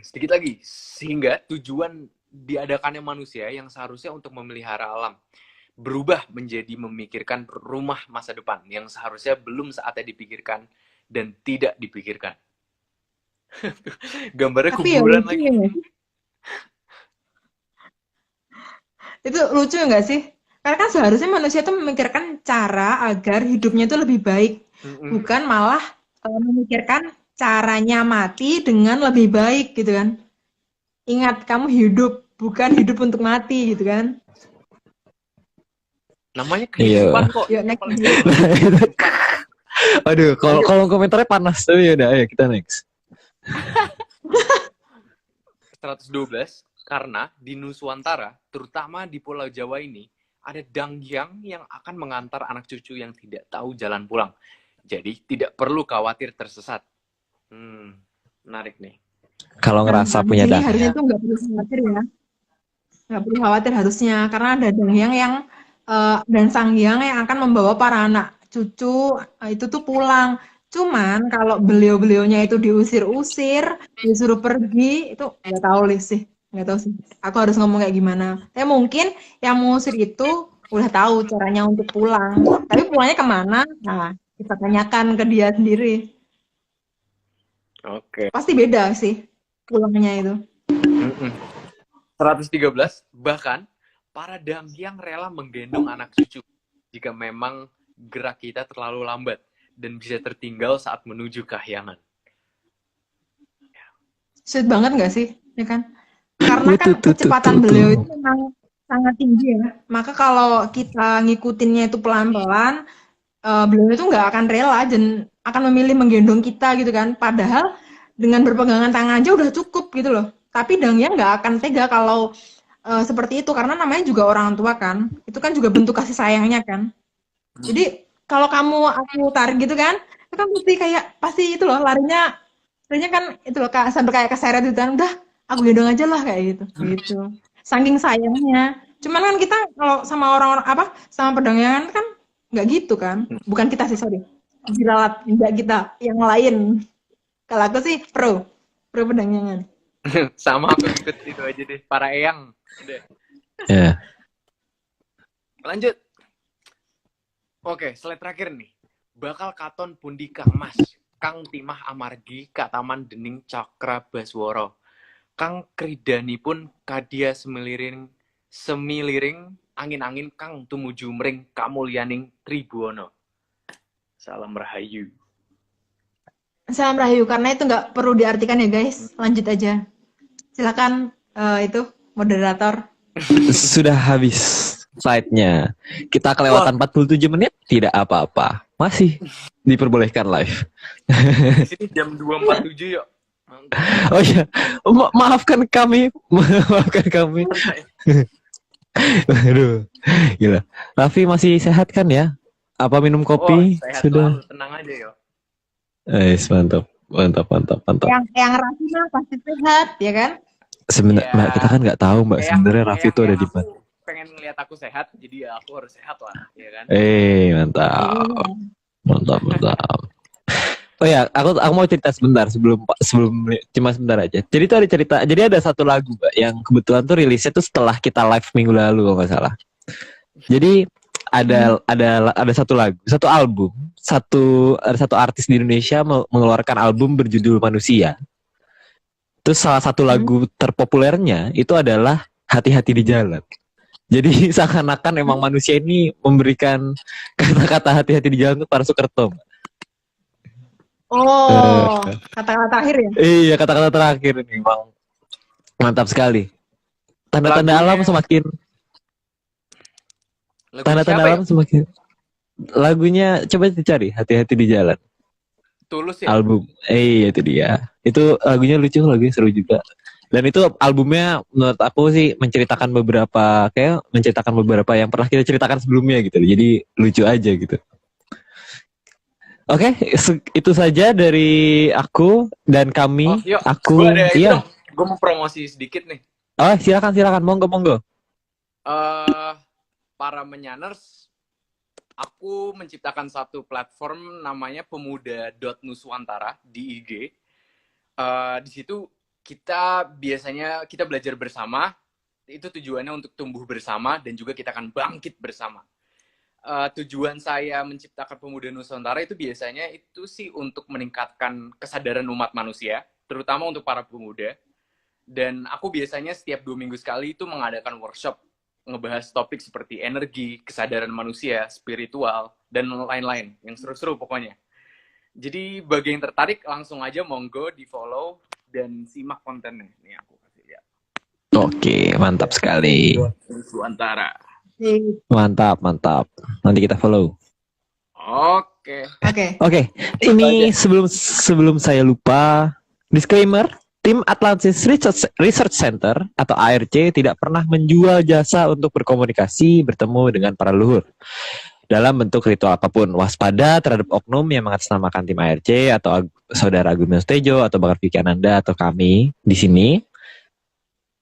Sedikit lagi. Sehingga tujuan diadakannya manusia yang seharusnya untuk memelihara alam berubah menjadi memikirkan rumah masa depan yang seharusnya belum saatnya dipikirkan dan tidak dipikirkan. Gambarnya kuburan lagi. Ya. Itu lucu nggak sih? Karena kan seharusnya manusia itu memikirkan cara agar hidupnya itu lebih baik. Bukan malah memikirkan caranya mati dengan lebih baik gitu kan. Ingat, kamu hidup, bukan hidup untuk mati gitu kan. Namanya kehidupan kok. Yuk, next. Aduh, kalau komentarnya panas. Tapi yaudah, ayo kita next. 112, karena di Nuswantara, terutama di Pulau Jawa ini, ada danghyang yang akan mengantar anak cucu yang tidak tahu jalan pulang. Jadi tidak perlu khawatir tersesat. Menarik nih. Kalau ngerasa punya Jadi danghyang. harusnya tuh nggak perlu khawatir ya. Nggak perlu khawatir harusnya, karena ada danghyang yang dan sanghyang yang akan membawa para anak cucu itu tuh pulang. Cuman kalau beliau-beliaunya itu diusir-usir, disuruh pergi, itu nggak tahu sih, nggak tahu sih. Aku harus ngomong kayak gimana. Tapi mungkin yang mengusir itu udah tahu caranya untuk pulang. Tapi pulangnya kemana? Nah, kita tanyakan ke dia sendiri. Oke. Pasti beda sih pulangnya itu. 113, bahkan para danghyang rela menggendong anak cucu jika memang gerak kita terlalu lambat dan bisa tertinggal saat menuju kahyangan. Sweet banget nggak sih, ya kan? Karena kan kecepatan beliau itu memang sangat tinggi ya. Maka kalau kita ngikutinnya itu pelan-pelan, beliau itu nggak akan rela dan akan memilih menggendong kita gitu kan. Padahal dengan berpegangan tangan aja udah cukup gitu loh. Tapi danghyang nggak akan tega kalau seperti itu, karena namanya juga orang tua kan. Itu kan juga bentuk kasih sayangnya kan. Jadi kalau aku tarik gitu kan, itu kan pasti itu loh larinya kan itu loh sampai kayak keseret gitu kan, udah aku gendong aja lah kayak gitu. Saking sayangnya. Cuman kan kita kalau sama orang-orang sama pedangyangan kan nggak gitu kan. Bukan kita sih, sorry. Diralat nggak kita, yang lain. Kalau aku sih pro pedangyangan. Sama aku ikut itu aja deh, para eyang. Udah. Ya. Lanjut. Oke, slide terakhir nih. Bakal katon pundi Kang Mas, Kang Timah Amargi, Kataman Dening Cakra Baswara. Kang kridanipun kadya semiliring angin-angin Kang tumuju mring kamulyaning Tribuana. Salam Rahayu. Salam Rahayu, karena itu nggak perlu diartikan ya guys. Lanjut aja. Silakan itu moderator. Sudah habis slide-nya. Kita kelewatan 47 menit, tidak apa-apa. Masih diperbolehkan live. Di sini jam 2.47 yuk. Oh iya, maafkan kami. Maafkan kami. Aduh, gila. Raffi masih sehat kan ya? Apa minum kopi? Sehat Sudah. selalu, tenang aja yo. Mantap. Yang Raffi mah pasti sehat, ya kan? Sebenarnya Mbak, kita kan nggak tahu Mbak, sebenarnya Raffi itu ada di mana. Pengen lihat aku sehat, jadi ya aku harus sehat lah, ya kan? Mantap. Oh ya, aku mau cerita sebentar sebelum cuma sebentar aja. Jadi itu ada cerita. Jadi ada satu lagu Mbak yang kebetulan tuh rilisnya tuh setelah kita live minggu lalu kalau nggak salah. Jadi ada satu lagu, satu album, ada satu artis di Indonesia mengeluarkan album berjudul Manusia. Terus salah satu lagu terpopulernya itu adalah Hati-hati di Jalan. Jadi seakan-akan emang manusia ini memberikan kata-kata hati-hati di jalan itu para Soekerto. Oh, kata-kata terakhir ya? Iya, kata-kata terakhir ini emang mantap sekali. Tanda-tanda alam semakin alam semakin. Lagunya coba dicari, Hati-hati di Jalan. Tulus ya? Album. Itu dia. Itu lagunya lucu, lagunya seru juga. Dan itu albumnya menurut aku sih menceritakan beberapa yang pernah kita ceritakan sebelumnya gitu. Jadi lucu aja gitu. Oke, itu saja dari aku dan kami. Gue mau promosi sedikit nih. Oh, silakan, monggo. Para menyaners, aku menciptakan satu platform namanya pemuda.nuswantara di IG. Di situ kita belajar bersama. Itu tujuannya untuk tumbuh bersama dan juga kita akan bangkit bersama. Tujuan saya menciptakan Pemuda Nusantara itu biasanya itu sih untuk meningkatkan kesadaran umat manusia, terutama untuk para pemuda. Dan aku biasanya setiap 2 minggu sekali itu mengadakan workshop ngebahas topik seperti energi, kesadaran manusia, spiritual, dan lain-lain. Yang seru-seru pokoknya. Jadi bagi yang tertarik langsung aja monggo di follow dan simak kontennya. Nih aku kasih lihat. Oke, mantap sekali. Nusantara. Mantap. Nanti kita follow. Oke. Ini sebelum saya lupa, disclaimer, tim Atlantis Research Center atau ARC tidak pernah menjual jasa untuk berkomunikasi bertemu dengan para leluhur dalam bentuk ritual apapun. Waspada terhadap oknum yang mengatasnamakan tim ARC atau saudara Agung Tejo atau bahkan Vicky Ananda atau kami di sini.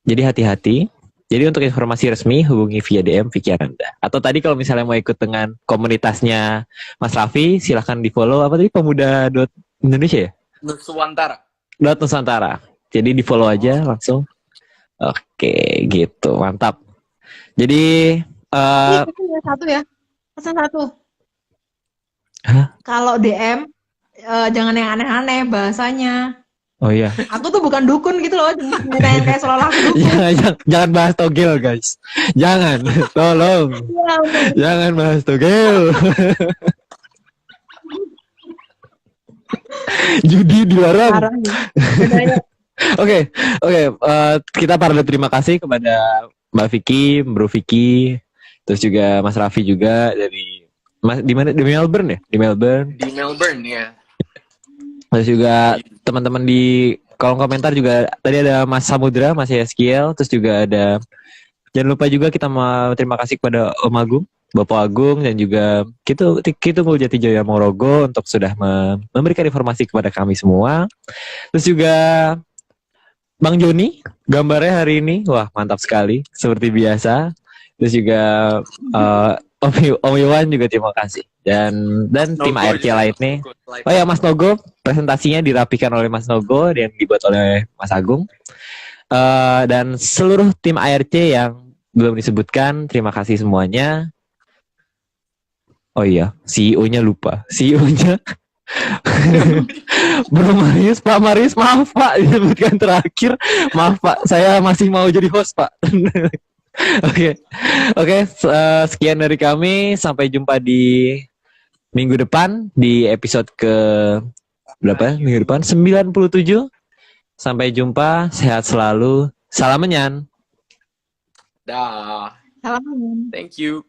Jadi hati-hati. Jadi untuk informasi resmi hubungi via DM Vicky Ananda. Atau tadi kalau misalnya mau ikut dengan komunitasnya Mas Raffi, silahkan di follow apa tadi pemuda.indonesia ya? Nusantara. Jadi di follow aja langsung. Oke, gitu, mantap. Jadi pesan satu. Hah? Kalau DM jangan yang aneh-aneh bahasanya. Oh iya. Aku tuh bukan dukun gitu loh, jangan kayak seolah aku dukun. jangan bahas togel guys. Jangan, tolong. Jangan bahas togel. Judi dilarang. Oke. Kita para terima kasih kepada Mbak Vicky, Bro Vicky, terus juga Mas Raffi juga dari di mana? Di Melbourne ya? Di Melbourne ya. Terus juga teman-teman di kolom komentar juga tadi ada Mas Samudra, Mas Yeskiel, terus juga ada, jangan lupa juga kita mau terima kasih kepada Om Agung, Bapak Agung, dan juga Kitunggul Jatijaya Morogo untuk sudah memberikan informasi kepada kami semua. Terus juga Bang Joni, gambarnya hari ini, wah mantap sekali, seperti biasa. Terus juga Om Iwan juga terima kasih. Dan tim ARC lainnya. Oh ya, Mas Nogo, presentasinya dirapikan oleh Mas Nogo dan dibuat oleh Mas Agung. Dan seluruh tim ARC yang belum disebutkan, terima kasih semuanya. Oh iya, CEO-nya lupa. CEO-nya Bro Marius, Pak Marius, maaf Pak, disebutkan terakhir. Maaf Pak, saya masih mau jadi host Pak. Oke, sekian dari kami. Sampai jumpa di minggu depan di episode ke berapa? Minggu depan 97. Sampai jumpa, sehat selalu. Salam menyan. Dah. Salam. Thank you.